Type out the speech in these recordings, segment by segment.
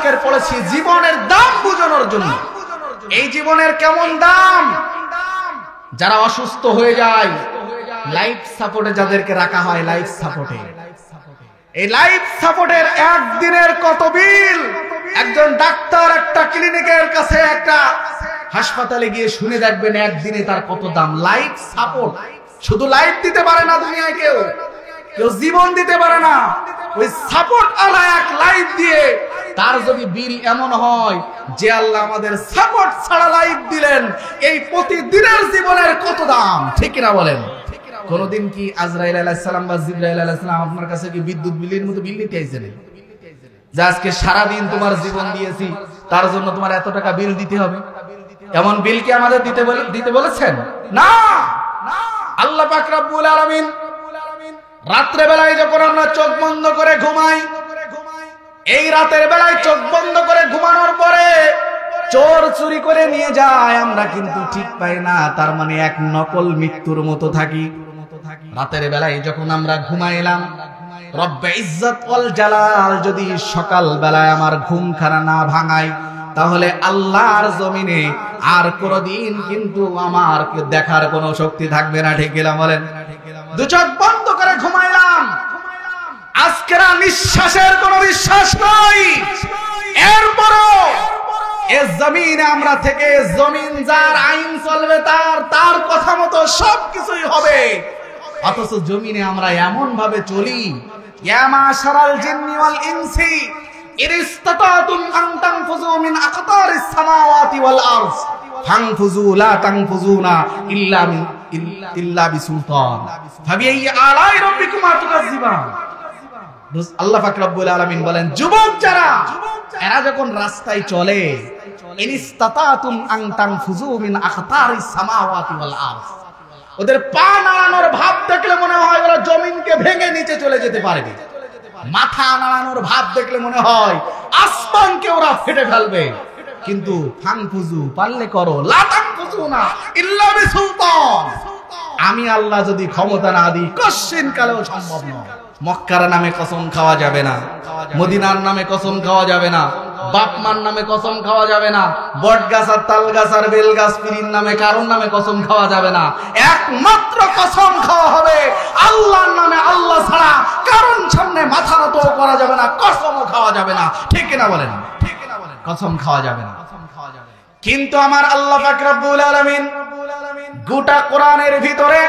আজকের পড়েছি জীবনের দাম বোঝানোর জন্য। এই জীবনের কেমন দাম? যারা অসুস্থ হয়ে যায়, লাইফ সাপোর্টে যাদেরকে রাখা হয়, লাইফ সাপোর্টে, এই লাইফ সাপোর্টের একদিনের কত বিল? একজন ডাক্তার একটা ক্লিনিকের কাছে, একটা হাসপাতালে গিয়ে শুনে দেখবেন একদিনে তার কত দাম। লাইফ সাপোর্ট, শুধু লাইফ দিতে পারে না দুনিয়ায়, কেউ জীবন দিতে পারে না। ওই সাপোর্ট আলা এক লাইফ দিয়ে তার যদি বিল এমন হয় যে আল্লাহ আমাদের সাপোর্ট ছাড়া লাইফ দিলেন, এই প্রতিদিনের জীবনের কত দাম, ঠিক কিনা বলেন? কোনদিন কি আজরাইল আলাইহিস সালাম বা জিবরাইল আলাইহিস সালাম আপনার কাছে কি বিদ্যুৎ বিলের মতো বিল নিতে আইছে না? যে আজকে সারা দিন তোমার জীবন দিয়েছি, তার জন্য তোমার এত টাকা বিল দিতে হবে, এমন বিল কি আমাদের দিতে বলেছেন? না। আল্লাহ পাক রব্বুল আলামিন রাত্রে বেলায় যখন আমরা চোখ বন্ধ করে ঘুমাই, এই রাতের বেলায় চোখ বন্ধ করে ঘুমানোর পরে চোর চুরি করে নিয়ে যায়, আমরা কিন্তু ঠিক পাই না। তার মানে এক নকল মৃত্যুর মতো থাকি। রাতের বেলায় যখন আমরা ঘুমাইলাম, রব্বে ইজ্জত ওয়াল জালাল যদি সকাল বেলায় আমার ঘুমখানা না ভাঙাই, তাহলে আল্লাহর জমিনে আর কোনদিন কিন্তু আমার দেখার কোনো শক্তি থাকবে না, ঠিক কিনা বলেন? দু চোখ বন্ধ করে ঘুমাইলাম, আজকের নিঃশ্বাসের কোনো বিশ্বাস নাই, এরপরও এ জমিনে আমরা থেকে জমিন যার আইন চলবে, তার কথা মতো সবকিছুই হবে। অথচ জমিনে আমরা এমন ভাবে চলি, ইয়া মাশারাল জিন্নি ওয়াল ইনসি ইরিস্তাতাতুম আন তানফুযু মিন আকতারিস সামাওয়াতি ওয়াল আরদ ফানফুযু লা তানফুযুনা ইল্লা বিসুলতান ফাবিআই আলাই রাব্বিকুমা তুকাজ্জিবান। আল্লাহ পাক রব্বুল আলামিন বলেন, যুবক যারা, এরা যখন রাস্তায় চলে, ইনিস্তাতাতুম আন তানফুযু মিন আকতারিস সামাওয়াতি ওয়াল আরদ, ওদের পা নাড়ানোর ভাব দেখলে মনে হয় ওরা জমিনকে ভেঙে নিচে চলে যেতে পারবে। মাথা নাড়ানোর ভাব দেখলে মনে হয় আসমানকে ওরা ফেটে ফেলবে। কিন্তু ফানফুজু, পারলে করো, লা তানফুজুনা ইল্লা বিসুলতান, আমি আল্লাহ যদি ক্ষমতা না দিই কশিন কালেও সম্ভব নয়। মক্কার নামে কসম খাওয়া যাবে না, মদিনার নামে কসম খাওয়া যাবে না, বাপমার নামে কসম খাওয়া যাবে না, বট গাছ আর তাল গাছ আর বেল গাছ পীরের নামে কারোর নামে কসম খাওয়া যাবে না। একমাত্র কসম খাওয়া হবে আল্লাহর নামে। আল্লাহ ছাড়া কারণ সামনে মাথা নত করা যাবে না, কসমও খাওয়া যাবে না, ঠিক কিনা বলেন? কসম খাওয়া যাবে না। কিন্তু আমার আল্লাহ পাক রব্বুল আলামিন গোটা কোরআনের ভিতরে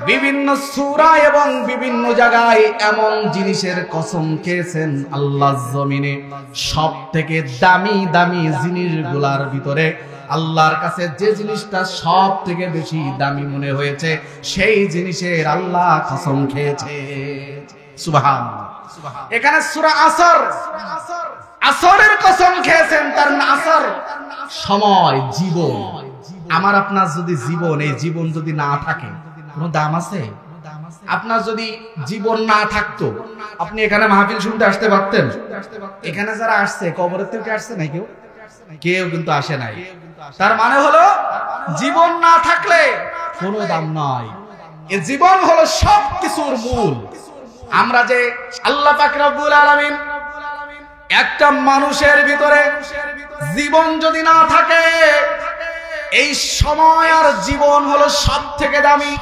বিভিন্ন সূরা এবং বিভিন্ন জায়গায় এমন জিনিসের কসম খেয়েছেন, আল্লাহর জমিনে সব থেকে দামি দামি জিনিসগুলোর ভিতরে আল্লাহর কাছে যে জিনিসটা সব থেকে বেশি দামি মনে হয়েছে, সেই জিনিসের আল্লাহ কসম খেয়েছে। সুবহানাল্লাহ। এখানে সূরা আসর, আসরের কসম খেয়েছেন। তার মানে আসর সময়, জীবন। আমার আপনার যদি জীবন, এই জীবন যদি না থাকে, কোনো দাম আছে? আপনার যদি জীবন না থাকতো, আপনি এখানে মাহফিল শুনতে আসতে পারতেন? এখানে যারা আসছে কবরের থেকে আসছে না? কেউ কিন্তু আসে নাই। তার মানে হলো জীবন না থাকলে কোনো দাম নয়। এই জীবন হলো সবকিছুর মূল। আমরা যে আল্লাহ পাক রব্বুল আলামিন একটা মানুষের ভিতরে জীবন যদি না থাকে, এই সময় আর জীবন হলো সব থেকে দামি।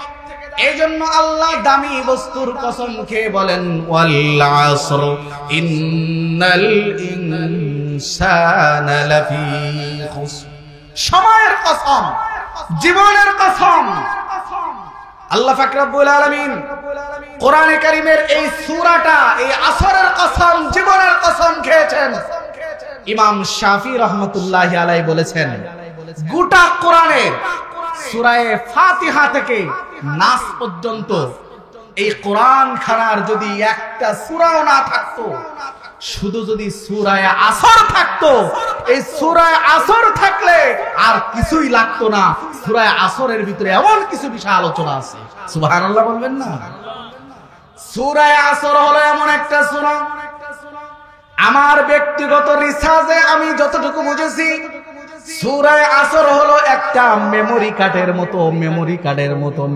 এই জন্য আল্লাহ দামি বস্তুর কসম খেয়ে বলেন, ওয়াল আসর ইন্নাল ইনসানা লাফি খুসর। সময়ের কসম, জীবনের কসম। আল্লাহ পাক রব্বুল আলামিন কোরআনে কারীমের এই সূরাটা, এই আসরের কসম, জীবনের কসম খেয়েছেন। ইমাম শাফি রাহমাতুল্লাহি আলাইহি বলেছেন, গোটা কোরআনের সূরা ফাতিহা থেকে নাস পর্যন্ত এই কোরআন খানার যদি একটা সূরাও না থাকতো, শুধু যদি সূরা আসর থাকতো, এই সূরা আসর থাকলে আর কিছুই লাগতো না। সূরা আসরের ভিতরে এমন কিছু বিষয় আলোচনা আছে, সুবহানাল্লাহ বলবেন না? সূরা আসর হলো এমন একটা সূরা, আমার ব্যক্তিগত রিসার্চে আমি যতটুকু বুঝেছি, সূরা আসর হলো একটা মেমোরি কার্ডের মতো,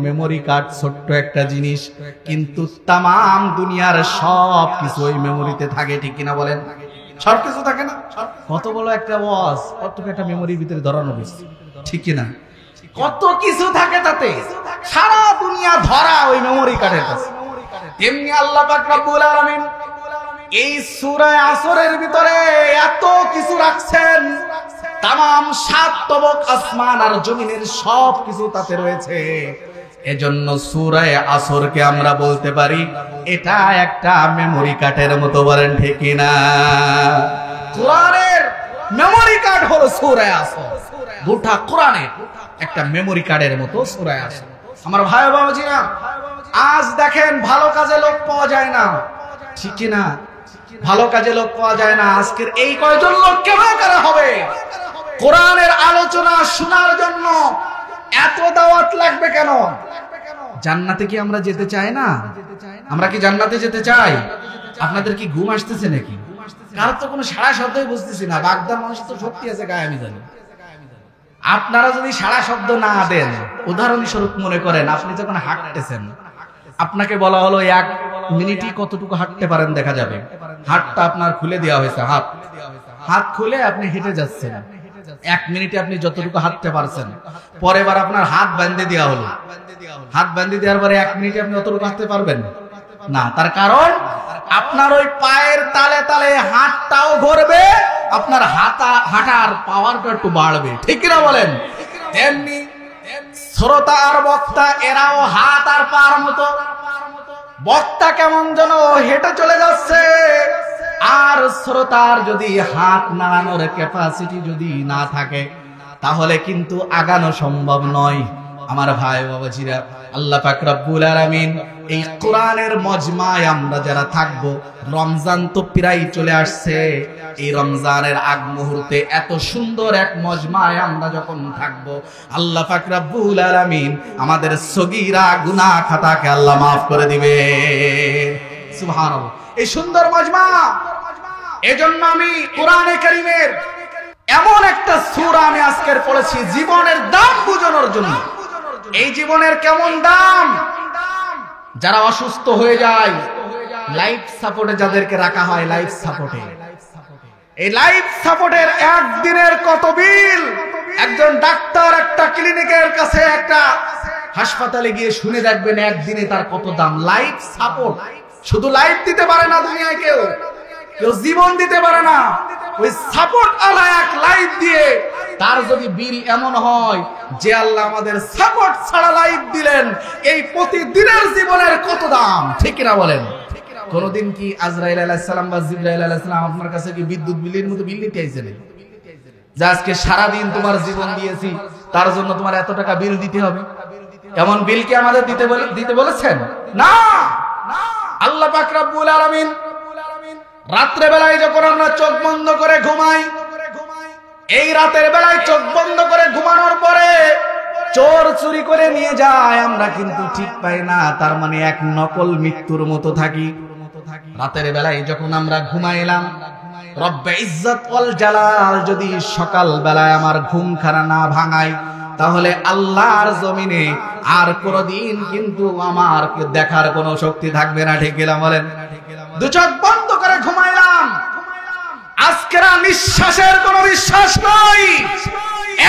মেমোরি কার্ড, ছোট্ট একটা জিনিস, কিন্তু তামাম দুনিয়ার সব কিছু ওই মেমোরিতে থাকে, ঠিক কিনা বলেন? সব কিছু থাকে না। কত বড় একটা ওয়াজ, কত একটা মেমোরির ভিতরে ধরানো হয়েছে, ঠিক কিনা? কত কিছু থাকে তাতে, সারা দুনিয়া ধরা ওই মেমোরি কার্ডের কাছে। তেমনি আল্লাহ পাক রব্বুল আলামিন এই সূরা আসরের ভিতরে এত কিছু রাখছেন, তামাম 7 তবক আসমান আর জমিনের সব কিছু তাতে রয়েছে। এজন্য সূরা আসরকে আমরা বলতে পারি এটা একটা মেমোরি কার্ডের মতো, বলেন ঠিক কিনা? কোরআনের মেমোরি কার্ড হলো সূরা আসর, গোটা কোরআনের একটা মেমোরি কার্ডের মতো সূরা আসর। আমার ভাই বাবাজিরা, আজ দেখেন ভালো কাজে লোক পাওয়া যায় না, ঠিক কিনা? ভালো কাজে লোক পাওয়া যায় না। আজকের এই কয়জন লোক কেমন করা হবে কোরআনের আলোচনা শোনার জন্য? এত দাওয়াত লাগবে কেন? জান্নাতে কি আমরা যেতে চাই না? আমরা কি জান্নাতে যেতে চাই? আপনাদের কি ঘুম আসতেছে নাকি? কার তো কোনো সারা শব্দই বুঝতেছি না। বাগদার মানুষ তো সত্যি আছে গায়ে, আমি জানি। আপনারা যদি সারা শব্দ না দেন, উদাহরণস্বরূপ মনে করেন আপনি যখন হাঁটতেছেন, আপনাকে বলা হলো 1 মিনিটই কতটুকু হাঁটতে পারেন দেখা যাবে। হাতটা আপনার খুলে দেওয়া হয়েছে, হাত খুলে আপনি হেঁটে যাচ্ছেন। 1 মিনিটে আপনি যতটুকু হাঁটতে পারছেন, পরের বার আপনার হাত বাঁধে দেওয়া হলো। হাত বাঁধে দেওয়ার পরে 1 মিনিটে আপনি অতটুকু হাঁটতে পারবেন না। তার কারণ আপনার ওই পায়ের তালে তালে হাতটাও ঘুরবে, আপনার হাঁটার পাওয়ারটা একটু বাড়বে, ঠিক না বলেন? তেমনি শ্রোতা আর বক্তা এরাও হাত আর পার মতো। বক্তা কেমন যেন হেঁটে চলে যাচ্ছে, আর শ্রোতার যদি হাত নাড়ানোর ক্যাপাসিটি যদি না থাকে, তাহলে কিন্তু আগানো সম্ভব নয়। আমার ভাই বাবাজিরা, আল্লাহ পাক রব্বুল আলামিন এই কোরআনের মজমায় আমরা যারা থাকবো, রমজান তো প্রায় চলে আসছে, এই রমজানের আগ মুহূর্তে এত সুন্দর এক মজমায় আমরা যখন থাকবো, আল্লাহ পাক রব্বুল আলামিন আমাদের সগীরা গুনাহ খাতাকে আল্লাহ মাফ করে দিবে। সুবহানাল্লাহ। এই সুন্দর মজমা, এজন্য আমি কোরআনে কারীমের এমন একটা সূরা আমি আজকের পড়েছি জীবনের দাম বোঝানোর জন্য। এই জীবনের কেমন দাম, যারা অসুস্থ হয়ে যায়, লাইফ সাপোর্টে যাদেরকে রাখা হয়, লাইফ সাপোর্টে, এই লাইফ সাপোর্টের একদিনের কত বিল, একজন ডাক্তার একটা ক্লিনিকের কাছে, একটা হাসপাতালে গিয়ে শুনে দেখবেন একদিনে তার কত দাম। লাইফ সাপোর্ট, শুধু লাইফ দিতে পারে না দুনিয়ায় কেউ, কেউ জীবন দিতে পারে না। ওই সাপোর্ট আলা এক লাইফ দিয়ে তার যদি বিল এমন হয় যে আল্লাহ আমাদের সাপোর্ট ছাড়া লাইফ দিলেন, এই প্রতিদিনের জীবনের কত দাম, ঠিক কিনা বলেন? কোনদিন কি আজরাইল আলাইহিস সালাম বা জিবরাইল আলাইহিস সালাম আপনার কাছে কি বিদ্যুৎ বিলের মতো বিল দিতে আইছেন যে আজকে সারা দিন তোমার জীবন দিয়েছি, তার জন্য তোমার এত টাকা বিল দিতে হবে? এমন বিল কি আমাদের দিতে বলেছেন? না। আল্লাহ পাক রব্বুল আলামিন রাত্রে বেলায় যখন আমরা চোখ বন্ধ করে ঘুমাই, এই রাতের বেলায় চোখ বন্ধ করে ঘুমানোর পরে চোর চুরি করে নিয়ে যায়, আমরা কিন্তু ঠিক পাই না, তার মানে এক নকল মৃত্যুর মতো থাকি। রাতের বেলায় যখন আমরা ঘুমাইলাম, রব্বে ইজ্জত ওয়াল জালাল যদি সকাল বেলায় আমার ঘুমখানা না ভাঙাই, তাহলে আল্লাহর জমিনে আর কোনদিন কিন্তু আমার দেখার কোনো শক্তি থাকবে না, ঠিক কিনা বলেন? দু চোখ বন্ধ করে ঘুমাইলাম, আজকের নিঃশ্বাসের কোনো বিশ্বাস নাই,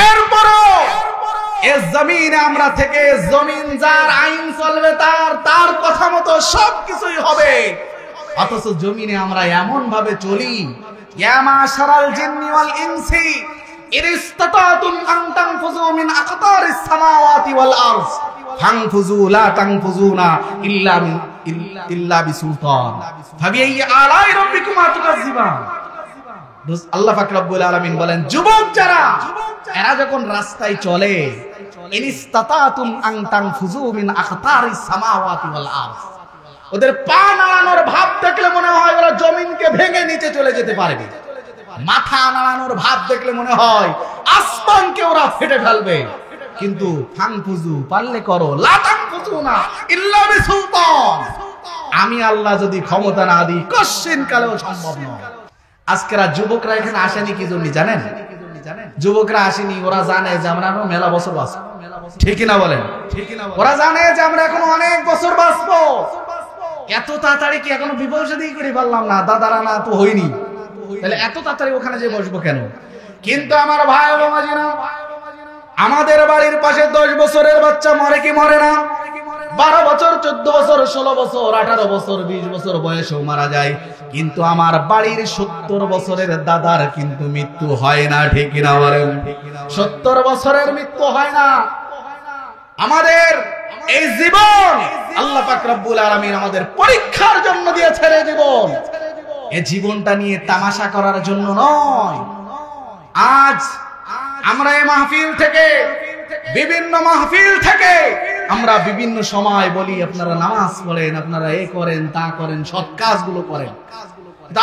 এরপরও এ জমিনে আমরা থেকে জমিন যার আইন চলবে, তার কথা মতো সবকিছুই হবে। অথচ জমিনে আমরা এমন ভাবে চলি, ইয়া মাশারাল জিন্নি ওয়াল ইনসি ইরিস্তাতাতুম আন তানফুযু মিন আকতারিস সামাওয়াতি ওয়াল আরদ ফানফুযু লা তানফুযুনা ইল্লা বিসুলতান ফাবিআইয়ি আলাই রাব্বিকুমা তুকাজ্জিবান। আল্লাহ পাক রব্বুল আলামিন বলেন, যুবক যারা, এরা যখন রাস্তায় চলে, ইনিস্তাতাতুম আন তানফুযু মিন আকতারিস সামাওয়াতি ওয়াল আরদ, ওদের পা নাড়ানোর ভাব দেখলে মনে হয় ওরা জমিনকে ভেঙে নিচে চলে যেতে পারবে। মাথা নাড়ানোর ভাব দেখলে মনে হয় আসমানকে ওরা ফেটে ফেলবে। কিন্তু ফানফুযু, পারলে করো, লা তানফুযুনা ইল্লা বিসুলতান, আমি আল্লাহ যদি ক্ষমতা না দিই কশিন কালেও সম্ভব নয়। আজকেরা যুবকরা এখানে আসেনি কি জন্য জানেন? যুবকরা আসেনি, ওরা জানে যে আমরা এখনো মেলা বছর বাঁচবো, ঠিক না বলেন? ওরা জানে যে আমরা এখনো অনেক বছর বাঁচবো। এত তাড়াতাড়ি কি এখনো বিবাহ শাদী করে পারলাম না, দাদারা না তো হয়নি, তাহলে এত তাড়াতাড়ি ওখানে যে বসবো কেন? কিন্তু আমার ভাই ও বাবাজিরা, আমাদের বাড়ির পাশে 10 বছরের বাচ্চা মরে কি মরে না? 12 বছর, 14 বছর, 16 বছর, 18 বছর, 20 বছর বয়সেও মারা যায়। কিন্তু আমার বাড়ির 70 বছরের দাদার কিন্তু মৃত্যু হয় না, ঠিক কিনা বলেন? 70 বছরের মৃত্যু হয় না। আমাদের এই জীবন আল্লাহ পাক রব্বুল আলামিন আমাদের পরীক্ষার জন্য দিয়েছেন। এই জীবন, এই জীবনটা নিয়ে তামাশা করার জন্য নয়। আজ আমরা এই মাহফিল থেকে, বিভিন্ন মাহফিল থেকে আমরা বিভিন্ন সময় বলি আপনারা নামাজ পড়েন, আপনারা এ করেন, তা করেন, সৎ কাজগুলো করেন।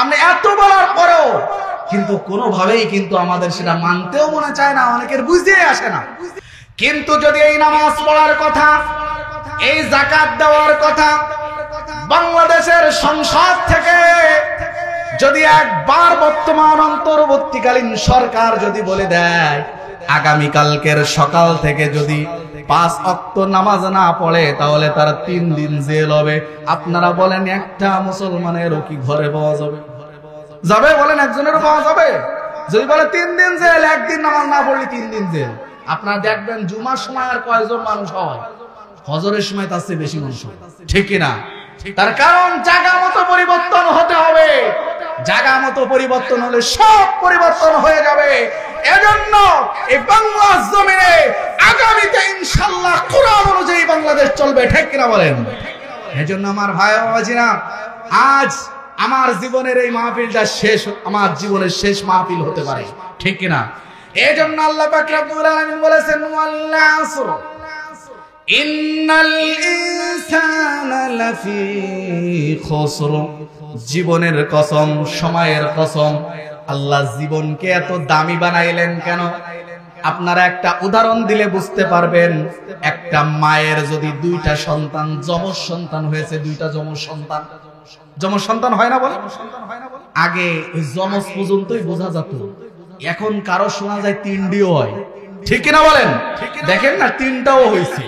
আমরা এত বলার পরেও কিন্তু কোনোভাবেই কিন্তু আমাদের সেটা মানতেও মনে চায় না, অনেকের বুঝতেই আসে না। কিন্তু যদি এই নামাজ পড়ার কথা, এই যাকাত দেওয়ার কথা বাংলাদেশের সংসদ থেকে যদি একবার বর্তমান অন্তর্বর্তীকালীন সরকার যদি বলে দেয়, আগামীকালকের সকাল থেকে যদি 5 ওয়াক্ত নামাজ না পড়ে তাহলে তার 3 দিন জেল হবে, আপনারা বলেন একটা মুসলমানেরও কি ঘরে পাওয়া যাবে? যাবে? বলেন একজনেরও পাওয়া যাবে? যদি বলে 3 দিন জেল, একদিন নামাজ না পড়লে 3 দিন জেল। আপনারা দেখবেন জুমার সময় আর কয়জন মানুষ হয়, হজরের সময় তার চেয়ে বেশি মানুষ হয়, ঠিক কিনা? তার কারণ জায়গা মতো পরিবর্তন হতে হবে। জায়গা মতো পরিবর্তন হলে সব পরিবর্তন হয়ে যাবে। এজন্য এই বাংলার জমিনে আগামীতে ইনশাআল্লাহ কোরআন অনুযায়ী বাংলাদেশ চলবে, ঠিক কিনা বলেন? এজন্য আমার ভাই ও বাবাজিরা, আজ আমার জীবনের এই মাহফিলটা শেষ, আমার জীবনের শেষ মাহফিল হতে পারে, ঠিক কিনা? এজন্য আল্লাহ পাক রব্বুল আলামিন বলেছেন, ওয়াল আসর ইন্নাল ইনসানা লাফি খুসর। জীবনের কসম, সময়ের কসম। আল্লাহ জীবনকে এত দামি বানাইলেন কেন? আপনারা একটা উদাহরণ দিলে বুঝতে পারবেন। একটা মায়ের যদি 2টা সন্তান, যমজ সন্তান হয়েছে, 2টা যমজ সন্তান, যমজ সন্তান হয় না বলে? আগে ওই যমজ পর্যন্তই বোঝা যেত, এখন কারো শোনা যায় 3ডিও হয়, ঠিক কিনা বলেন? দেখেন না, 3টাও হয়েছে।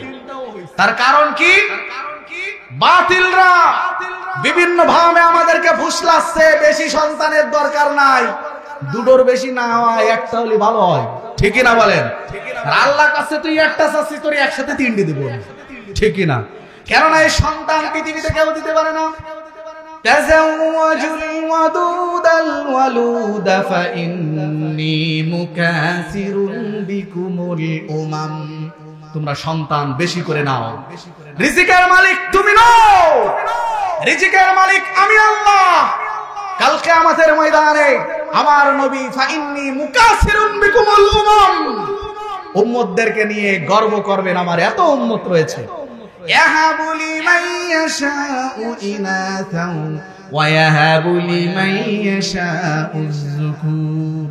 তার কারণ কি? বাতিলরা বিভিন্ন ভাবে আমাদেরকে ফুসলাচ্ছে, বেশি সন্তানের দরকার নাই, 2টোর বেশি না হয়, একটা হলে ভালো হয়, ঠিক কিনা বলেন? আর আল্লাহর কাছে তুই একটা চাচ্ছি, তোর একসাথে 3টি দেব, ঠিক কিনা? কেননা এই সন্তান পৃথিবীতে কেউ দিতে পারে না। তাযাওয়াজুল ওয়াদুদাল ওয়ালুদা ফাইন্নী মুকাসিরুন বিকুমুল উমাম। তোমরা সন্তান বেশি করে নাও। রিজিকের মালিক তুমি নও, রিজিকের মালিক আমি আল্লাহ। কাল কিয়ামতের ময়দানে আমার নবী ফাইন্নী মুকাসিরুন বিকুমুল উমাম, উম্মতদেরকে নিয়ে গর্ব করবেন, আমার এত উম্মত রয়েছে। ইয়াহাবু লিমান ইয়াশাউ ইনাথাও ওয়া ইয়াহাবু লিমান ইয়াশাউ যুকুর।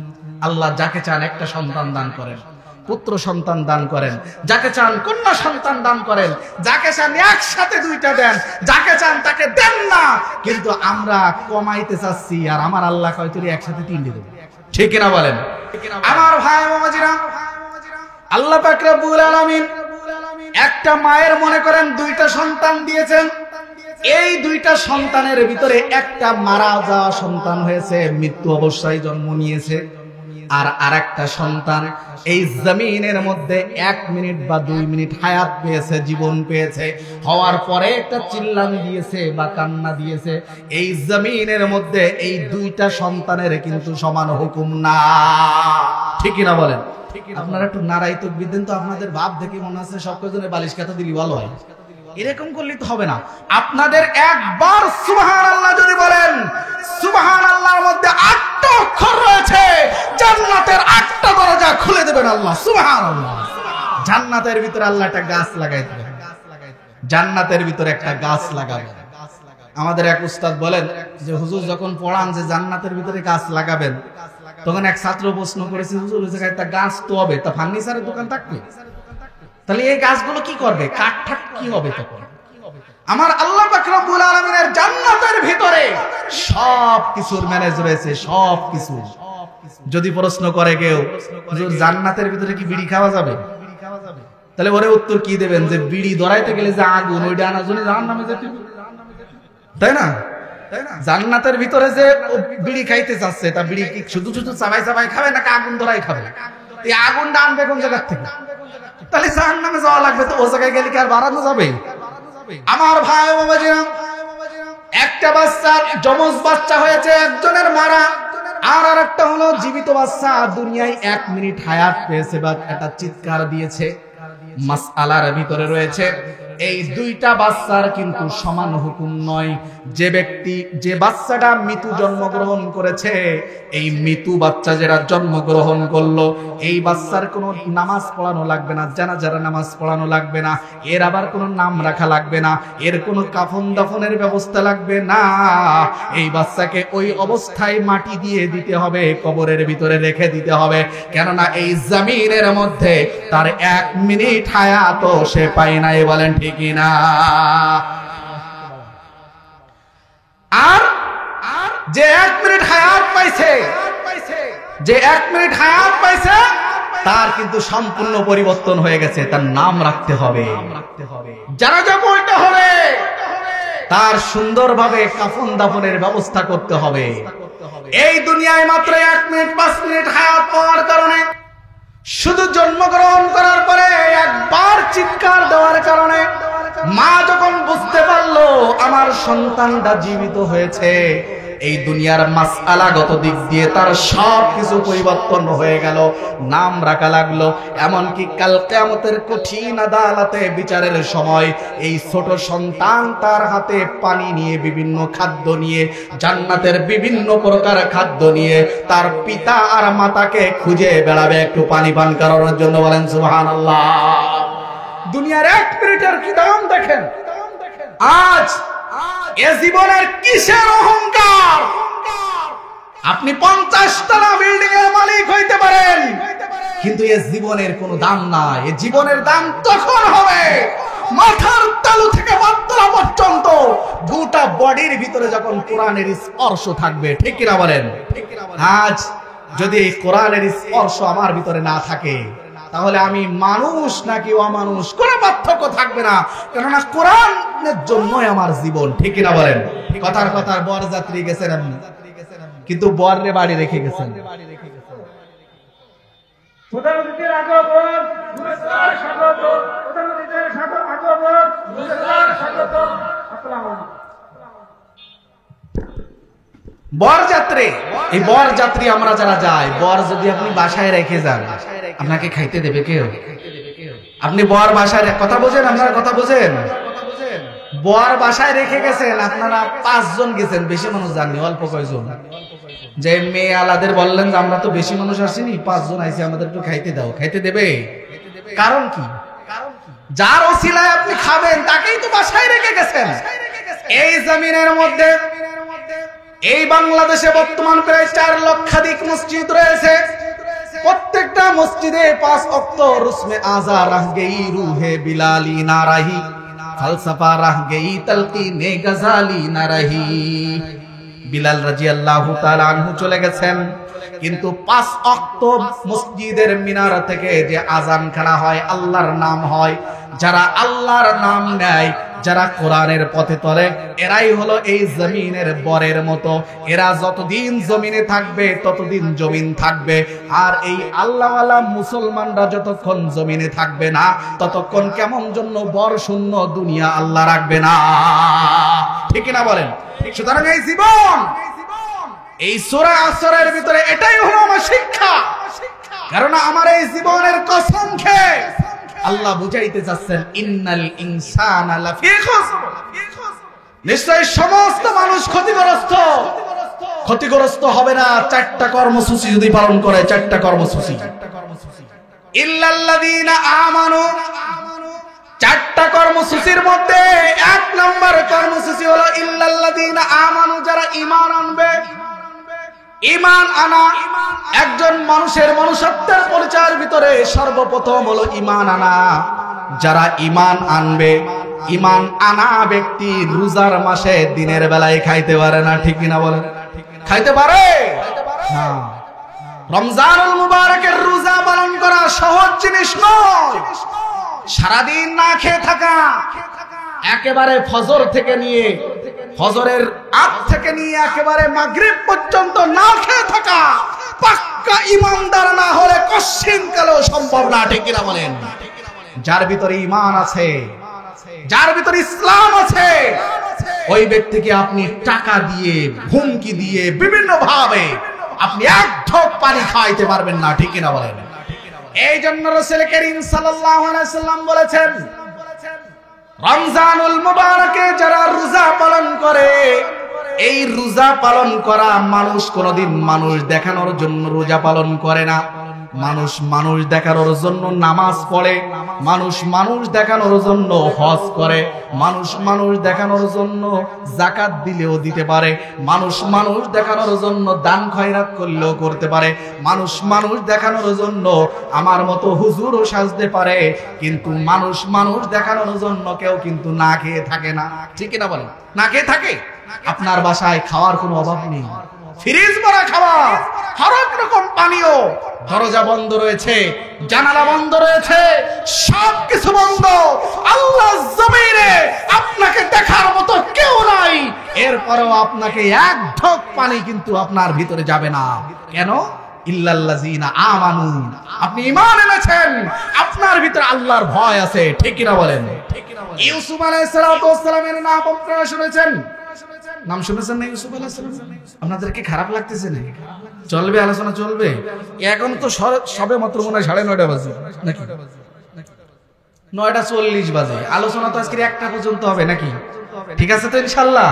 আল্লাহ যাকে চান একটা সন্তান দান করেন, পুত্র সন্তান দান করেন, যাকে চান কন্যা সন্তান দান করেন, যাকে চান একসাথে 2টা দেন, যাকে চান তাকে দেন না। কিন্তু আমরা কমাইতে চাচ্ছি, আর আমার আল্লাহ কয় তুই একসাথে 3টে দেব, ঠিক কিনা বলেন? আমার ভাই ও বাবাজিরা, আল্লাহ পাক রব্বুল আলামিন একটা মায়ের মনে করেন 2টা সন্তান দিয়েছেন। এই 2টা সন্তানের ভিতরে একটা মারা যাওয়া সন্তান হয়েছে, মৃত্যু অবস্থায় জন্ম নিয়েছে। আর আরেকটা সন্তান এই জমিনের মধ্যে 1 মিনিট বা 2 মিনিট হায়াত পেয়েছে, জীবন পেয়েছে, হওয়ার পরে একটা চিল্লানি দিয়েছে বা কান্না দিয়েছে। এই জমিনের মধ্যে এই 2টা সন্তানের কিন্তু সমান হুকুম না, ঠিক কিনা বলেন? আপনারা একটু নারাই তাকবীর দেন তো। আপনাদের ভাব দেখে মনে হচ্ছে সব কজনে বালিশ কাটা দিলি ভালো হয়। এরকম করলে তো হবে না। আপনাদের একবার সুবহানাল্লাহ যদি বলেন, সুবহানাল্লাহর মধ্যে 8টা অক্ষর রয়েছে, জান্নাতের 8টা দরজা খুলে দেবেন আল্লাহ। সুবহানাল্লাহ। জান্নাতের ভিতরে আল্লাহ একটা গাছ লাগাই দেবেন, জান্নাতের ভিতরে একটা গাছ লাগাবেন। আমাদের এক উস্তাদ বলেন যে হুজুর যখন পড়ান যে জান্নাতের ভিতরে গাছ লাগাবেন, তখন এক ছাত্র প্রশ্ন করেছে, হুজুর ওই জায়গায় একটা গাছ তো হবে, তা ফার্নিচারের দোকান থাকবে, তাহলে এই গাছগুলো কি করবে? কাঠ ঠাক কি হবে তখন? আমার আল্লাহ পাক রব্বুল আলামিনের জান্নাতের ভিতরে সব কিছুর ম্যানেজ রয়েছে, সব কিছু। যদি প্রশ্ন করে কেউ, হুজুর জান্নাতের ভিতরে কি বিড়ি খাওয়া যাবে, তাহলে ওরে উত্তর কি দেবেন? যে বিড়ি ধরাইতে গেলে যে আগুন, ওইটা আনার জন্য জাহান্নামে যেতে হবে, তাই না? জান্নাতের ভিতরে যে বিড়ি খাইতে চাচ্ছে, তা বিড়ি কি শুধু শুধু চাবাই চাবাই খাবে নাকি আগুন ধরাই খাবে? এই আগুনটা আনবে কোন জায়গা থেকে? তাহলে জাহান্নামে যাওয়া লাগবে, তো ও জায়গায় গেলে কি আর বাড়ানো যাবে? আমার ভাই ও বাবাজিরা, একটা বাচ্চা যমজ বাচ্চা হয়েছে, একজনের মারা, আর আরেকটা হলো জীবিত বাচ্চা, দুনিয়ায় 1 মিনিট হায়াত পেয়েছে বা একটা চিৎকার দিয়েছে। মাসআলার ভিতরে রয়েছে এই দুইটা বাচ্চার কিন্তু সমান হুকুম নয়। যে ব্যক্তি, যে বাচ্চাটা মৃত্যু জন্মগ্রহণ করেছে, এই মৃত্যু বাচ্চা যারা জন্মগ্রহণ করলো, এই বাচ্চার কোনো নামাজ পড়ানো লাগবে না, জানাজার নামাজ পড়ানো লাগবে না, এর আবার কোনো নাম রাখা লাগবে না, এর কোনো কাফন দাফনের ব্যবস্থা লাগবে না। এই বাচ্চাকে ওই অবস্থায় মাটি দিয়ে দিতে হবে, কবরের ভিতরে রেখে দিতে হবে, কেননা এই জমিনের মধ্যে তার 1 মিনিট হায়াত সে পায় নাই। বলেন ঠিক না? আর যে 1 মিনিট হায়াত পাইছে, যে 1 মিনিট হায়াত পাইছে, তার কিন্তু সম্পূর্ণ পরিবর্তন হয়ে গেছে। তার নাম রাখতে হবে, জানাজা পড়তে হবে, তার সুন্দরভাবে কাফন দাফনের ব্যবস্থা করতে হবে। এই দুনিয়ায় মাত্র 1 মিনিট 5 মিনিট হায়াত পাওয়ার কারণে, শুধু জন্মগ্রহণ করার পরে একবার চিৎকার দেওয়ার কারণে মা যখন বুঝতে পারলো আমার সন্তানটা জীবিত হয়েছে, এই দুনিয়ার মাসআলাগত দিক দিয়ে তার সব কিছু পরিবর্তন হয়ে গেল, নাম রাখা লাগলো। এমনকি কাল কিয়ামতের কঠিন আদালতে বিচারের সময় এই ছোট সন্তান তার হাতে পানি নিয়ে, বিভিন্ন খাদ্য নিয়ে, জান্নাতের বিভিন্ন প্রকার খাদ্য নিয়ে তার পিতা আর মাতাকে খুঁজে বেড়াবে একটু পানি পান করানোর জন্য। বলেন সুবহানাল্লাহ। দুনিয়ার 1 মিনিটের কি দাম দেখেন। আজ এ জীবনের কিসের অহংকার? আপনি 50 তলা বিল্ডিং এর মালিক হইতে পারেন, কিন্তু এ জীবনের কোনো দাম নাই। এ জীবনের দাম তখন হবে মাথার তালু থেকে পাতলা পর্যন্ত গোটা বডির ভিতরে যখন কোরআনের স্পর্শ থাকবে। ঠিক কিনা বলেন? আজ যদি এই কোরআনের স্পর্শ আমার ভিতরে না থাকে, তাহলে আমি মানুষ নাকি অমানুষ কোনো পার্থক্য থাকবে না, কেননা কোরআনের জন্যই আমার জীবন। ঠিক কিনা বলেন? কথার কথার বরযাত্রী গেছেন আপনি, কিন্তু বররে বাড়ি রেখে গেছেন। বরযাত্রী, এই বরযাত্রী আমরা যারা যাই, বর যদি আপনি বাসায় রেখে যান, আপনাকে খাইতে দেবে কেউ? আপনি বর বাসায়, কথা বোঝেন? আপনারা কথা বোঝেন? বর বাসায় রেখে গেছেন, আপনারা 5 জন গেছেন, বেশি মানুষ যাননি, অল্প কয়জন। যে মেয়ে আলাদের বললেন যে আমরা তো বেশি মানুষ আসিনি, 5 জন আইছি, আমাদের একটু খাইতে দাও। খাইতে দেবে? কারণ কি? যার ওসিলায় আপনি খাবেন তাকেই তো বাসায় রেখে গেছেন। এই জমিনের মধ্যে, এই বাংলাদেশে বর্তমান প্রায় 4 লক্ষাধিক মসজিদ রয়েছে। প্রত্যেকটা মসজিদে 5 ওয়াক্ত রুসমে আযা রাহ গই রুহে বিলালি না রাহি, ফালসাফা রাহ গই তালকিনে গজালি না রাহি। বিলাল রাদিয়াল্লাহু তাআলা আনহু চলে গেছেন, কিন্তু 5 ওয়াক্ত মসজিদের মিনার থেকে যে আযান করা হয়, আল্লাহর নাম হয়, যারা আল্লাহর নাম নেয়, যারা কোরআনের পথে চলে, এরাই হলো এই জমিনের বরের মতো। এরা যতদিন জমিনে থাকবে ততদিন জমিন থাকবে, আর এই আল্লাহওয়ালা মুসলমানরা যতক্ষণ জমিনে থাকবে না ততক্ষণ কেমন জন্য বর শূন্য দুনিয়া আল্লাহ রাখবে না। ঠিক না বলেন? সুতরাং এই জীবন, এই সূরা আসরের ভিতরে এটাই হলো আমার শিক্ষা। কারণ আমার এই জীবনের কসম খেয়ে আল্লাহ বুঝাইতে চাচ্ছেন, ইন্নাল ইনসানা লাফি খুসর, নিশ্চয় সমস্ত মানুষ ক্ষতিগ্রস্ত। ক্ষতিগ্রস্ত হবে না 4টা কর্মসূচি যদি পালন করে। 4টা কর্মসূচি, ইল্লাল্লাযীনা আমানু। 4টা কর্মসূচির মধ্যে 1 নম্বর কর্মসূচি হলো ইল্লাল্লাযীনা আমানু, যারা ঈমান আনবে। ঈমান আনা একজন মানুষের মনুষ্যত্বের পরিচয়ের ভিতরে সর্বপ্রথম হলো ঈমান আনা। যারা ঈমান আনবে, ঈমান আনা ব্যক্তি রোজার মাসে দিনের বেলায় খাইতে পারে না। ঠিক কিনা বলেন? খাইতে পারে না। রমজানুল মুবারকের রোজা পালন করা সহজ জিনিস নয়। সারাদিন না খেয়ে থাকা, একেবারে ফজর থেকে নিয়ে ফজরের আগ থেকে নিয়ে একেবারে মাগরিব পর্যন্ত না খেয়ে থাকা পাক্কা ইমানদার না হলে কশিন কালেও সম্ভব না, ঠিক কিনা বলেন? যার ভিতরে ঈমান আছে, যার ভিতরে ইসলাম আছে, ওই ব্যক্তিকে আপনি টাকা দিয়ে, হুমকি দিয়ে, বিভিন্ন ভাবে আপনি এক ঢোক পানি খাইতে পারবেন না, ঠিক কিনা বলেন? এই জন্য রাসূল করিম সাল্লাল্লাহু আলাইহি ওয়াসাল্লাম বলেছেন, রমজানুল মুবারকে যারা রোজা পালন করে, এই রোজা পালন করা মানুষ কোনদিন মানুষ দেখানোর জন্য রোজা পালন করে না। মানুষ মানুষ দেখানোর জন্য নামাজ পড়ে, মানুষ মানুষ দেখানোর জন্য হজ করে, মানুষ মানুষ দেখানোর জন্য যাকাত দিলেও দিতে পারে, মানুষ মানুষ দেখানোর জন্য দান খয়রাত করলেও করতে পারে, মানুষ মানুষ দেখানোর জন্য আমার মতো হুজুরও সাজতে পারে, কিন্তু মানুষ মানুষ দেখানোর জন্য কেউ কিন্তু না খেয়ে থাকে না, ঠিক না বলেন? না খেয়ে থাকে। আপনার বাসায় খাওয়ার কোনো অভাব নেই, ফ্রিজ ভরা খাবার, হরেক রকম পানীয়, দরজা বন্ধ রয়েছে, জানালা বন্ধ রয়েছে, সবকিছু বন্ধ, আল্লাহ জমিনে আপনাকে দেখার মতো কেউ নাই, এরপরেও আপনাকে এক ঢোক পানি কিন্তু আপনার ভিতরে যাবে না। কেন? ইল্লাল্লাযিনা আমানু, আপনি ঈমান এনেছেন, আপনার ভিতরে আল্লাহর ভয় আছে, ঠিক কিনা বলেন? ইউসুফ আলাইহিস সালাতু ওয়াস সালামের নাম আপনারা শুনেছেন, নাম শুনেছেন না ইউসুফ আলাইহিস সালাম? আপনাদের কি খারাপ লাগতেছে না? চলবে আলোচনা, চলবে। এখন তো সবে মাত্র মনে হয় 9:30 বাজে নাকি 9:40 বাজে। আলোচনা তো আজকে 1টা পর্যন্ত হবে নাকি? ঠিক আছে তো ইনশাআল্লাহ?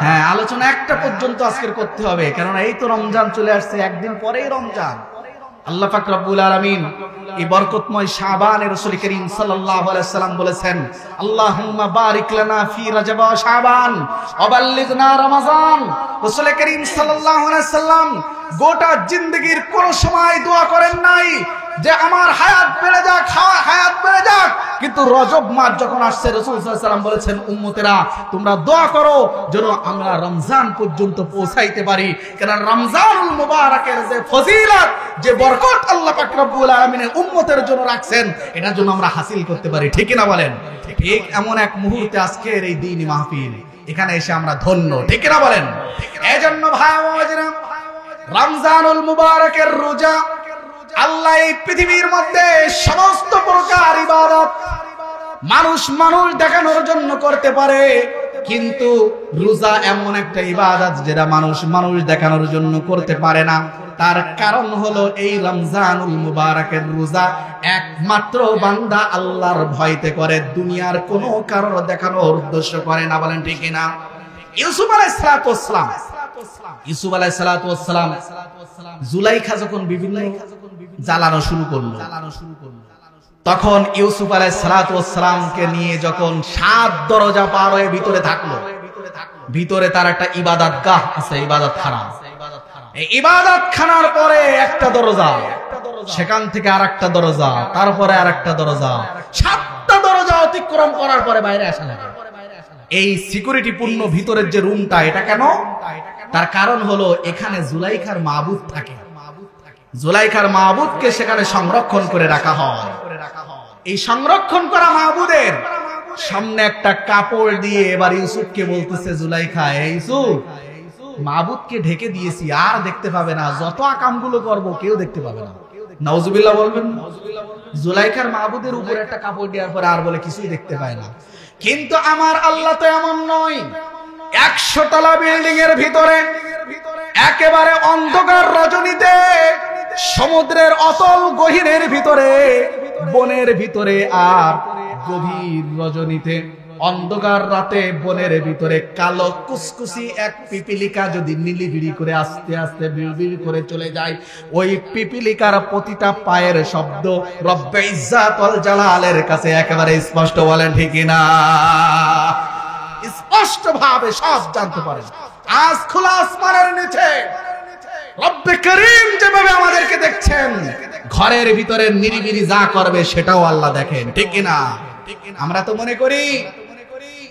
হ্যাঁ, আলোচনা 1টা পর্যন্ত আজকে করতে হবে, কারণ এই তো রমজান চলে আসছে, একদিন পরেই রমজান। আল্লাহ পাক রব্বুল আলামিন এই বরকতময় শাবানে রাসূল করিম সাল্লাল্লাহু আলাইহি ওয়াসাল্লাম বলেছেন, আল্লাহুম্মা বারিক লানা ফি রাজব ওয়া শাবান ওয়া বাল্লিগনা রমাজান। রাসূল করিম সাল্লাল্লাহু আলাইহি ওয়াসাল্লাম গোটা জিন্দেগীর কোন সময় দোয়া করেন নাই যে আমার হায়াত বেড়ে যাক, হায়াত বেড়ে যাক, কিন্তু রজব মাস যখন আসছে রাসূল সাল্লাল্লাহু আলাইহি ওয়াসাল্লাম বলেছেন, উম্মতেরা তোমরা দোয়া করো যেন আমরা রমজান পর্যন্ত পৌঁছাইতে পারি, কারণ রমজানুল মুবারকের যে ফজিলত, যে বরকত আল্লাহ পাক রব্বুল আলামিনের উম্মতের জন্য রাখছেন, এটার জন্য আমরা হাসিল করতে পারি, ঠিক না বলেন? ঠিক এমন এক মুহূর্তে আজকের এই দ্বীনি মাহফিল, এখানে এসে আমরা ধন্য, ঠিক না বলেন? এজন্য ভাই আমাদেরা রমজানুল মুবারকের রোজা আল্লাহ এই পৃথিবীর মধ্যে সমস্ত প্রকার ইবাদত মানুষ মানুষ দেখানোর জন্য করতে পারে, কিন্তু রোজা এমন একটা ইবাদত যেটা মানুষ মানুষ দেখানোর জন্য করতে পারে না। তার কারণ হলো এই রমজানুল মুবারকের রোজা একমাত্র বান্দা আল্লাহর ভয়তে করে, দুনিয়ার কোনো কারণ দেখানোর উদ্দেশ্য করে না, বলেন ঠিক না? ইউসুফ আলাইহিস সালাতু ওয়াস সালাম জুলাইখা যখন বিভিন্ন জ্বালানো শুরু করলো, তখন ইউসুফ আলাইহিস সালাতু ওয়াস সালামকে নিয়ে যখন 7 দরজা পার হয়ে ভিতরে থাকলো, ভিতরে তার একটা ইবাদত গাহ আছে, ইবাদত খানা। এই ইবাদত খানার পরে একটা দরজা, সেখান থেকে আরেকটা দরজা, তারপরে আরেকটা দরজা, 7টা দরজা অতিক্রম করার পরে বাইরে আসা লাগে। এই সিকিউরিটি পূর্ণ ভিতরের যে রুমটা, এটা কেন? তার কারণ হলো এখানে জুলাইখার মাবুদ থাকে, জুলাইখার মাবুদকে সেখানে সংরক্ষণ করে রাখা হয়। এই সংরক্ষণ করা মাবুদের সামনে একটা কাপড় দিয়ে এবার ইউসুফকে বলতেছে জুলাইখা, এই ইউসুফ, মাবুদকে ঢেকে দিয়েছি, আর দেখতে পাবে না, যত আকামগুলো করব কেউ দেখতে পাবে না। নাউজুবিল্লাহ বলবেন? জুলাইখার মাবুদের উপর একটা কাপড় দেওয়ার পরে আর বলে কিছুই দেখতে পায় না। কিন্তু আমার আল্লাহ তো এমন নয়, 100 তলা বিল্ডিং এর ভিতরে একেবারে অন্ধকার রজনীতে, সমুদ্রের অতল গহীনের ভিতরে, বনের ভিতরে, আর গভীর রজনীতে, অন্ধকার রাতে বনের ভিতরে কালো কুসকুসি এক পিপিলিকা যদি নিলিবিড়ি করে আস্তে আস্তে বিড়বিড় করে চলে যায়, ওই পিপিলিকার প্রতিটা পায়ের শব্দ রব্বে ইজ্জাত ওয়াল জালালের কাছে একেবারে স্পষ্ট, বলেন ঠিক না? স্পষ্ট ভাবে সব জানতে পারেন। আজ খোলা আসমানের নিচে রব্বে করিম যেভাবে আমাদেরকে দেখছেন, ঘরের ভিতরে নিরিবিলি যা করবে সেটাও আল্লাহ দেখেন, ঠিক না? আমরা তো মনে করি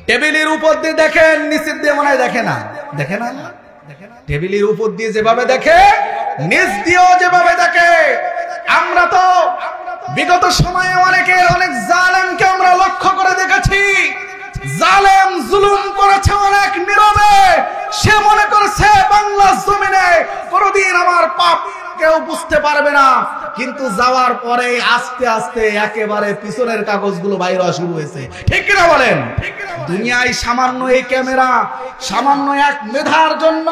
টেবিলের উপর দিয়ে দেখেন, নিচের দিয়ে মনে হয় দেখে না, দেখে না? টেবিলের উপর দিয়ে যেভাবে দেখে, নিচ দিয়েও যেভাবে দেখে। আমরা তো বিগত সময়ে অনেক জালেমকে আমরা লক্ষ্য করে দেখেছি, জালেম জুলুম করেছে অনেক নীরবে, সে মনে করেছে বাংলার জমিনে কোনদিন আমার পাপ কেউ বুঝতে পারবে না, কিন্তু যাওয়ার পরে আস্তে আস্তে একেবারে পিছনের কাগজগুলো বাইরে আসা শুরু হয়েছে। ঠিক কিনা বলেন? দুনিয়ায় সামান্য এই ক্যামেরা, সামান্য এক মেধার জন্য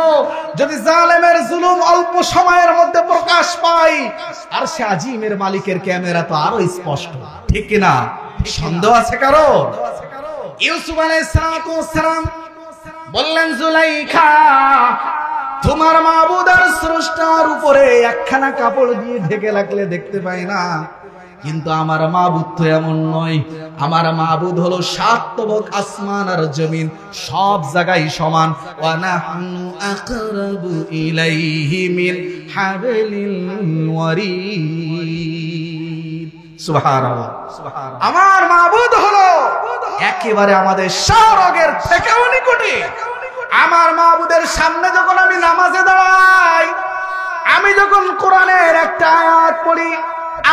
যদি জালেমের জুলুম অল্প সময়ের মধ্যে প্রকাশ পায়, আর সে আজিমের মালিকের ক্যামেরা তো আরো স্পষ্ট। ঠিক কিনা? সন্দেহ আছে কারো? ইউসুফ আলাইহিস সালাম বললেন, জুলাইখা, তোমার মাবুদ আর স্রষ্টার উপরে একখানা কাপড় দিয়ে ঢেকে রাখলে দেখতে পাই না, কিন্তু আমার মাবুদ তো এমন নয়। আমার মাবুদ হলো সাত তবক আসমান আর জমিন সব জায়গায় সমান। ওয়া নাহনু আকরাবু ইলাইহি মিন হাবলিল ওয়ারিদ। সুবহানাল্লাহ। আমার মাবুদ হলো একেবারে আমাদের স্বর্গের থেকেও নিকটে। আমার মাবুদের সামনে যখন আমি নামাজে দাঁড়াই, আমি যখন কোরআনের একটা আয়াত পড়ি,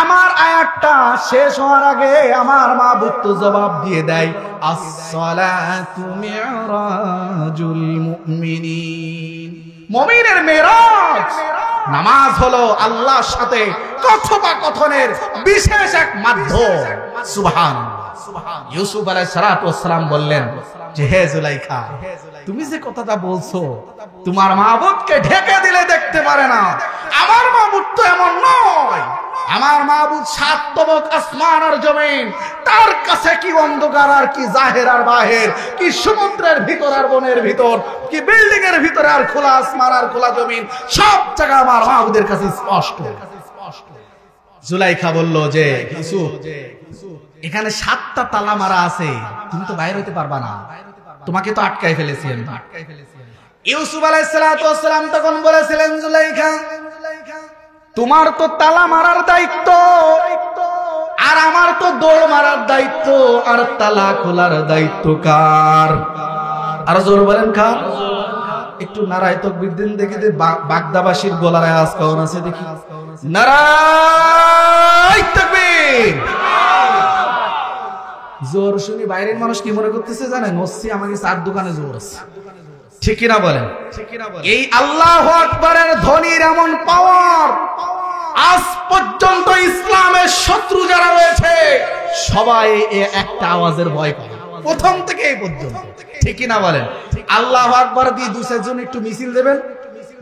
আমার আয়াতটা শেষ হওয়ার আগে আমার মাবুদ তো জবাব দিয়ে দেয়, as-salatu mi'rajul mu'minin। মুমিনের মেরাজ, নামাজ হলো আল্লাহর সাথে কথোপকথনের বিশেষ এক মাধ্যম। সুবহানাল্লাহ। ইউসুফ আলাইহিস সালাম বললেন যে, হে জুলাইখা, তুমি যে কথাটা বলছো, তোমার মাবুদকে ঢেকে দিলে দেখতে পারে না। আমার মাবুদ তো এমন নয়। আমার মাবুদ সাত তবক আসমান আর জমিন, তার কাছে কি অন্ধকার আর কি জাহের আর বাহির, কি সমুদ্রের ভিতর আর বনের ভিতর, কি বিল্ডিং এর ভিতরে আর খোলা আসমান আর খোলা জমিন, সব জায়গা আমার মাবুদের কাছে স্পষ্ট। জুলাইখা বলল যে, ইউসুফ, এখানে 7টা তালা মারা আছে, তুমি তো বাইরে হইতে পারবা না, তোমাকে তো আটকাই ফেলেছি আমি। ইউসুফ আলাইহিস সালাম তখন বলেছিলেন, জুলাইখা, তোমার তো তালা মারার দায়িত্ব, আর আমার তো দৌড় মারার দায়িত্ব, আর তালা খোলার দায়িত্ব কার? আর জোর বলেন কার? একটু নারায়ে তাকবীর দিন দেখি, বাগদাবাসীর গলার আওয়াজ কেমন আছে দেখি। নারায়ে তাকবীর। জোর শুনি বাইরের মানুষ কি মনে করতেছে জানেন? মসজিদ আমাকে চার দোকানে জোর আছে। ঠিক কিনা বলেন? এই আল্লাহু আকবারের ধ্বনির এমন পাওয়ার, আজ পর্যন্ত ইসলামের শত্রু যারা রয়েছে সবাই একটা আওয়াজের ভয় পায়, প্রথম থেকে এই পর্যন্ত। ঠিক কিনা বলেন? আল্লাহু আকবার দিয়ে 2-4 একটু মিছিল দেবেন,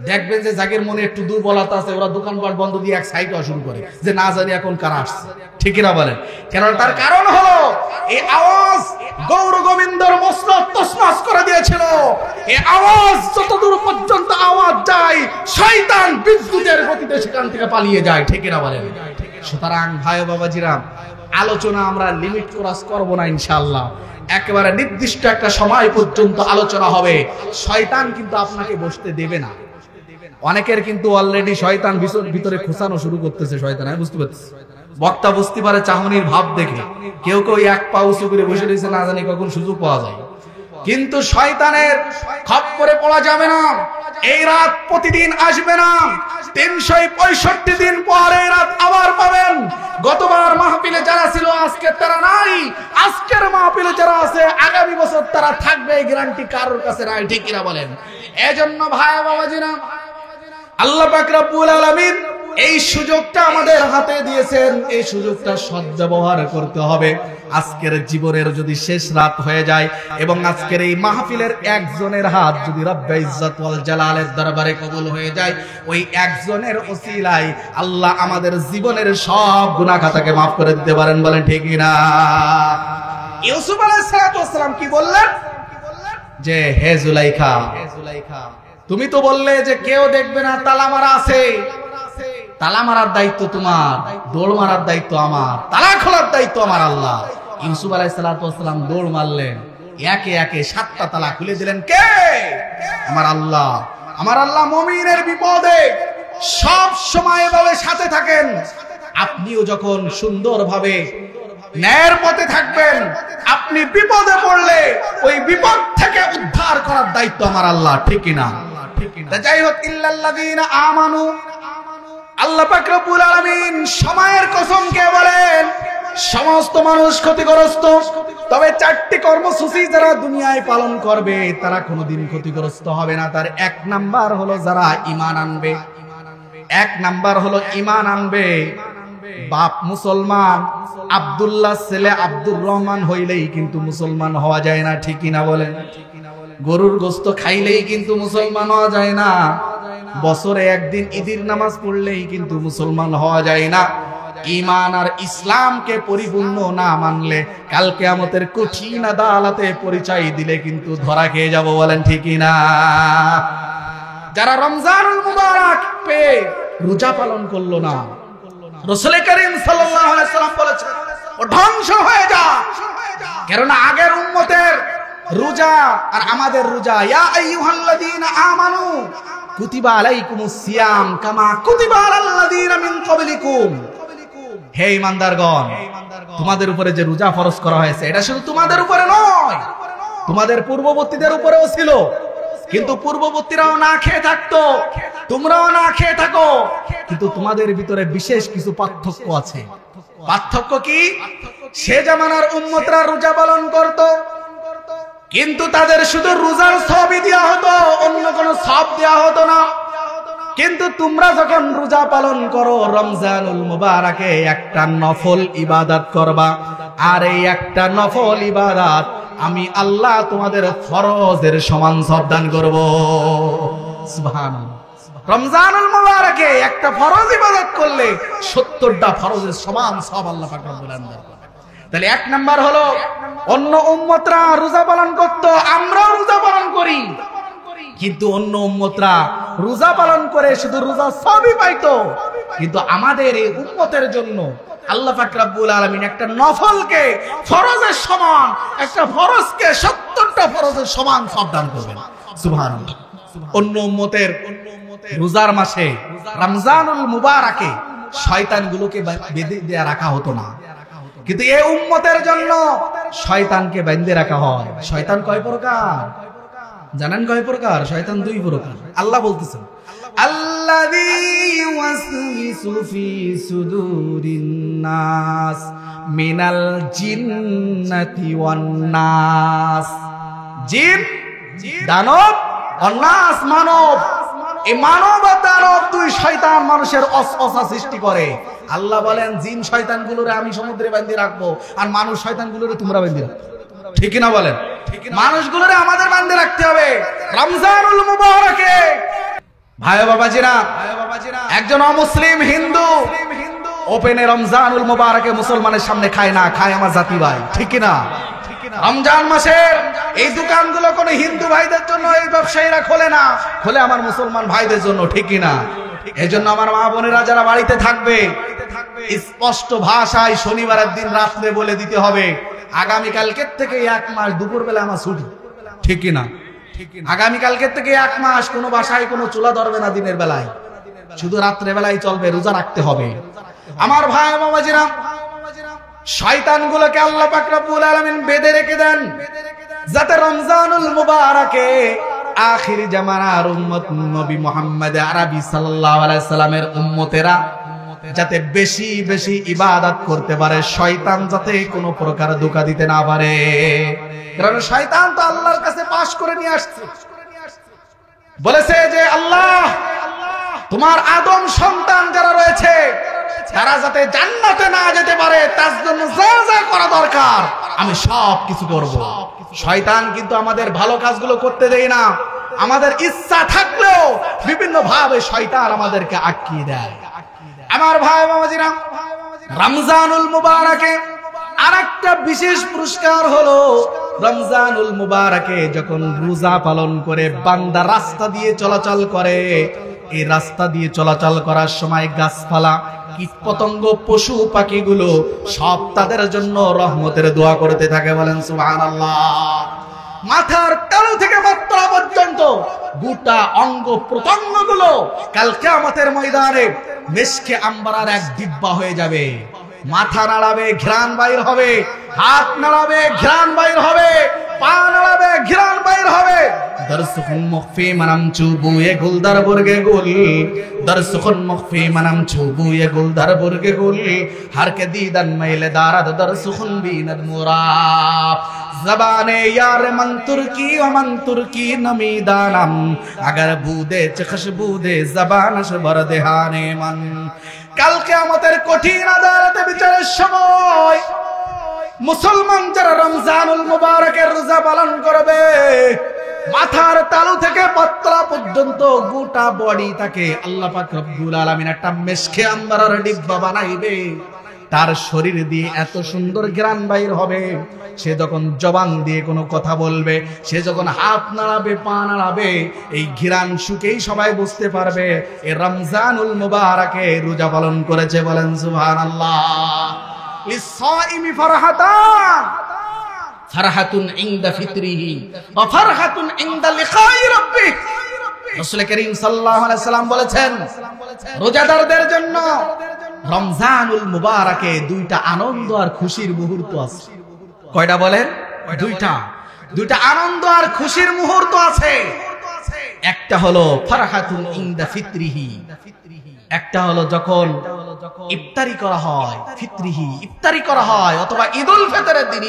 দেখবেন যে জাগের মনে একটু দুর্বলতা আছে, ওরা দোকানপাট বন্ধ দিয়ে এক সাইড শুরু করে যে না জানি এখন কারা আসছে। ঠিক কিনা বলেন? কেন? তার কারণ হলো এই আওয়াজ গৌর গোবিন্দর মসনদ তছনছ করে দিয়েছিল। এই আওয়াজ যতদূর পর্যন্ত আওয়াজ যায়, শয়তান বিদ্যুতের গতিতে সেখান থেকে পালিয়ে যায়। ঠিক কিনা বলেন? সুতরাং ভাই বাবাজিরা, আলোচনা আমরা লিমিট ক্রস করব না ইনশাআল্লাহ। একেবারে নির্দিষ্ট একটা সময় পর্যন্ত আলোচনা হবে। শয়তান কিন্তু আপনাকে বসতে দেবে না। অনেকের কিন্তু অলরেডি শয়তান ভিতরে খোঁচানো শুরু করতেছে। শয়তান, আমি বুঝতে পারছি, বক্তা বুঝতে পারে চাহনির ভাব দেখে। কেউ কেউ এক পা উঁচু করে বসে রয়েছে, না জানি কখন সুযোগ পাওয়া যায়। কিন্তু শয়তানের খপ্পরে পড়া যাবে না। এই রাত প্রতিদিন আসবে না, 365 দিন পরে রাত আবার পাবেন। গতবার মাহফিলে যারা ছিল আজকে তারা নাই, আজকের মাহফিলে যারা আছে আগামী বছর তারা থাকবে, এই গ্যারান্টি কারোর কাছে নাই। ঠিক কিনা বলেন? এজন্য ভাই বাবাজিরা, আল্লাহ পাক রব্বুল আলামিন এই সুযোগটা আমাদের হাতে দিয়েছেন, এই সুযোগটা সদ্ব্যবহার করতে হবে। আজকের জীবনের যদি শেষ রাত হয়ে যায় এবং আজকের এই মাহফিলের একজনের হাত যদি রব্বে ইজ্জত ওয়াল জালালের দরবারে কবুল হয়ে যায়, ওই একজনের ওসিলায় আল্লাহ আমাদের জীবনের সব গুনাহ খাতাকে মাফ করে দিতে পারেন। বলেন ঠিক না? ইউসুফ আলাইহিস সালাম কি বললেন? যে হে জুলাইখা, তুমি তো বললে যে কেউ দেখবে না, তালা মারা আছে। তালা মারার দায়িত্ব তোমার, দৌড় মারার দায়িত্ব আমার, তালা খোলার দায়িত্ব আমার আল্লাহ। ইউসুফ আলাইহিস সালাম দৌড় মারলেন, একে একে 7টা তালা খুলে দিলেন। কে? আমার আল্লাহ। আমার আল্লাহ মুমিনের বিপদে সব সময় ভাবে সাথে থাকেন। আপনিও যখন সুন্দরভাবে ন্যায়ের পথে থাকবেন, আপনি বিপদে পড়লে ওই বিপদ থেকে উদ্ধার করার দায়িত্ব আমার আল্লাহ। ঠিক না? যাই হোক, ইল্লাল্লাযীনা আমানু, আল্লাহ পাক রব্বুল আলামিন সময়ের কসম কে বলেন? সমস্ত মানুষ ক্ষতিগ্রস্ত। তবে 4টি কর্মসূচি যারা দুনিয়ায় পালন করবে তারা কোনোদিন ক্ষতিগ্রস্ত হবে না। তার 1 নাম্বার হলো যারা ঈমান আনবে। 1 নাম্বার হলো ঈমান আনবে। বাপ মুসলমান, আব্দুল্লাহ ছেলে আব্দুর রহমান হইলেই কিন্তু মুসলমান হওয়া যায় না, ঠিক কিনা বলেন? গরুর গোশত খাইলেই কিন্তু মুসলমান হওয়া যায় না। বছরে একদিন ঈদের নামাজ পড়লেই কিন্তু মুসলমান হওয়া যায় না। ঈমান আর ইসলামকে পরিপূর্ণ না মানলে কাল কিয়ামতের কঠিন আদালতে পরিচয় দিলে কিন্তু ধরা খেয়ে যাব, বলেন ঠিক কিনা? যারা রমজানুল মুবারক পেয়ে রোজা পালন করলো না, রাসূল করিম সাল্লাল্লাহু আলাইহি ওয়াসাল্লাম বলেছেন ও ধ্বংস হয়ে যা। কারণ আগের উম্মতের রোজা আর আমাদের রোজা, ইয়া আইয়ুহাল্লাযীনা আমানু কুতিবা আলাইকুমুস সিয়াম কামা কুতিবা আলাল্লাযীনা মিন ক্বাবলিকুম। হে ঈমানদারগণ, তোমাদের উপরে যে রোজা ফরজ করা হয়েছে এটা শুধু তোমাদের উপরে নয়, তোমাদের পূর্ববর্তীদের উপরেও ছিল। কিন্তু পূর্ববর্তীরাও না খেয়ে থাকতো, তোমরাও না খেয়ে থাকো, কিন্তু তোমাদের ভিতরে বিশেষ কিছু পার্থক্য আছে। পার্থক্য কি? সে জামানার উম্মতরা রোজা পালন করত, কিন্তু তাদের শুধু রোজার সওয়াবই দেয়া হতো, অন্য কোনো সওয়াব দেয়া হতো না। কিন্তু তোমরা যখন রোজা পালন করো, রমজানুল মুবারকে একটা নফল ইবাদত করবা, আর এই একটা নফল ইবাদত আমি আল্লাহ তোমাদের ফরজের সমান সওয়াব দান করব। সুবহানাল্লাহ। রমজানুল মুবারকে একটা ফরজ ইবাদত করলে 70টা ফরজের সমান সওয়াব আল্লাহ পাক রব্বুল আলামিন দান করেন। তাহলে 1 নাম্বার হলো অন্য উম্মতরা রোজা পালন করত, আমরাও রোজা পালন করি, কিন্তু অন্য উম্মতরা রোজা পালন করে শুধু রোজা সওয়াবই পাইতো। কিন্তু আমাদের এই উম্মতের জন্য আল্লাহ পাক রব্বুল আলামিন একটা নফলকে ফরজের সমান, একটা ফরজকে 70টা ফরজের সমান সওয়াব দান করবেন। সুবহানাল্লাহ। অন্য উম্মতের রোজার মাসে রমজানুল মুবারকে শয়তানগুলোকে বেঁধে দেয়া রাখা হতো না, কিন্তু এই উম্মতের জন্য শয়তানকে বেঁধে রাখা হয়। শয়তান কয় প্রকার জানেন? কয় প্রকার? শয়তান 2 প্রকার। আল্লাহ বলতেছেন, আল্লাযী ইউওয়াসওয়িসু ফি সুদুরিন নাস মিনাল জিন্নাতি ওয়ান নাস। জিন, দানব, আর নাস, মানব। এই মানব আর দানব 2 শয়তান মানুষের অসওয়াসা সৃষ্টি করে। আল্লাহ বলেন জিন শয়তানগুলোরে আমি সমুদ্রে বাঁধি রাখবো, আর মানুষ শয়তানগুলোরে তোমরা বাঁধি রাখো, ঠিক না বলেন? মানুষগুলোরে আমাদের বাঁধে রাখতে হবে রমজানুল মুবারকে। ভাই বাবাজিরা, একজন অমুসলিম হিন্দু ওপেনে রমজানুল মুবারকে মুসলমানের সামনে খায় না, খায় আমার জাতি ভাই, ঠিক না? রমজান মাসের এই দোকানগুলো কোন হিন্দু ভাইদের জন্য এই ব্যবসায়ীরা খোলে না, খোলে আমার মুসলমান ভাইদের জন্য, ঠিক না? এজন্য আমার মা বোনেরা যারা বাড়িতে থাকবে, স্পষ্ট ভাষায় শনিবারের দিন রাত্রে বলে দিতে হবে আগামীকালকের থেকে 1 মাস দুপুরবেলা আমার ছুটি, ঠিক না? আগামীকালকের থেকে 1 মাস কোনো বাসায় কোনো চুলা ধরবে না দিনের বেলায়, শুধু রাত্রে বেলায় চলবে, রোজা রাখতে হবে। আমার ভাই বাবাজিরা, শয়তানগুলোকে আল্লাহ পাক রব্বুল আলামিন বেঁধে রেখে দেন যাতে রমজানুল মুবারকে আখির জামানার উম্মত নবী মুহাম্মদ আরবি সাল্লাল্লাহু আলাইহি সাল্লামের উম্মতেরা যাতে বেশি বেশি ইবাদত করতে পারে, শয়তান যাতে কোনো প্রকার ধোঁকা দিতে না পারে। কারণ শয়তান তো আল্লাহর কাছে পাশ করে নিয়ে আসছে, বলেছে যে আল্লাহ তোমার আদম সন্তান যারা রয়েছে তারা যাতে জান্নাতে না যেতে পারে তার জন্য যা যা করা দরকার আমি সব কিছু করব। শয়তান কিন্তু আমাদের ভালো কাজগুলো করতে দেয় না, আমাদের ইচ্ছা থাকলেও বিভিন্ন ভাবে শয়তান আমাদেরকে আটকিয়ে দেয়। আমার ভাই বাবাজিরা, রমজানুল মুবারকে আরেকটা বিশেষ পুরস্কার হলো রমজানুল মুবারকে যখন রোজা পালন করে বান্দা রাস্তা দিয়ে চলাচল করে, এই রাস্তা দিয়ে চলাচল করার সময় গাছপালা, কীট পতঙ্গ, পশু পাখিগুলো সব তাদের জন্য রহমতের দোয়া করতে থাকে, বলেন সুবহানাল্লাহ। মাথার তালু থেকে মাথা পর্যন্ত গোটা অঙ্গ প্রত্যঙ্গগুলো কাল কিয়ামতের ময়দানে মেশকে আম্বারার এক দিব্যা হয়ে যাবে। মাথা নাড়াবে ঘ্রাণ বাইর হবে, হাত নাড়াবে ঘ্রাণ বাইর হবে, পা নাড়াবে, ঘিরান বাইর হবে। দরসুখুন মুখফি মানাম চুবুয়ে গুলদার বুরগে গুল, দরসুখুন মুখফি মানাম চুবুয়ে গুলদার বুরগে গুল, हर के दीदन मैले दारद दरसुखुन बीनद मुराब, ज़बाने यार मन तुर्की नमी दानम, अगर बूदे चखश बूदे ज़बानश बरदेहाने मन। কাল কিয়ামতের কঠিন আদালতে বিচারের সময় মুসলমান যারা রমজানুল মুবারকের রোজা পালন করবে, মাথার তালু থেকে পাতলা পর্যন্ত গোটা বডি তাকে আল্লাহ পাক রব্বুল আলামিন একটা মেশকে আম্বারের ডিব্বা বানাইবে। তার শরীর দিয়ে এত সুন্দর ঘ্রাণ বাইর হবে, সে যখন জবান দিয়ে কোনো কথা বলবে, সে যখন হাত নাড়াবে, পা নাড়াবে, এই ঘ্রাণ শুকেই সবাই বুঝতে পারবে এই রমজানুল মুবারকে রোজা পালন করেছে। বলেন সুবহানাল্লাহ। লিসাইমি ফারহাতান, ফারহাতুন ইনদা ফিতরিহি ওয়া ফারহাতুন ইনদা লিকাই রাব্বিহ। রাসূল করিম সাল্লাল্লাহু আলাইহি সাল্লাম বলেছেন, রোজাদারদের জন্য রমজানুল মুবারকে দুইটা আনন্দ আর খুশির মুহূর্ত আছে। কয়টা বলেন? দুইটা আনন্দ আর খুশির মুহূর্ত আছে। একটা হলো ফারহাতুন ইনদা ফিতরিহি, একটা হলো যখন ইফতারি করা হয়, ফিতরিহি ইফতারি করা হয়, অথবা ঈদুল ফিতরের দিন,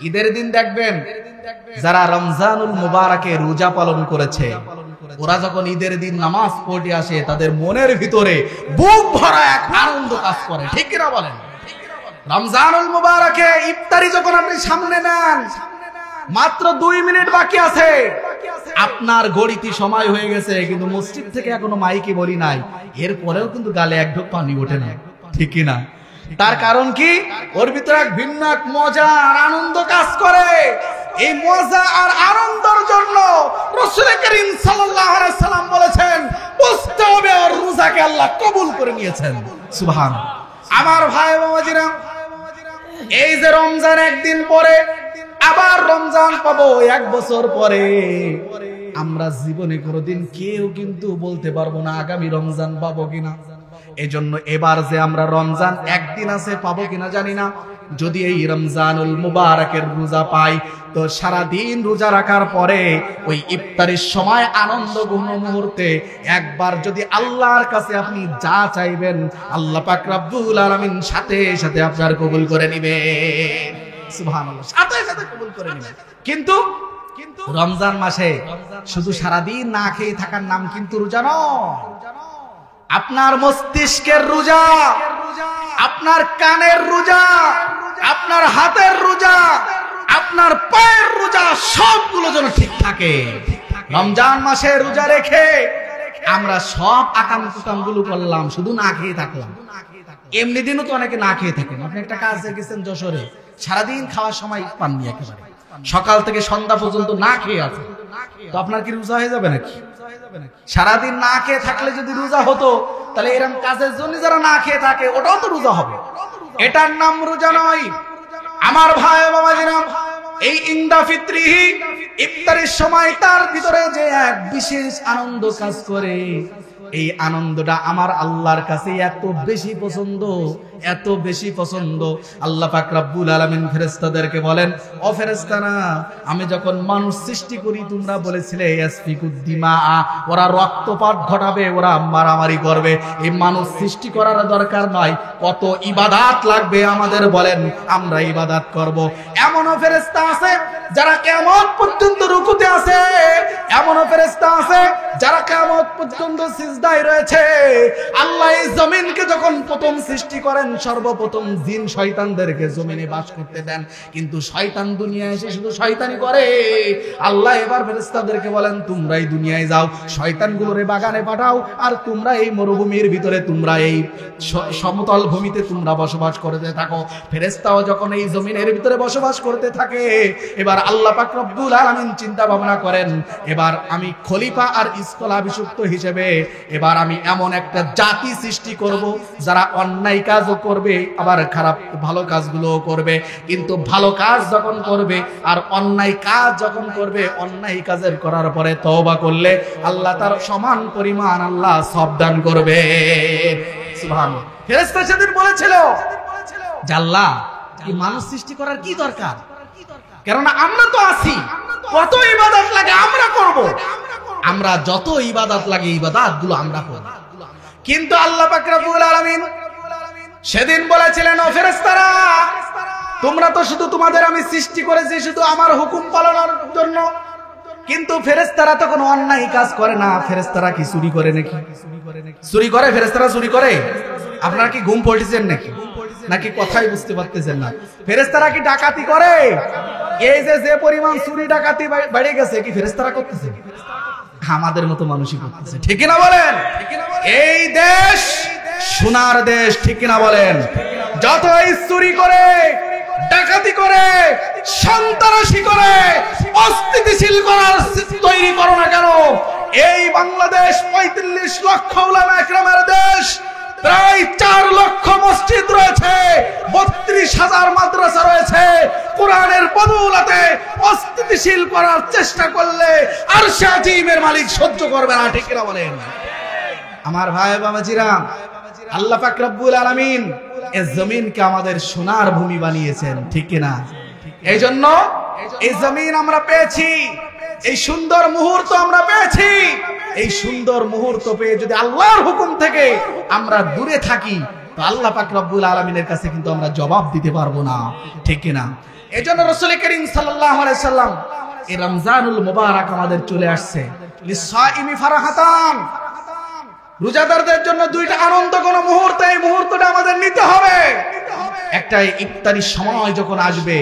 ঈদের দিন দেখবেন যারা রমজানুল মুবারকে রোজা পালন করেছে, ওরা যখন ঈদের দিন নামাজ পড়তে আসে, তাদের মনের ভিতরে বুক ভরা এক আনন্দ কাজ করে। ঠিক কিনা বলেন? রমজানুল মুবারকে ইফতারি যখন আপনি সামনে নেন, মাত্র 2 মিনিট বাকি আছে, আপনার গড়িতে সময় হয়ে গেছে, কিন্তু মসজিদ থেকে এখনো মাইকে বলি নাই, এরপরেও কিন্তু গালে এক ঢোক পানি ওঠে না। ঠিক কিনা? তার কারণ কি? ওর ভিতরে এক ভিন্ন এক মজা আর আনন্দ কাজ করে। এই মজা আর আনন্দের জন্য রাসূল করিম সাল্লাল্লাহু আলাইহি সাল্লাম বলেছেন, বুঝতে হবে ওর রোজাকে আল্লাহ কবুল করে নিয়েছেন। সুবহানাল্লাহ। আমার ভাই বাবাজিরা, এই যে রমজান একদিন পরে আবার রমজান পাবো 1 বছর পরে, আমরা জীবনে কোনোদিন কেউ কিন্তু বলতে পারবো না আগামী রমজান পাবো কিনা। এজন্য এবার যে আমরা রমজান একদিন আছে পাবো কিনা জানি না, যদি এই রমজানুল মুবারকের রোজা পাই, তো সারা দিন রোজা রাখার পরে ওই ইফতারির সময় আনন্দ ঘন মুহূর্তে একবার যদি আল্লাহর কাছে আপনি যা চাইবেন, আল্লাহ পাক রব্বুল আলামিন সাথে সাথে আপনার কবুল করে নেবেন। সুবহানাল্লাহ, সাথে সাথে কবুল করে নেবেন। কিন্তু রমজান মাসে শুধু সারাদিন না খেয়ে থাকার নাম কিন্তু রোজা নয়। আপনার মস্তিষ্কের রোজা, আপনার কানের রোজা, আপনার হাতের রোজা, আপনার পায়ের রোজা, সবগুলো যেন ঠিক থাকে। রমজান মাসে রোজা রেখে আমরা সব আকাম কুকাম গুলো করলাম, শুধু না খেয়ে থাকলাম। এমনি দিনও তো অনেকে না খেয়ে থাকেন। আপনি একটা কাজে গেছেন যশোরে, সারাদিন খাওয়ার সময় পাননি, একেবারে সকাল থেকে সন্ধ্যা পর্যন্ত না খেয়ে আছে, তো আপনার কি রোজা হয়ে যাবে নাকি? সারাদিন না খেয়ে থাকলে যদি রোজা হতো, তাহলে এরকম কাজের জন্য যারা না খেয়ে থাকে ওটাও তো রোজা হবে। এটার নাম রোজা নয়। আমার ভাই বাবাজিরা, এই ইনদা ফিতরিহি ইফতারের সময় তার ভিতরে যে এক বিশেষ আনন্দ কাজ করে, এই আনন্দটা আমার আল্লাহর কাছে এত বেশি পছন্দ, এত বেশি পছন্দ। আল্লাহ পাক রব্বুল আলামিন ফেরেশতাদেরকে বলেন, ও ফেরেশতারা, আমি যখন মানুষ সৃষ্টি করি তোমরা বলেছিলে ইয়াসফিকুদ্দিমা, ওরা রক্তপাত ঘটাবে, ওরা মারামারি করবে, এই মানুষ সৃষ্টি করার দরকার নয়, কত ইবাদত লাগবে আমাদের বলেন, আমরা ইবাদত করব। এমনও ফেরেশতা আছে যারা কিয়ামত পর্যন্ত রুকুতে আছে, এমনও ফেরেশতা আছে যারা কিয়ামত পর্যন্ত সিজদায় রয়েছে। আল্লাহ এই জমিনকে যখন প্রথম সৃষ্টি করেন, সর্বপ্রথম জিন শয়তানদেরকে জমিনে বাস করতে দেন, কিন্তু শয়তান দুনিয়ায় এসে শুধু শয়তানি করে। আল্লাহ এবার ফেরেশতাদেরকে বলেন, তোমরা এই দুনিয়ায় যাও, শয়তানগুলোরে বাগানে পাঠাও, আর তোমরা এই মরুভূমির ভিতরে, তোমরা এই সমতল ভূমিতে তোমরা বসবাস করতে থাকো। ফেরেশতাও যখন এই জমিনের ভিতরে বসবাস করতে থাকে, এবার আল্লাহ পাক রব্বুল আলামিন চিন্তা ভাবনা করেন, এবার আমি খলিফা আর স্থলাভিষিক্ত হিসেবে এবার আমি এমন একটা জাতি সৃষ্টি করব যারা অন্যায় কাজও করবে, আবার খারাপ ভালো কাজগুলোও করবে। কিন্তু ভালো কাজ যখন করবে আর অন্যায় কাজ যখন করবে, অন্যায় কাজের করার পরে তওবা করলে আল্লাহ তার সমান পরিমাণ আল্লাহ সওয়াব দান করবে। সুবহানাল্লাহ। ফেরেশতা সেদিন বলেছিল যে আল্লাহ, এই মানুষ সৃষ্টি করার কি দরকার? কেননা আমরা তো আছি, কত ইবাদত লাগে আমরা করব, আমরা যত ইবাদত লাগে ইবাদত গুলো আমরা করব। কিন্তু আল্লাহ পাক রব্বুল আলামিন সেদিন বলেছিলেন, ও ফেরেশতারা, তোমরা তো শুধু তোমাদের আমি সৃষ্টি করেছি শুধু আমার হুকুম পালনের জন্য, কিন্তু ফেরেশতারা তো কোনো অন্যায় কাজ করে না। ফেরেশতারা কি চুরি করে নাকি? চুরি করে? ফেরেশতারা চুরি করে? আপনারা কি ঘুম পড়েছেন নাকি কথাই বুঝতে পারতেছেন না? ফেরেশতারা কি ডাকাতি করে? এই যে পরিমাণ চুরি ডাকাতি বেড়ে গেছে, কি ফেরেশতারা করতেছে? আমাদের মতো মানুষই করতেছে, ঠিক না বলেন? এই দেশ সোনার দেশ, ঠিক না বলেন? যতই চুরি করে, ডাকাতি করে, সন্ত্রাসী করে, অস্থিতিশীল করার তৈরি করো না কেন, এই বাংলাদেশ 35 লক্ষ উলামা ইকরামের দেশ, প্রায় 4 লক্ষ মসজিদ রয়েছে, 32,000 মাদ্রাসা রয়েছে। কোরআনের বদৌলতে অস্থিতিশীল করার চেষ্টা করলে আরশে আজিমের মালিক সহ্য করবে না, ঠিক না বলেন? আমার ভাই বাবাজিরা, আল্লাহ পাক রব্বুল আলামিন এই জমিনকে আমাদের সোনার ভূমি বানিয়েছেন, ঠিক না? এই জন্য এই জমিন আমরা পেয়েছি, এই সুন্দর মুহূর্ত আমরা পেয়েছি। এই সুন্দর মুহূর্ত পেয়ে যদি আল্লাহর হুকুম থেকে আমরা দূরে থাকি, তো আল্লাহ পাক রব্বুল আলামিনের কাছে কিন্তু আমরা জবাব দিতে পারবো না, ঠিক না? এই জন্য রাসূল করিম সাল্লাল্লাহু আলাইহি সাল্লাম এই রমজানুল মুবারক আমাদের চলে আসছে, লিসাইমি ফারাহাতান, রোজাদারদের জন্য দুইটা আনন্দ কোন মুহূর্ত, এই মুহূর্তটা আমাদের নিতে হবে। একটা ইফতারির সময় যখন আসবে,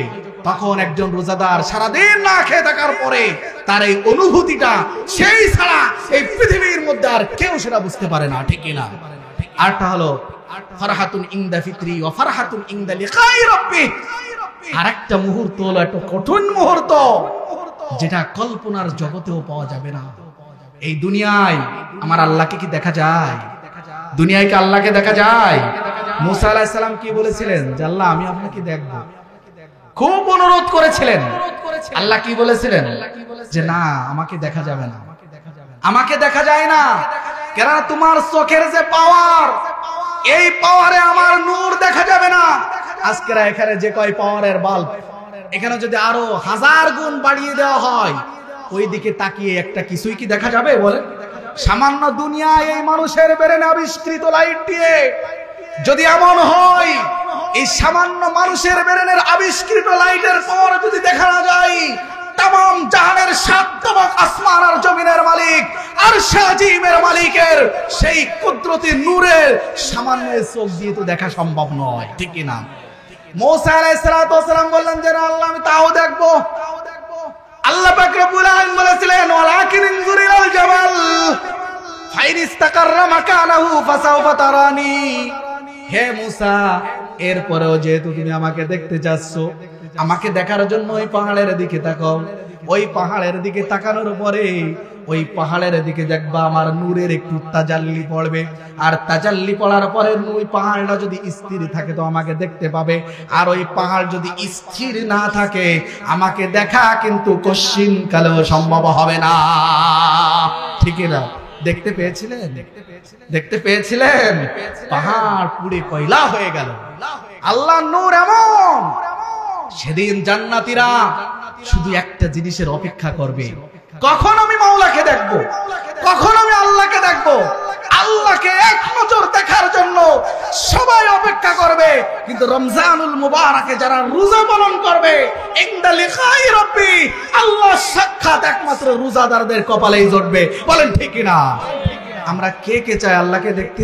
তখন একজন রোজাদার সারাদিন না খেয়ে থাকার পরে তার এই অনুভূতিটা, সেই ছাড়া এই পৃথিবীর মধ্যে আর কেউ সেটা বুঝতে পারে না, ঠিক না? আরটা হলো ফারহাতুন ইনদা ফিতরি ওয়া ফারহাতুন ইনদা লিকাই রাব্বি। আরেকটা মুহূর্ত হলো একটা কঠিন মুহূর্ত, যেটা কল্পনার জগতেও পাওয়া যাবে না। এই দুনিয়ায় আমার আল্লাহকে কি দেখা যায়? দুনিয়ায় কি আল্লাহকে দেখা যায়? মুসা আলাইহিস সালাম কি বলেছিলেন? যে আল্লাহ, আমি আপনাকে দেখব। খুব অনুরোধ করেছিলেন। আল্লাহ কি বলেছিলেন? যে না, আমাকে দেখা যাবে না, আমাকে দেখা যায় না, কেননা তোমার চোখের যে পাওয়ার, এই পাওয়ারে আমার নূর দেখা যাবে না। আজকের এখানে যে কয় পাওয়ারের বাল্ব, এখানে যদি আরো 1000 গুণ বাড়িয়ে দেওয়া হয়, ওই দিকে তাকিয়ে একটা কিছুই কি দেখা যাবে বলেন? সামান্য দুনিয়ায় এই মানুষের ব্রেনে আবিষ্কৃত লাইট দিয়ে যদি এমন হয়, এই সামান্য মানুষের ব্রেনের আবিষ্কৃত লাইটের পর যদি দেখা না যায়, तमाम জাহানের 7 তবক আসমান আর জমিনের মালিক আরশে আজিমের মালিকের সেই কুদরতি নূরের সামান্য চোখ দিয়ে তো দেখা সম্ভব নয়, ঠিক কি না? মুসা আলাইহিস সালাতু ওয়াস সালাম বললেন যে আল্লাহ, আমি তাও দেখব। আল্লাহ পাক রব্বুল আলামিন বলেছিলেন, ওয়ালাকিন ইনজুর ইলাল জাবাল ফাইন ইসতাকাররা মাকানাহু ফাসাউফা তারানি। হে মুসা, এরপরেও যেহেতু তুমি আমাকে দেখতে যাচ্ছ, আমাকে দেখার জন্য ওই পাহাড়ের দিকে তাকাও। ওই পাহাড়ের দিকে তাকানোর পরে ওই পাহাড়ের দিকে দেখবা আমার নূরের একটু তাজাল্লি পড়বে, আর তাজাল্লি পড়ার পরে ওই পাহাড়টা যদি স্থির থাকে তো আমাকে দেখতে পাবে, আর ওই পাহাড় যদি স্থির না থাকে আমাকে দেখা কিন্তু কশ্চিন কালেও সম্ভব হবে না, ঠিক না? দেখতে পেয়েছিলেন? দেখতে পেয়েছিলেন? পাহাড় পুড়ে কয়লা হয়ে গেল। আল্লাহর নূর এমন, সেদিন জান্নাতীরা শুধু একটা জিনিসের অপেক্ষা করবে, কখন আমি মাওলাকে দেখব, কখন আমি আল্লাহকে দেখব। আল্লাহকে এক নজর দেখার জন্য সবাই অপেক্ষা করবে, কিন্তু রমজানুল মুবারকে যারা রোজা পালন করবে, ইনদা লিকাই রাব্বি, আল্লাহ সাক্ষাৎ একমাত্র রোজাদারদের কপালেই জুটবে, বলেন ঠিক কি না? আমরা কে কে চাই আল্লাহকে দেখতে?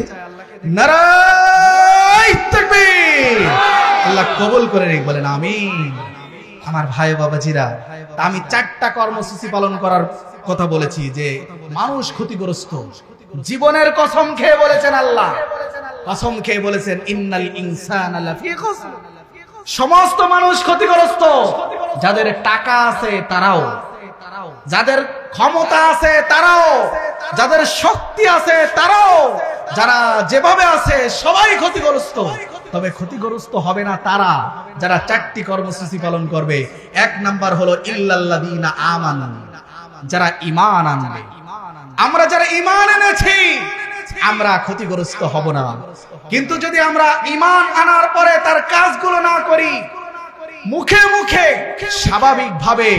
নারায়ে তাকবীর। আল্লাহ কবুল করে নিক, বলেন আমিন। আমার ভাই বাবাজিরা, আমি 4টা কর্মসূচি পালন করার কথা বলেছি, যে মানুষ ক্ষতিগ্রস্ত। জীবনের কসম খেয়ে বলেছেন আল্লাহ, কসম খেয়ে বলেছেন ইন্নাল ইনসানা লাফি খুসর, সমস্ত মানুষ ক্ষতিগ্রস্ত। যাদের টাকা আছে তারাও, যাদের ক্ষমতা আছে তারাও, যাদের শক্তি আছে তারাও, যারা যেভাবে আছে সবাই ক্ষতিগ্রস্ত। তবে ক্ষতিগ্রস্ত হবে না তারা যারা 4টি কর্মসূচি পালন করবে। 1 নাম্বার হলো ইল্লাল্লাযীনা আমানু, যারা ঈমান আনবে। আমরা যারা ঈমান এনেছি আমরা ক্ষতিগ্রস্ত হব না, কিন্তু যদি আমরা ঈমান আনার পরে তার কাজগুলো না করি, মুখে মুখে স্বাভাবিকভাবে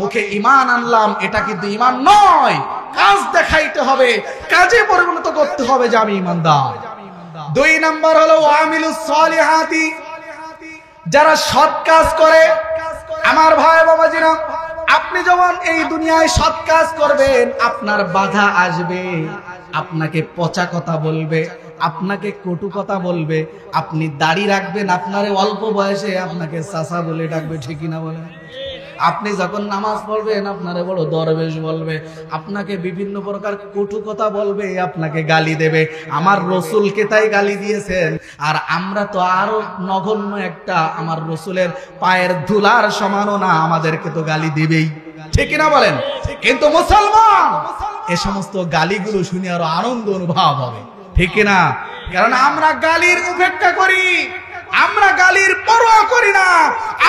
মুখে ঈমান আনলাম, এটা কিন্তু ঈমান নয়। কাজ দেখাইতে হবে, কাজে পরিণত করতে হবে যে আমি ঈমানদার। 2 নাম্বার হলো ওয়ামিলুস সলিহাতি, যারা সৎ কাজ করে। আমার ভাই বাবাজিরা, আপনি যখন এই দুনিয়ায় সৎ কাজ করবেন, আপনার বাধা আসবে, আপনাকে পচা কথা বলবে, আপনাকে কটু কথা বলবে। আপনি দাড়ি রাখবেন, আপনারে অল্প বয়সে আপনাকে চাচা বলে ডাকবে, ঠিক না বলেন? আপনি যখন নামাজ পড়বেন, আপনারে বড় দরবেশ বলবে, আপনাকে বিভিন্ন প্রকার কটু কথা বলবে, আপনাকে গালি দেবে। আমার রসুলকে তাই গালি দিয়েছেন, আর আমরা তো আরো নগণ্য একটা, আমার রসুলের পায়ের ধুলার সমানও না, আমাদেরকে তো গালি দিবেই, ঠিক না বলেন? কিন্তু মুসলমান এ সমস্ত গালিগুলো শুনে আরো আনন্দ অনুভব হবে, ঠিক না? কারণ আমরা গালির উপেক্ষা করি, আমরা গালির পরোয়া করি না,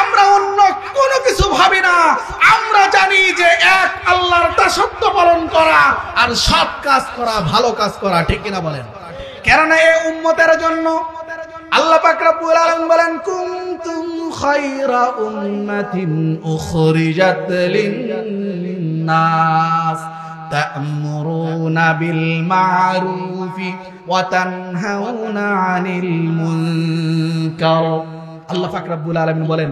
আমরা অন্য কোনো কিছু ভাবি না। আমরা জানি যে এক আল্লাহর দাসত্ব পালন করা আর সৎ কাজ করা, ভালো কাজ করা, ঠিক না বলেন? কারণ এই উম্মতের জন্য আল্লাহ পাক রব্বুল আলামিন বলেন, কুনতুম খায়রা উম্মাতিন উখরিজাত লিন-নাস তা'মুরুনা বিল মা'রুফি ওয়া তানহাউনা আনিল মুনকার। আল্লাহ পাক রব্বুল আলামিন বলেন,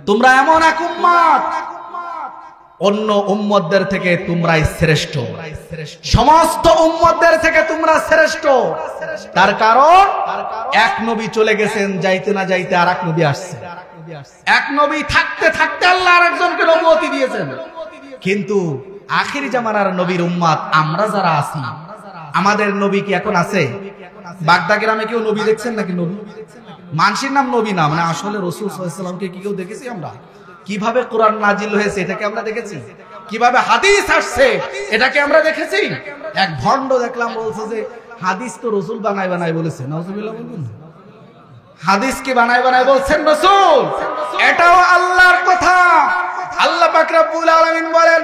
তোমরা এমন এক উম্মত, অন্য উম্মতদের থেকে তোমরাই শ্রেষ্ঠ, সমস্ত উম্মতদের থেকে তোমরা শ্রেষ্ঠ। তার কারণ এক নবী চলে গেছেন, যাইতে না যাইতে আরেক নবী আসছে। এক নবী থাকতে থাকতে আল্লাহ আরেকজনকে নবুয়তি দিয়েছেন। কিন্তু আখিরি জামানার নবীর উম্মত আমরা যারা আছি, আমাদের নবী কি এখন আছে? বাগদা গ্রামে কেউ নবী দেখছেন নাকি? নবী মানুষের নাম নবী না, মানে আসলে রাসূল সাল্লাল্লাহু আলাইহি ওয়াসাল্লামকে কি কেউ দেখেছি আমরা? কিভাবে কোরআন নাজিল হয়েছে এটাকে আমরা দেখেছি? কিভাবে হাদিস আসছে এটাকে আমরা দেখেছি? এক ভণ্ড দেখলাম বলছে যে হাদিস তো রাসূল বানায় বানায় বলেছে। নাউজুবিল্লাহ বলুন। হাদিস কি বানায় বানায় বলছেন রাসূল? এটাও আল্লাহর কথা। আল্লাহ পাক রব্বুল আলামিন বলেন,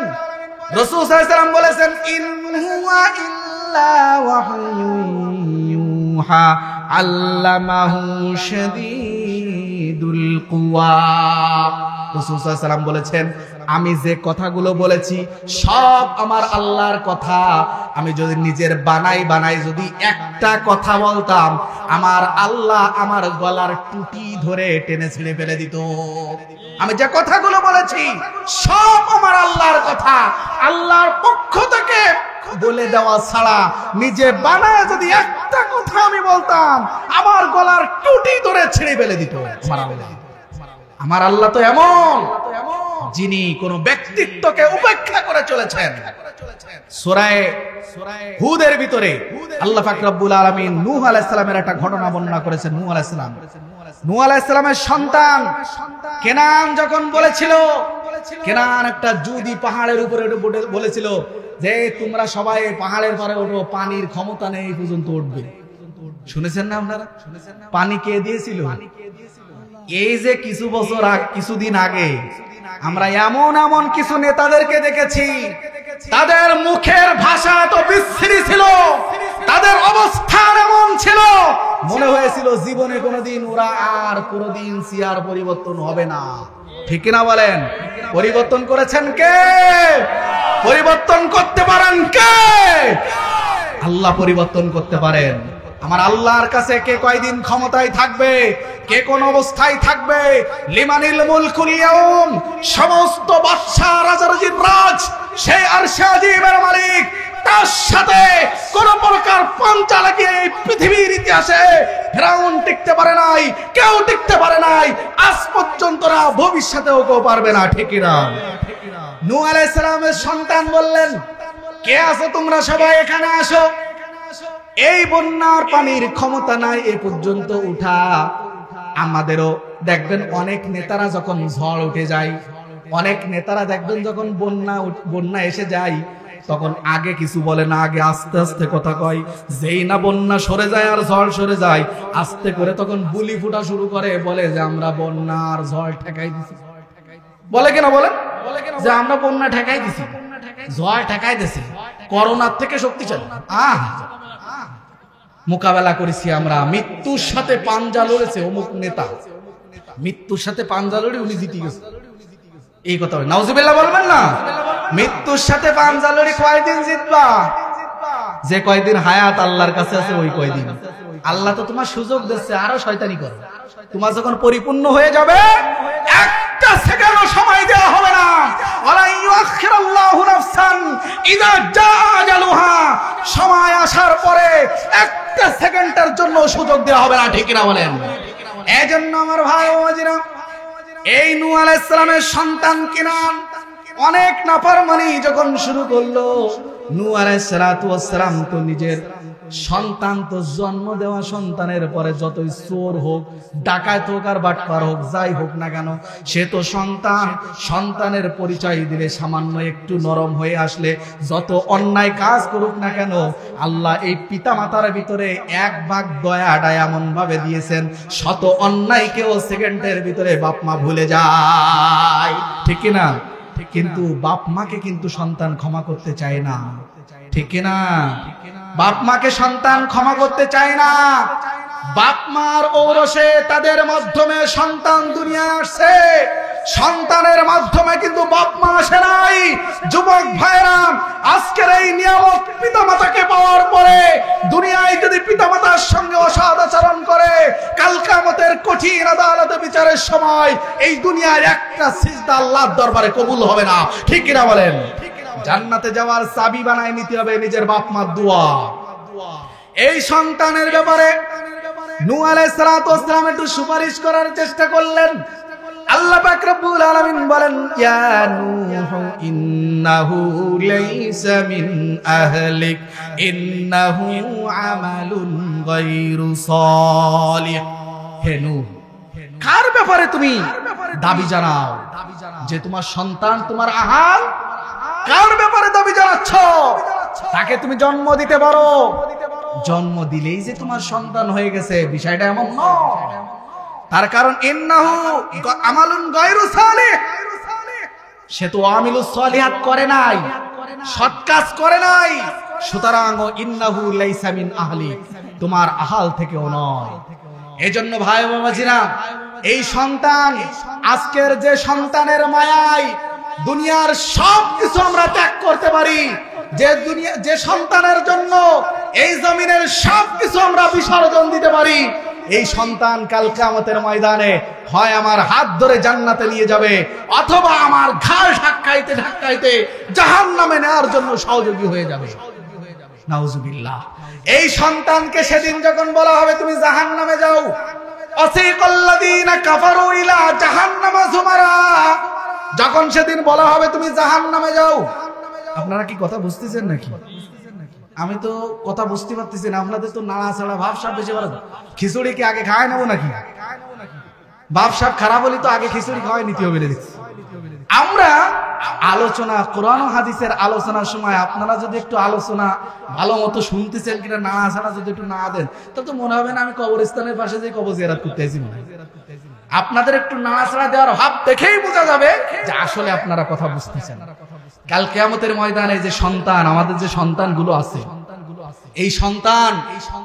রাসূল সাল্লাল্লাহু আলাইহি ওয়াসাল্লাম বলেছেন, ইন হুয়া ইল্লা ওয়াহয়ুন ইউহা আল্লামাহু শাদীদুল কুওয়া। রাসূল সাল্লাল্লাহু আলাইহি ওয়াসাল্লাম বলেছেন, আমি যে কথাগুলো বলেছি সব আমার আল্লাহর কথা। আমি যদি নিজের বানাই যদি একটা কথা বলতাম, আমার আল্লাহ আমার গলার টুটি ধরে টেনে ছিঁড়ে ফেলে দিত। আমি যে কথাগুলো বলেছি সব আমার আল্লাহর কথা, আল্লাহর পক্ষ থেকে বলে দেওয়া ছাড়া নিজে বানায় যদি একটা কথা আমি বলতাম, আমার গলার টুটি ধরে ছিঁড়ে ফেলে দিত আমার আল্লাহ। তো এমন যিনি কোন ব্যক্তিত্বকে উপেক্ষা করে চলেছেন। সূরা হুদের ভিতরে আল্লাহ পাক রব্বুল আলামিন নূহ আলাইহিস সালামের একটা ঘটনা বর্ণনা করেছেন। নূহ আলাইহিস সালামের সন্তান কেনান যখন বলেছিল, কেনান একটা জুদি পাহাড়ের উপরে বলেছিল যে তোমরা সবাই পাহাড়ের পরে ওঠো, পানির ক্ষমতা নেই পর্যন্ত উঠবে। শুনেছেন না আপনারা? পানি কে দিয়েছিল? এই যে কিছুদিন আগে আমরা এমন কিছু নেতাদেরকে দেখেছি, তাদের মুখের ভাষা তো বিশ্রী ছিল, তাদের অবস্থান এমন ছিল, মনে হয়েছিল জীবনে কোনোদিন ওরা আর কোনোদিন চেয়ার পরিবর্তন হবে না, ঠিক না বলেন? পরিবর্তন করেছেন কে? পরিবর্তন করতে পারেন কে? আল্লাহ পরিবর্তন করতে পারেন। আমার আল্লাহর কাছে কে কয়দিন ক্ষমতায় থাকবে, কে কোন অবস্থায় থাকবে, লিমানিল মুলকুল ইয়াউম, সমস্ত বাদশা রাজারাজির রাজ সে আরশে আজিমের মালিক, তার সাথে কোন প্রকার পাঞ্চা লাগিয়ে এই পৃথিবীর ইতিহাসে ফিরাউন টিকতে পারে নাই, কেউ টিকতে পারে নাই, আজ পর্যন্ত না, ভবিষ্যতেও কেউ পারবে না, ঠিক না? নূহ আলাইহিস সালামের সন্তান বললেন, কে আছো তোমরা সবাই এখানে আসো, এই বন্যার পানির ক্ষমতা নাই এ পর্যন্ত উঠা। আমাদেরও দেখবেন অনেক নেতারা যখন ঝড় উঠে যায়, অনেক নেতারা দেখবেন যখন বন্যা এসে যায়, তখন আগে কিছু বলে না, আগে আস্তে আস্তে কথা কয়। যেই না বন্যা সরে যায় আর ঝড় সরে যায়, আস্তে করে তখন বুলি ফুটা শুরু করে, বলে যে আমরা বন্যার ঝড় ঠেকাই দিছি। বলে কেন? বলে যে আমরা বন্যা ঠেকাই দিছি, ঝড় ঠেকাই দিছি, করোনার থেকে শক্তিশালী মোকাবেলা করেছি আমরা, মৃত্যুর সাথে পাঞ্জা লড়েছে অমুক নেতা, মৃত্যুর সাথে পাঞ্জা লড়ে উনি জিতে গেছে, এই কথা বলে নাউজুবিল্লাহ বলবেন না। মৃত্যুর সাথে পাঞ্জা লড়ে কয়দিন জিতবা? যে কয়দিন হায়াত আল্লাহর কাছে আছে ওই কয়দিন। আল্লাহ তো তোমার সুযোগ দিচ্ছে, আরো শয়তানি করো। তোমার যখন পরিপূর্ণ হয়ে যাবে, একটা সেকেন্ডও সময় দেওয়া হবে না। ওয়ালা ইউআখিরুল্লাহু নাফসান ইযা জাআ আজালুহা, সময় আসার পরে একটা সেকেন্ডের জন্য সুযোগ দেওয়া হবে না, ঠিক না বলেন? এজন্য আমার ভাই ও বাজিরা, এই নূহ আলাইহিস সালামের সন্তান কিনান অনেক নাফরমানি যখন শুরু করলো, নূহ আলাইহিস সালাতু ওয়াস সালাম তো নিজের সন্তান, তো জন্ম দেওয়া সন্তানের পরে যতই চোর হোক, ডাকাত হোক আর বাটপার হোক, যাই হোক না কেন, সে তো সন্তান। সন্তানের পরিচয় দিলে সামান্য একটু নরম হয়ে আসলে যত অন্যায় কাজ করুক না কেন, আল্লাহ এই পিতা মাতার ভিতরে এক ভাগ দয়াটা এমন ভাবে দিয়েছেন, শত অন্যায়কেও সেকেন্ডের ভিতরে বাপ মা ভুলে যায়, ঠিক না? কিন্তু বাপ মাকে কিন্তু সন্তান ক্ষমা করতে চায় না, ঠিক না? বাপ মাকে সন্তান ক্ষমা করতে চায় না। বাপ মার ঔরসে তাদের মাধ্যমে সন্তান দুনিয়া আসছে, সন্তানের মাধ্যমে কিন্তু বাপ মা আসে নাই। যুবক ভাইরা, আজকের এই নিয়ামত পিতামাতাকে পাওয়ার পরে দুনিয়ায় যদি পিতামাতার সঙ্গে অসৎ আচরণ করে, কাল কিয়ামতের কঠিন আদালতে বিচারের সময় এই দুনিয়ার একটা সিজদা আল্লাহর দরবারে কবুল হবে না, ঠিক কিনা বলেন? জান্নাতে যাওয়ার চাবি বানায় নিতে হবে নিজের বাপ মার দোয়া। এই সন্তানের ব্যাপারে নূহ আলাইহিস সালাতু ওয়াস সালাম একটু সুপারিশ করার চেষ্টা করলেন। আল্লাহ পাক রব্বুল আলামিন বলেন, ইয়া নূহ ইন্নাহু লাইসা মিন আহলিক ইন্নাহু আমালুন গায়রু সালিহ। হে নূহ, কার ব্যাপারে তুমি দাবি জানাও যে তোমার সন্তান তোমার আহাল? কার ব্যাপারে দাবি জানাচ্ছ? তাকে তুমি জন্ম দিতে পারো, জন্ম দিলেই যে তোমার সন্তান হয়ে গেছে বিষয়টা এমন নয়। তার কারণ ইন্নাহু আমালুন গায়রু সালিহ, সে তো আমিলুস সালিহাত করে নাই, সৎ কাজ করে নাই। সুতরাং ইন্নাহু লাইসা মিন আহলি, তোমার আহাল থেকেও নয়। এজন্য ভাই বাবাজিরা, এই সন্তান, আজকের যে সন্তানের মায়ায় দুনিয়ার সবকিছু আমরা ত্যাগ করতে পারি, যে সন্তানের জন্য এই জমিনের সবকিছু আমরা বিসর্জন দিতে পারি, এই সন্তান কাল কিয়ামতের ময়দানে হয় আমার হাত ধরে জান্নাতে নিয়ে যাবে, অথবা আমার ঘাড় ধাক্কাইতে ধাক্কাইতে জাহান্নামে নেওয়ার জন্য সহযোগী হয়ে যাবে। নাউজুবিল্লাহ। এই সন্তানকে সেদিন যখন বলা হবে তুমি জাহান্নামে যাও, আসিকাল্লাযীনা কাফারু ইলা জাহান্নামা যুমারা, যখন সেদিন বলা হবে তুমি জাহান্নামে যাও, আপনারা কি কথা বুঝতেছেন নাকি? আমি তো কথা বুঝতে পারতেছি না। আপনাদের তো নাড়াচাড়া ভাবসাব বেশি ভালো। খিচুড়ি কি আগে খাওয়াই নেবো নাকি? ভাবসাব খারাপ হলে তো আগে খিচুড়ি খাওয়াই নিতে হবে। আমরা আলোচনা, কোরআন ও হাদিসের আলোচনার সময় আপনারা যদি একটু আলোচনা ভালো মতো শুনতেছেন কিনা, নাড়াচাড়া যদি একটু না দেন, তাহলে তো মনে হবে না আমি কবরস্থানের পাশে যে কবর জিয়ারত করতে আসি। আপনাদের একটু নাড়াচাড়া দেওয়ার ভাব দেখেই বোঝা যাবে যে আসলে আপনারা কথা বুঝতেছেন। কাল কিয়ামতের ময়দানে যে সন্তান, আমাদের যে সন্তানগুলো আছে, এই সন্তান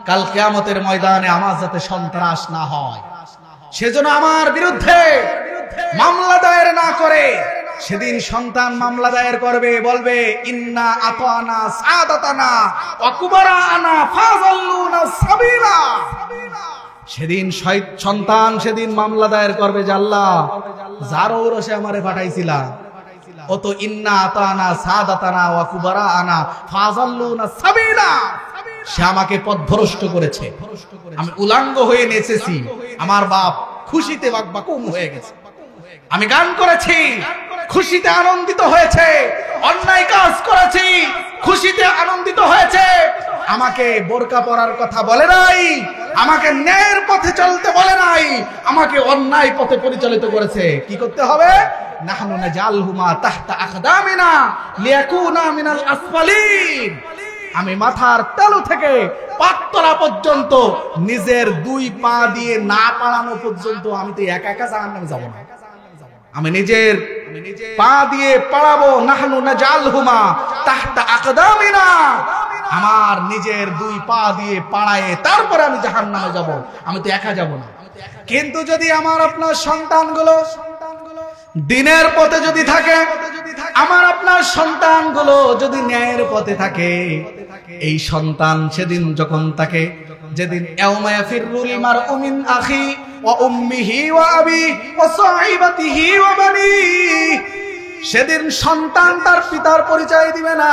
কাল কিয়ামতের ময়দানে আমার যাতে সন্ত্রাস না হয়, সেজন্য আমার বিরুদ্ধে মামলা দায়ের না করে, সেদিন সন্তান মামলা দায়ের করবে, বলবে ইন্না আতানা সাদাতানা ওয়া কুবারানা ফাযাল্লুনা সাবিলা। সেদিন সন্তান সেদিন মামলা দায়ের করবে যে আল্লাহ, যার ওরসে আমারে পাঠাইছিলা, ও তো ইন্না আতানা সাদাতানা ওয়া কুবারানা ফাযাল্লুনা সাবিলা, সে আমাকে পথভ্রষ্ট করেছে, আমি উলাঙ্গ হয়ে নেচেছি, আমার বাপ খুশিতে বাকবাকুম হয়ে গেছে, আমি গান করেছি, খুশিতে আনন্দিত হয়েছে, অন্যায় কাজ করেছি, খুশিতে আনন্দিত হয়েছে, আমাকে বোরকা পরার কথা বলে নাই, আমাকে ন্যায়ের পথে চলতে বলে নাই, আমাকে অন্যায় পথে পরিচালিত করেছে। কি করতে হবে? নাহনু নাজালহুমা তাহতা আকদামিনা লিয়াকুনা মিনাল আসফালিন। আমি মাথার তালু থেকে পাততলা পর্যন্ত নিজের দুই পা দিয়ে না পাড়ানো পর্যন্ত আমি তো একা একা জাহান্নামে যাব না, আমি নিজের পা দিয়ে পাড়াবো। নাহনু নাজালহুমা তাহতা আকদামিনা, আমার নিজের দুই পা দিয়ে পাড়ায় তারপরে আমি জাহান্নামে যাব, আমি তো একা যাব না। কিন্তু যদি আমার আপনার সন্তানগুলো দিনের পথে যদি থাকে, আমার আপনার সন্তানগুলো যদি ন্যায়ের পথে থাকে, এই সন্তান সেদিন যখন তাকে, যেদিন ইয়াউমা ইয়াফিরুল মারউ মিন আখি ওয়া উম্মিহি ওয়া আবি ওয়া সাহিবাতিহি ওয়া বানিহি, সেদিন সন্তান তার পিতার পরিচয় দিবে না,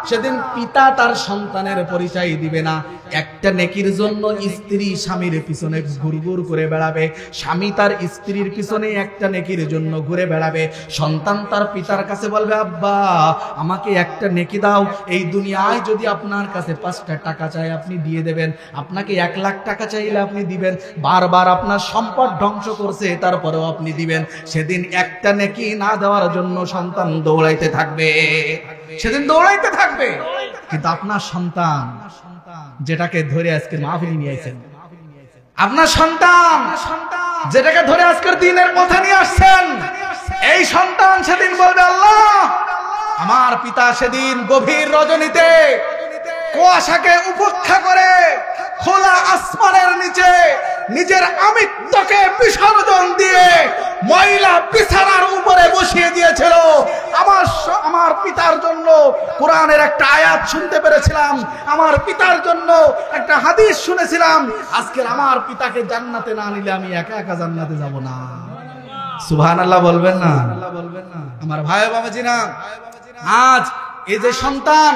সেদিন পিতা তার সন্তানের পরিচয় দিবে না। একটা নেকির জন্য স্ত্রী স্বামীর পিছনে ঘুরঘুর করে বেড়াবে, স্বামী তার স্ত্রীর পিছনে একটা নেকির জন্য ঘুরে বেড়াবে। সন্তান তার পিতার কাছে বলবে, আব্বা আমাকে একটা নেকি দাও। এই দুনিয়ায় যদি আপনার কাছে 5টা টাকা চাই আপনি দিয়ে দেবেন, আপনাকে 1 লাখ টাকা চাইলে আপনি দিবেন, বারবার আপনার সম্পদ ধ্বংস করছে তারপরেও আপনি দিবেন। সেদিন একটা নেকি না দেওয়ার জন্য সন্তান দৌড়াইতে থাকবে, সেদিন দৌড়াইতে থাকবে। কিন্তু আপনার সন্তান যেটাকে ধরে আজকে মাহফিল নিয়ে আসেন, আপনার সন্তান যেটাকে ধরে আজকের দিনের পথে নিয়ে আসছেন, এই সন্তান সেদিন বলবে, আল্লাহ আমার পিতা সেদিন গভীর রজনীতে কুয়াশাকে উপেক্ষা করে খোলা আসমানের নিচে নিজের আমিত্বকে বিসর্জন দিয়ে ময়লা বিছানার উপরে বসিয়ে দিয়েছিল। আমার পিতার জন্য কোরআনের একটা আয়াত শুনতে পেরেছিলাম, আমার পিতার জন্য একটা হাদিস শুনেছিলাম। আজকে আমার পিতাকে জান্নাতে না নিলে আমি একা একা জান্নাতে যাব না। সুবহানাল্লাহ বলবেন না? আমার ভাই বাবাজিরা, আজ এই যে সন্তান,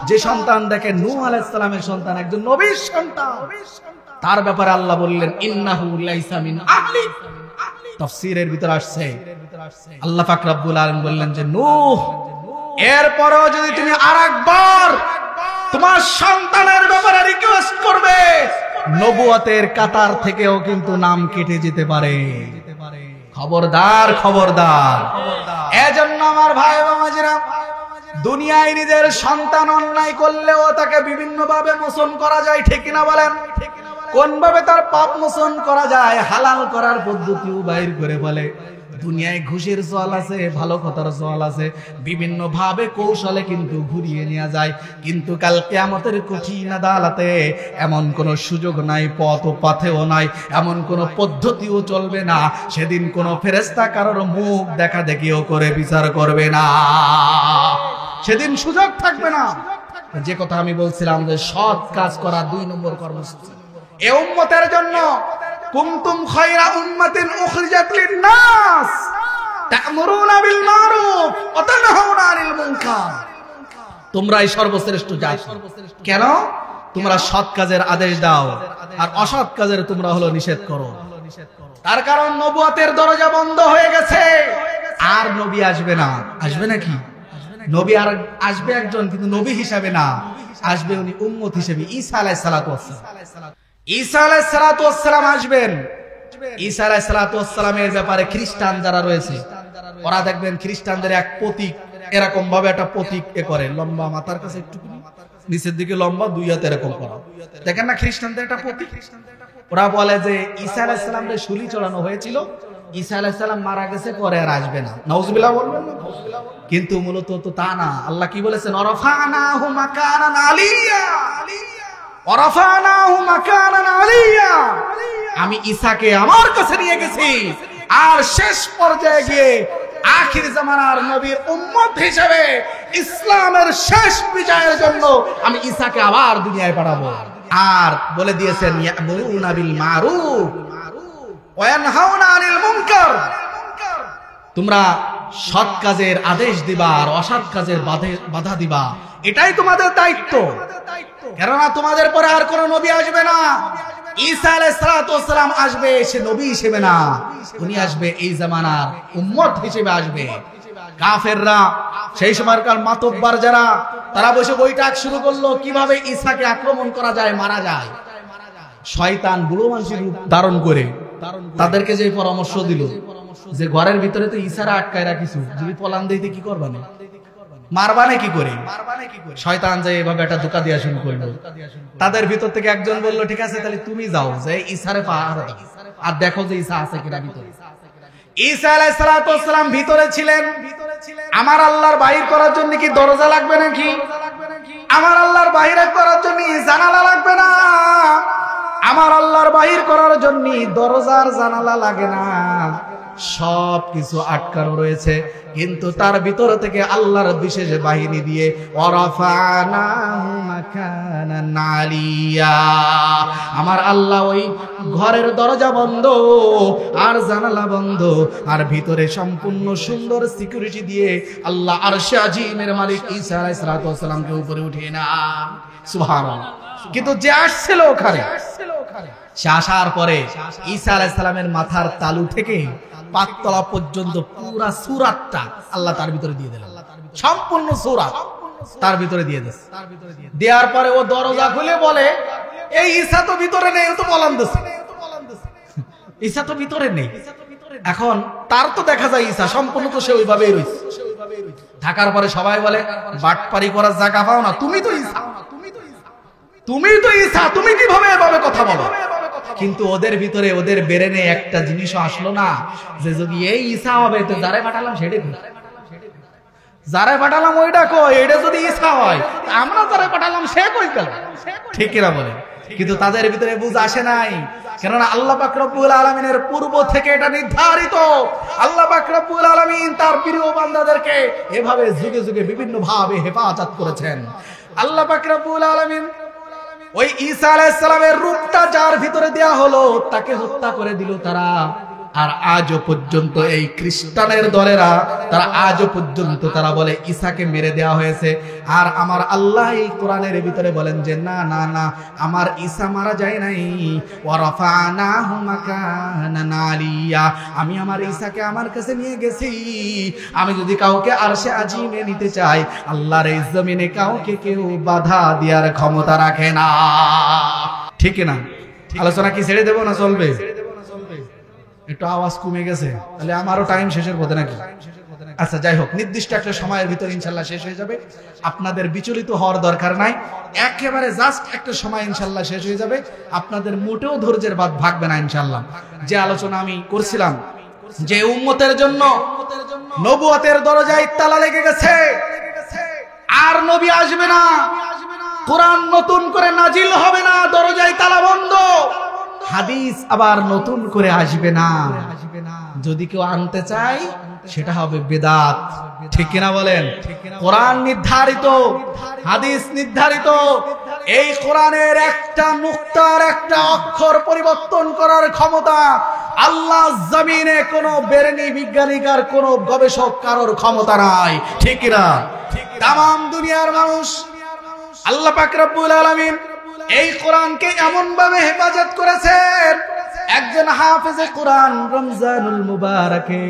যে সন্তান দেখেন নূহ আলাইহিস সালামের সন্তান, একজন নবীর সন্তান, তার ব্যাপারে আল্লাহ বললেন ইন্নাহু লাইসা মিন আহলি। তাফসীরের ভিতর আসছে আল্লাহ পাক রব্বুল আলামিন বললেন যে নূহ, এরপরও যদি তুমি আরেকবার তোমার সন্তানের ব্যাপারে রিকোয়েস্ট করবে, নবুয়তের কাতার থেকেও কিন্তু নাম কেটে যেতে পারে। খবরদার, খবরদার। এজন্য আমার ভাই বাবাজিরা, দুনিয়ায় নিজের সন্তান অন্যায় করলেও তাকে বিভিন্ন ভাবে মোচন করা যায়, ঠিক না বলেন? কোন ভাবে তার পাপ মোচন করা যায়, হালাল করার পদ্ধতিও বাইর করে বলে। দুনিয়ায় ঘুষের চল আছে, ভালো কথার চল আছে, বিভিন্ন ভাবে কৌশলে কিন্তু ঘুরিয়ে নেওয়া যায়। কিন্তু কাল কিয়ামতের কঠিন আদালতে এমন কোন সুযোগ নাই, পথ ও পথেও নাই, এমন কোন পদ্ধতিও চলবে না। সেদিন কোন ফেরেশতা কারোর মুখ দেখা দেখিও করে বিচার করবে না, সেদিন সুযোগ থাকবে না। যে কথা আমি বলছিলাম যে সৎ কাজ করা 2 নম্বর কর্মসূচি এই উম্মতের জন্য। কুনতুম খায়রা উম্মাতিন উখরিজাত লিন-নাস তা'মুরুনা বিল মারুফ ওয়া তানহাউনা আনিল মুনকার। তোমরাই সর্বশ্রেষ্ঠ জাতি। কেন? তোমরা সৎ কাজের আদেশ দাও আর অসৎ কাজের তোমরা হলো নিষেধ করো। তার কারণ নবুয়তের দরজা বন্ধ হয়ে গেছে, আর নবী আসবে না। আসবে নাকি? নবী আর আসবে একজন, কিন্তু নবী হিসাবে না, আসবে উনি উম্মত হিসেবে। ঈসা আলাইহিস সালাতু ওয়াস সালাম, ঈসা আলাইহিস সালাতু ওয়াস সালাম আসবেন। ঈসা আলাইহিস সালাতু ওয়াস সালামের ব্যাপারে খ্রিস্টান যারা রয়েছে, ওরা দেখবেন খ্রিস্টানদের এক প্রতীক, এরকম ভাবে একটা প্রতীক করে, লম্বা মাথার কাছে একটু নিচের দিকে লম্বা, 2 হাত এরকম করা, দেখেন না খ্রিস্টানদের একটা প্রতীক। ওরা বলে যে ঈসা আলাইহিস সালামের শুলি চড়ানো হয়েছিল, ঈসা আলাইহিস সালাম মারা গেছে, পরে আর আসবে না। নাউজুবিল্লাহ বলবেন না? কিন্তু মূলত তো তা না। আল্লাহ কি বলেছেন? ওয়ারাফানাহু মাকানান আলিয়া, ওয়ারাফানাহু মাকানান আলিয়া। আমি ঈসাকে আমার কাছে নিয়ে গেছি, আর শেষ পর্যায়ে গিয়ে আখির জামানার নবীর উম্মত হিসেবে ইসলামের শেষ বিজয়ের জন্য আমি ঈসাকে আবার দুনিয়ায় পাঠাবো। আর বলে দিয়েছেন ইয়া'মুরুনা বিল মারুফ ওয়া ইয়ানহাউনা আনিল মুনকার। তোমরা সৎ কাজের আদেশ দিবা আর অসৎ কাজের বাধা দিবা, এটাই তোমাদের দায়িত্ব। কেননা তোমাদের পরে আর কোন নবী আসবে না। ঈসা আলাইহিস সালাতু ওয়াস সালাম আসবে, সে নবী হিসেবে না, উনি আসবে এই জামানার উম্মত হিসেবে আসবে। কাফেররা, সেই সময়কার মাতব্বার যারা, তারা বসে বৈঠক শুরু করলো কিভাবে ঈসাকে আক্রমণ করা যায়, মারা যায়। শয়তান বুড়ো মানুষের রূপ ধারণ করে তাদেরকে যে পরামর্শ দিল যে ঘরের ভিতরে তো ঈসারা আটকায় রাখিস, যদি পলান দিতে কি করবা না, মারবানে কি করে? শয়তান যে এভাবে একটা ধোঁকা দেওয়া শুরু করলো। তাদের ভিতর থেকে একজন বলল, ঠিক আছে তাহলে তুমি যাও, যে ঈসারে পাহারা দাও আর দেখো যে ঈসা আছে কিনা ভিতরে। ঈসা আলাইহিস সালাতু ওয়াস সালাম ভিতরে ছিলেন। আমার আল্লাহর বাইর করার জন্য কি দরজা লাগবে নাকি? আমার আল্লাহর বাহিরে করার জন্য জানালা লাগবে না, আমার আল্লাহর বাহির করার জন্য দরজার জানালা লাগে না, সব কিছু আটকানো রয়েছে। কিন্তু তার ভিতর থেকে আল্লাহর বিশেষ বাহিনী দিয়ে ওয়ারাফানাহু মাকানান আলিয়া, আমার আল্লাহ ওই ঘরের দরজা বন্ধ আর জানালা বন্ধ আর ভিতরে সম্পূর্ণ সুন্দর সিকিউরিটি দিয়ে আল্লাহ আরশে আজিমের মালিক ঈসা আলাইহিস সালামকে উপরে উঠিয়ে না। সুবহানাল্লাহ। কিন্তু যে আসছিল ওখানে, সে আসার পরে ঈসা আলাইহিস সালামের মাথার তালু থেকে পাততলা পর্যন্ত পুরা সূরাতটা আল্লাহ তার ভিতরে দিয়ে দিলেন, সম্পূর্ণ সূরাত তার ভিতরে দিয়ে দিয়েছে। দেওয়ার পরে ও দরজা খুলে বলে, এই ঈসা তো ভিতরে নেই, ও তো বলান দিছে, ঈসা তো ভিতরে নেই। এখন তার তো দেখা যায় ঈসা সম্পূর্ণ তো সে ওইভাবেই রয়েছে। থাকার পরে সবাই বলে, বাটপারি করার জায়গা পাও না, তুমি তো ঈসা, তুমি তো ঈসা, তুমি কিভাবে এভাবে কথা বলো? কিন্তু ওদের ভিতরে, ওদের ব্রেনে একটা জিনিসও আসলো না যে যদি এই ঈসা হবে তো যারে পাঠালাম সেটা কই, যারে পাঠালাম ওইটা কই, এটা যদি ঈসা হয় আমরা যারে পাঠালাম সে কই গেল? ঠিক কিনা বলে? কিন্তু তাদের ভিতরে বুঝ আসে নাই, কেননা আল্লাহ পাক রব্বুল আলামিনের পূর্ব থেকে এটা নির্ধারিত। আল্লাহ পাক রব্বুল আলামিন তার প্রিয় বান্দাদেরকে এভাবে যুগে যুগে বিভিন্ন ভাবে হেফাজত করেছেন। আল্লাহ পাক রব্বুল আলামিন ওই ঈসা আলাইহিস সালামের রূপটা যার ভিতরে দেয়া হলো তাকে হত্যা করে দিল তারা। আর আজও পর্যন্ত এই খ্রিস্টানের দলেরা, তারা আজও পর্যন্ত তারা বলে ঈসাকে মেরে দেওয়া হয়েছে। আর আমার আল্লাহ এই কোরআনের ভিতরে বলেন যে না না না, আমার ঈসা মারা যায় নাই, ওয়ারাফানাহু মাকানান আলিয়া, আমি আমার ঈসাকে আমার কাছে নিয়ে গেছি। আমি যদি কাউকে আরশে আজিমে নিতে চাই, আল্লাহর এই জমিনে কাউকে কেউ বাধা দেওয়ার ক্ষমতা রাখে না। ঠিক না? আলোচনা কি ছেড়ে দেবো না চলবে? একটু আওয়াজ কমে গেছে, তাহলে আমারও টাইম শেষের পথে নাকি? আচ্ছা যাই হোক, নির্দিষ্ট একটা সময়ের ভিতর ইনশাল্লাহ শেষ হয়ে যাবে। আপনাদের বিচলিত হওয়ার দরকার নাই, একেবারে জাস্ট একটা সময় ইনশাল্লাহ শেষ হয়ে যাবে। আপনাদের মোটেও ধৈর্যের বাদ ভাগবে না ইনশাল্লাহ। যে আলোচনা আমি করছিলাম যে উম্মতের জন্য নবুয়তের দরজায় তালা লেগে গেছে, আর নবী আসবে না, কোরআন নতুন করে নাজিল হবে না, দরজায় তালা বন্ধ, হাদিস আবার নতুন করে আসবে না। যদি কেউ আনতে চায় সেটা হবে বেদাত। ঠিক কিনা বলেন? কোরআন নির্ধারিত, হাদিস নির্ধারিত। এই কোরআনের একটা নুক্তার একটা অক্ষর পরিবর্তন করার ক্ষমতা আল্লাহ জমিনে কোন বেরেনি বিজ্ঞানিকার কোন গবেষক কারোর ক্ষমতা নাই। ঠিক কিনা? তামাম দুনিয়ার মানুষ আল্লাহ পাক রব্বুল আলামিন এই কোরআনকে এমন ভাবে হেফাজত করেছেন, একজন হাফেজে কোরআন রমজানুল মুবারকে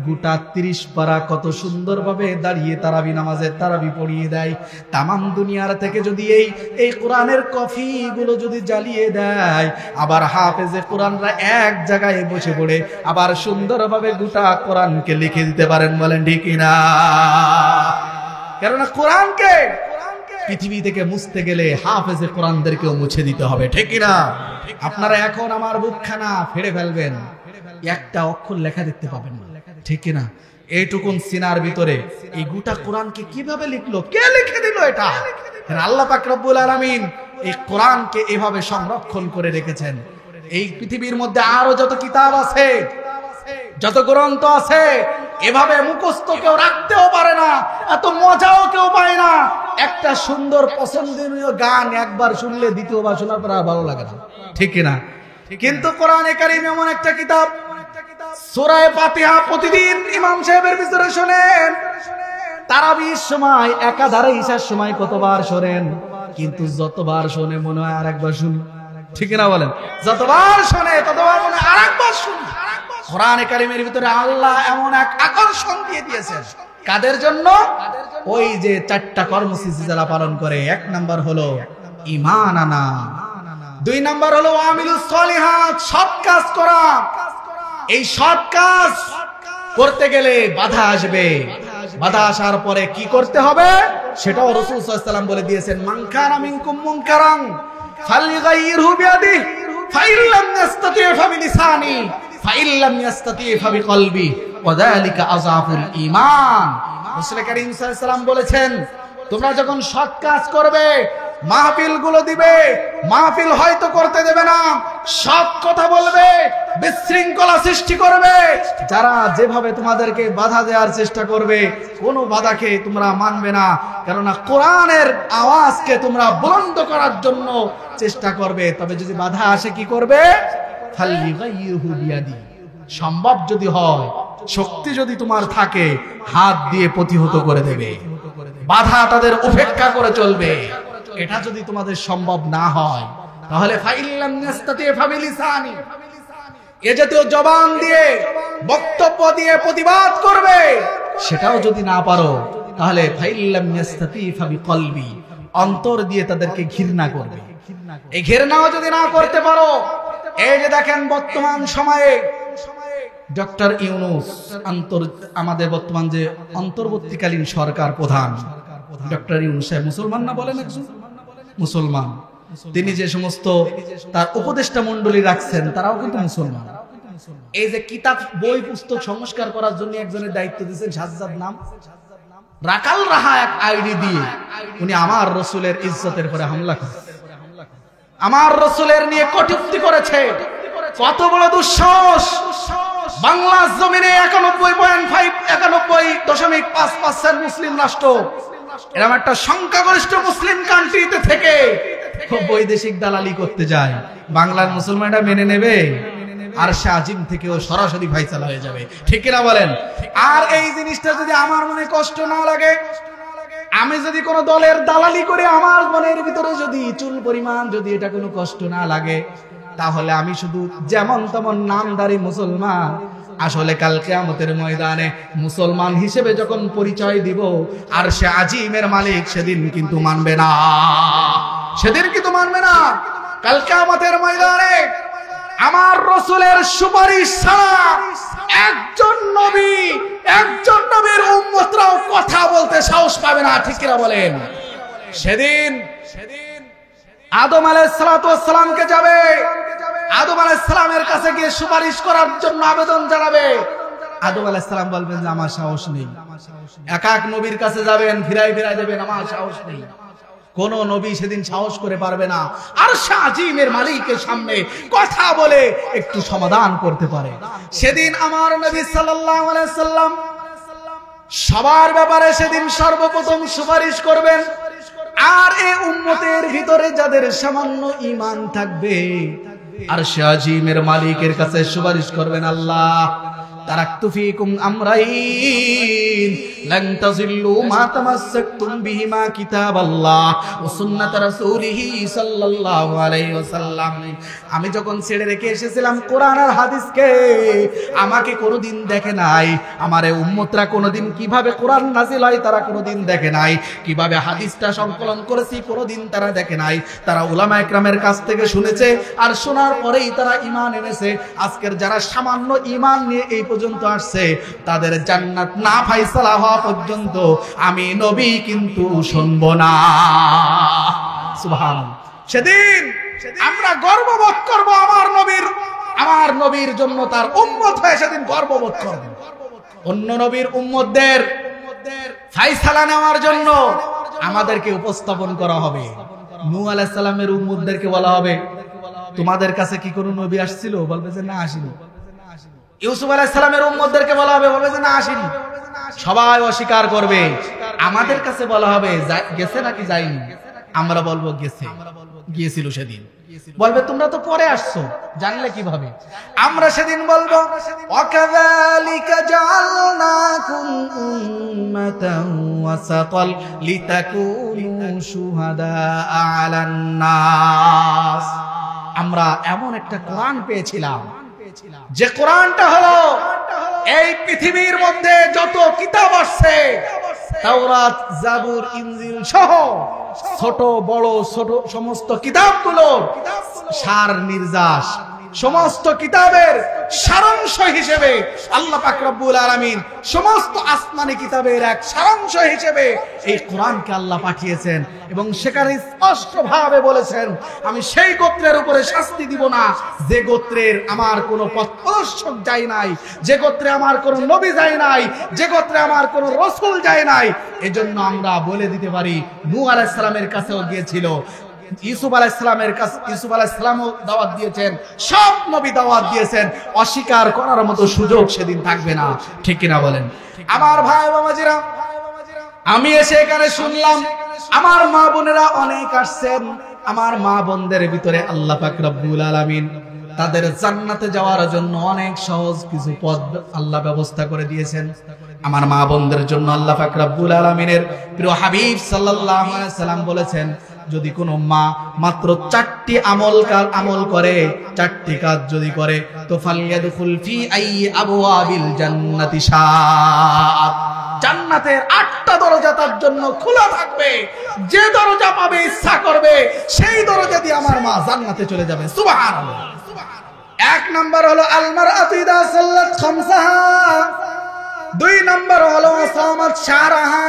গোটা 30 পারা কত সুন্দর ভাবে দাঁড়িয়ে তারাবি নামাজের তারাবি পড়িয়ে দেয়। তামাম দুনিয়ার থেকে যদি এই কোরআনের কফি গুলো যদি জ্বালিয়ে দেয়, আবার হাফেজে কোরআনরা এক জায়গায় বসে পড়ে আবার সুন্দরভাবে গোটা কোরআনকে লিখে দিতে পারেন। বলেন ঠিক কিনা? কেননা কোরআনকে পৃথিবী থেকে মুছতে গেলে হাফেজে কোরআনদেরকেও মুছে দিতে হবে। ঠিক কিনা? আপনারা এখন আমার বুকখানা ফেড়ে ফেলবেন, একটা অক্ষর লেখা দেখতে পাবেন না। ঠিক কিনা? এইটুকুন সিনার ভিতরে এই গোটা কোরআনকে কিভাবে লিখলো, কে লিখে দিল এটা? আল্লাহ পাক রব্বুল আলামিন এই কোরআনকে এভাবে সংরক্ষণ করে রেখেছেন। এই পৃথিবীর মধ্যে আরো যত কিতাব আছে, যত গ্রন্থ আছে, এভাবে মুখস্থ কেউ রাখতেও পারে না, এত মজাও কেউ পায় না। একটা সুন্দর পছন্দনীয় গান একবার শুনলে দ্বিতীয়বার শোনার পর আর ভালো লাগে না। ঠিক কিনা? কিন্তু কোরআনে কারীম এমন একটা কিতাব, সূরা ফাতিহা প্রতিদিন ইমাম সাহেবের ভিতরে শোনেন, তারাবির সময় একাধারে ঈশার সময় কতবার শোনেন, কিন্তু যতবার শোনে মনে হয় আরেকবার শুনি। ঠিক না বলেন? যতবার শোনে ততবার মনে হয় আরেকবার শুনি। কোরআনে কারীমের ভিতরে আল্লাহ এমন এক আকর্ষণ দিয়ে দিয়েছেন। কাদের জন্য? ওই যে 4টা কর্মসূচি যারা পালন করে। 1 নাম্বার হলো ঈমান আনা, 2 নাম্বার হলো আমিলুস সলিহাত, সৎ কাজ করা। এই সৎ কাজ করতে গেলে বাধা আসবে, বাধা আসার পরে কি করতে হবে সেটাও রাসূল সাল্লাল্লাহু আলাইহি ওয়াসাল্লাম বলে দিয়েছেন। মান কানা মিনকুম মুনকারান ফালইগাইরহু বিয়াদি ফাইল্লাম ইস্তাতি ফাবিলিসানি ফাইল্লাম ইস্তাতি ফাবিকলবি ওয়াযালিকা আযাফুল ঈমান। রাসূল কারীম সাল্লাল্লাহু আলাইহি ওয়াসাল্লাম বলেছেন, তোমরা যখন সৎ কাজ করবে, মাহফিল গুলো দিবে, মাহফিল হয়তো করতে দেবে না, সব কথা বলবে, বিশৃঙ্খলা সৃষ্টি করবে। যারা যেভাবে তোমাদেরকে বাধা দেওয়ার চেষ্টা করবে, কোনো বাধাকে তোমরা মানবে না, কেননা কোরআনের আওয়াজকে তোমরা বুলন্দ করার জন্য চেষ্টা করবে। তবে যদি বাধা আসে কি করবে? ফালইগাইরহু বিয়াদি, সম্ভব যদি হয়, শক্তি যদি তোমার থাকে, হাত দিয়ে প্রতিহত করে দেবে, বাধা তাদের উপেক্ষা করে চলবে। এটা যদি তোমাদের সম্ভব না হয়, তাহলে ফাইল্লাম নাস্তাতি ফাবিলিসানি, এ জাতীয় জবান দিয়ে বক্তব্য দিয়ে প্রতিবাদ করবে। সেটাও যদি না পারো, তাহলে ফাইল্লাম নাস্তাতি ফাবিকলবি, অন্তর দিয়ে তাদেরকে ঘৃণা করবে। এই ঘৃণাও যদি না করতে পারো, এই যে দেখেন বর্তমান সময়ে ডক্টর ইউনূস, আমাদের বর্তমান যে অন্তর্বর্তীকালীন সরকার প্রধান ডক্টর ইউনূস সাহেব, মুসলমান না বলেন? একজন মুসলমান। তিনি যে সমস্ত তার উপদেষ্টা মণ্ডলী রাখছেন, তারাও কিন্তু মুসলমান। এই যে কিতাব বই পুস্তক সংস্কার করার জন্য একজনের দায়িত্ব দিয়েছেন, সাজ্জাদ নাম, রাকাল রাহা এক আইডি দিয়ে উনি আমার রসুলের ইজ্জতের পরে হামলা করে, আমার রসুলের নিয়ে কটূক্তি করেছে। কত বড় দুঃসাহস! বাংলা জমিনে 91.5% মুসলিম রাষ্ট্র, এরকম একটা সংখ্যাগরিষ্ঠ মুসলিম কান্ট্রিতে থেকে বৈদেশিক দালালি করতে যায়। বাংলার মুসলমানরা মেনে নেবে? আর শাহিম থেকেও সরাসরি ফাইসালা হয়ে যাবে, ঠিক কিনা বলেন? আর এই জিনিসটা যদি আমার মনে কষ্ট না লাগে, আমি যদি কোনো দলের দালালি করে আমার মনের ভিতরে যদি চুল পরিমাণ যদি এটা কোনো কষ্ট না লাগে, তাহলে আমি শুধু যেমন তেমন নামধারী মুসলমান, আসলে কাল কিয়ামতের ময়দানে মুসলমান হিসেবে যখন পরিচয় দিব, আর সে আজিমের মালিক সেদিন কিন্তু মানবে না, সেদিন কিন্তু মানবে না। কাল কিয়ামতের ময়দানে আমার রাসূলের সুপারিশ ছাড়া একজন নবীর উম্মতরাও কথা বলতে সাহস পাবে না, ঠিক কিনা বলেন? সেদিন আদম আলাইহিস সালাতু ওয়াস সালামকে যাবে, আদম আলাইহিস সালামের কাছে গিয়ে সুপারিশ করার জন্য আবেদন জানাবে। আদম আলাইহিস সালাম বলবেন যে আমার সাহস নেই। এক এক নবীর কাছে যাবেন, ফিরাই দেবেন, আমার সাহস নেই। কোন নবী সেদিন সাহস করে পারবে না আরশ আজিমের মালিকের সামনে কথা বলে একটু সমাধান করতে পারে। সেদিন আমার নবী সাল্লাল্লাহু আলাইহি সাল্লাম সবার ব্যাপারে সেদিন সর্বপ্রথম সুপারিশ করবেন। আর এই উম্মতের ভিতরে যাদের সামান্য ঈমান থাকবে, আরশ আজিমের মালিকের কাছে সুপারিশ করবেন, আল্লাহ তারাকতু ফীকুম আমরাইন লান তাযিল্লু মা তামাসসাকতুম বিহিমা কিতাবাল্লাহ ওয়া সুন্নাত রাসূলিহি সাল্লাল্লাহু আলাইহি ওয়াসাল্লাম। আমি যখন ছেড়ে রেখে এসেছিলাম কোরআন আর হাদিসকে, আমাকে কোনোদিন দেখে নাই, আমার এই উম্মতরা কোনোদিন কিভাবে কোরআন নাযিল হয় তারা কোনোদিন দেখে নাই, কিভাবে হাদিসটা সংকলন করেছি কোনোদিন তারা দেখে নাই। তারা উলামা ইকরামের কাছ থেকে শুনেছে, আর শোনার পরেই তারা ঈমান এনেছে। আজকের যারা সামান্য ঈমান নিয়ে এই পর্যন্ত আসছে, তাদের জান্নাত না ফায়সালা হওয়া পর্যন্ত আমি নবী কিন্তু শুনবো না। সুবহানাল্লাহ। সেদিন আমরা গর্ববোধ করব আমার নবীর জন্য, তার উম্মত হয়ে সেদিন গর্ববোধ করব। অন্য নবীর উম্মতদের ফায়সালা নেওয়ার জন্য আমাদেরকে উপস্থাপন করা হবে। নূহ আলাইহিস সালামের উম্মতদেরকে বলা হবে, তোমাদের কাছে কি কোনো নবী আসছিল? বলবে যে না, আসেনি। ইউসুফ আলাইহিস সালামের উম্মতদেরকে বলা হবে, বলবে যে না, আসেনি। সবাই অস্বীকার করবে। আমাদের কাছে বলা হবে গেছে নাকি যায়নি? আমরা বলবো গেছে, গিয়েছিল সেদিন। বলবে তোমরা তো পরে আসছো, জানলে কিভাবে? আমরা সেদিন বলবো ওয়াকাযালিকা জাআলনাকুম উম্মাতান ওয়াসাতাল লিতাকুনু শুহাদাআ আলান নাস। আমরা এমন একটা কোরআন পেয়েছিলাম, যে কোরআনটা হলো এই পৃথিবীর মধ্যে যত কিতাব আসছে, তাওরাত, জাবুর, ইনজিল সহ ছোট বড় ছোট সমস্ত কিতাবগুলো সার নির্যাস সমস্ত কিতাবের সারাংশ হিসেবে আল্লাহ পাক রব্বুল আলামিন সমস্ত আসমানি কিতাবের এক সারাংশ হিসেবে এই কোরআনকে আল্লাহ পাঠিয়েছেন এবং সেখানে স্পষ্টভাবে বলেছেন আমি সেই গোত্রের উপরে শাস্তি দিব না যে গোত্রের আমার কোনো পথপ্রদর্শক যায় নাই, যে গোত্রে আমার কোনো নবী যায় নাই, যে গোত্রে আমার কোনো রাসূল যায় নাই। এজন্য আমরা বলে দিতে পারি নূহ আলাইহিস সালামের কাছেও গিয়েছিল, ইউসুফ আলাইহিস সালামের কাছে ইউসুফ আলাইহিস সালামও দাওয়াত দিয়েছেন, সব নবী দাওয়াত দিয়েছেন, অস্বীকার করার মতো সুযোগ সেদিন থাকবে না। ঠিক কিনা বলেন? আমার ভাই বাবাজিরা, আমি এসে এখানে শুনলাম আমার মা বোনেরা অনেক আসছেন। আমার মা বোনদের ভিতরে আল্লাহ পাক রব্বুল আলামিন তাদের জান্নাতে যাওয়ার জন্য অনেক সহজ কিছু পথ আল্লাহ ব্যবস্থা করে দিয়েছেন। আমার মা বোনদের জন্য আল্লাহ পাক রব্বুল আলামিনের প্রিয় হাবিব সাল্লাল্লাহু আলাইহি সাল্লাম বলেছেন যদি কোনো মা মাত্র 4টি আমল করে, 4টি কাজ যদি করে, তো ফালইয়াদখুল ফি আইয়ি আবওয়াবিল জান্নাতি শাআত, জান্নাতের 8টা দরজা তার জন্য খোলা থাকবে। যে দরজা পাবে ইচ্ছা করবে সেই দরজা দিয়ে আমার মা জান্নাতে চলে যাবে। সুবহানাল্লাহ। 1 নাম্বার হলো আল মারআতু ইদা সাল্লাত খামসাহা, 2 নাম্বার হলো সামাত শারাহা,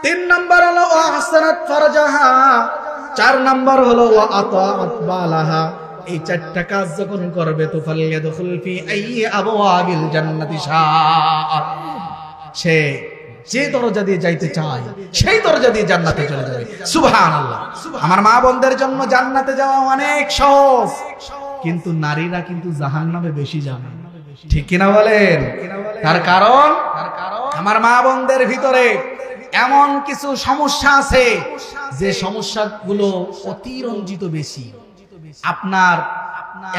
3 নাম্বার হলো আহসানাত ফারজাহা, 4 নাম্বার হলো ওয়া আতাআত বালাহা। এই 4টা কাজ যখন করবে তো ফালইয়াদখুল ফি আইয়ি আবওয়াবিল জান্নাতি শাআত, সে যে দরজা দিয়ে যাইতে চায় সেই দরজা দিয়ে জান্নাতে চলে যাবে। সুবহানাল্লাহ। আমার মা বোনদের জন্য জান্নাতে যাওয়া অনেক সহজ, কিন্তু নারীরা কিন্তু জাহান্নামে বেশি যাবে। ঠিক কিনা বলেন? তার কারণ আমার মা বোনদের ভিতরে এমন কিছু সমস্যা আছে যে সমস্যাগুলো অতিরঞ্জিত বেশি। আপনার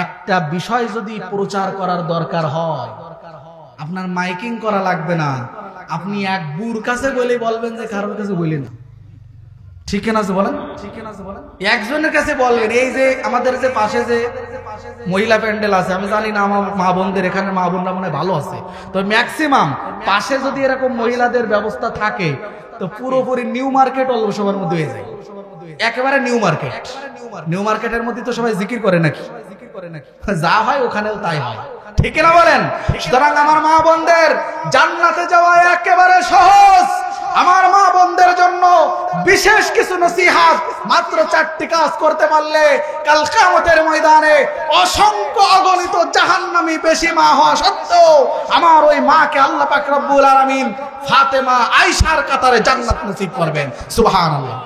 একটা বিষয় যদি প্রচার করার দরকার হয়, আপনার মাইকিং করা লাগবে না, আপনি এক বুড় কাছে বলে বলবেন যে কারোর কাছে বলি না। ঠিক না বলেন? একজনের কাছে বলবেন। এই যে আমাদের যে পাশে যে মহিলা প্যান্ডেল আছে, আমি জানি না আমার মা বোনদের এখানে মা বোনরা মনে ভালো আছে, তো ম্যাক্সিমাম পাশে যদি এরকম মহিলাদের ব্যবস্থা থাকে তো পুরোপুরি নিউ মার্কেট অল্প সময়ের মধ্যে হয়ে যায়। একেবারে নিউ মার্কেট। নিউ মার্কেটের মধ্যে তো সবাই জিকির করে নাকি? যা হয় ওখানেও তাই হয়। ঠিক না বলেন? সুতরাং আমার মা বোনদের জান্নাতে যাওয়া একেবারে সহজ। আমার মা বোনদের জন্য বিশেষ কিছু নসিহত, মাত্র 4টি কাজ করতে পারলে কাল কিয়ামতের ময়দানে অসংখ্য অগণিত জাহান্নামী বেশি মা হওয়া সত্ত্বেও আমার ওই মাকে আল্লাহ পাক রব্বুল আলামিন ফাতেমা আয়েশার কাতারে জান্নাত নসিব করবেন। সুবহানাল্লাহ।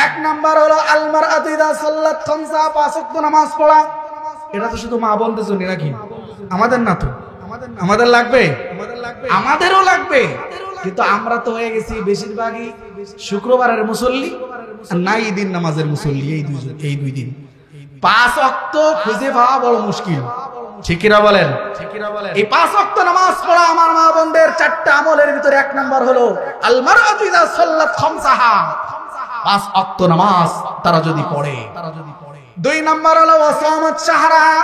1 নাম্বার হলো আল মারআতু ইযা সাল্লাত খামসা, 5 ওয়াক্ত নামাজ পড়া। এটা তো শুধু মা বোনদের জন্য নাকি? আমাদের না তো? আমাদের লাগবে? আমাদেরও লাগবে, কিন্তু আমরা তো হয়ে গেছি বেশিরভাগই শুক্রবারের মুসল্লি আর নাই ঈদের নামাজের মুসল্লি। এই দুই দিন 5 ওয়াক্ত খুঁজে পাওয়া বড় মুশকিল। ঠিক কিনা বলেন? এই 5 ওয়াক্ত নামাজ পড়া আমার মা বোনদের 4টা আমলের ভিতরে 1 নাম্বার হলো আল মারআতু ইযা সাল্লাত খামসাহা, 5 ওয়াক্ত নামাজ তারা যদি পড়ে। 2 নাম্বার হলো ওয়াসামাত শাহরাহা,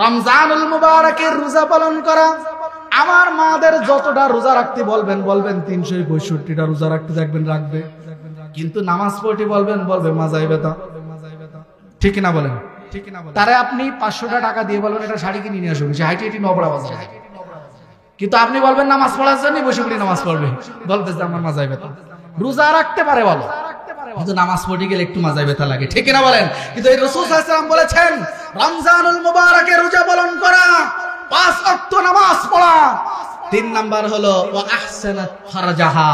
রমজানুল মুবারকের রোজা পালন করা। আমার মাদের যতটা রোজা রাখতে বলবেন 365টা রোজা রাখতে দেখবেন রাখবে, কিন্তু নামাজ পড়তে বলবে মাজায় ব্যথা। ঠিক না বলেন? তারে আপনি 500টা টাকা দিয়ে বলবেন এটা শাড়ি কিনে নিয়ে আসুন, সে হাইটি নবড়া বাজার, কিন্তু আপনি বলবেন নামাজ পড়ার জন্য বসে পড়ি নামাজ পড়বে, বলবে যে আমার মাজায় ব্যথা। রোজা রাখতে পারে বলো, কিন্তু নামাজ পড়তে গেলে একটু মাজায় ব্যথা লাগে। ঠিক না বলেন? কিন্তু এই রাসূল সাল্লাল্লাহু আলাইহি ওয়াসাল্লাম বলেছেন রমজানুল মুবারকে রোজা পালন করা, 5 ওয়াক্ত নামাজ পড়া। 3 নাম্বার হলো ওয়া আহসানাত ফারজাহা,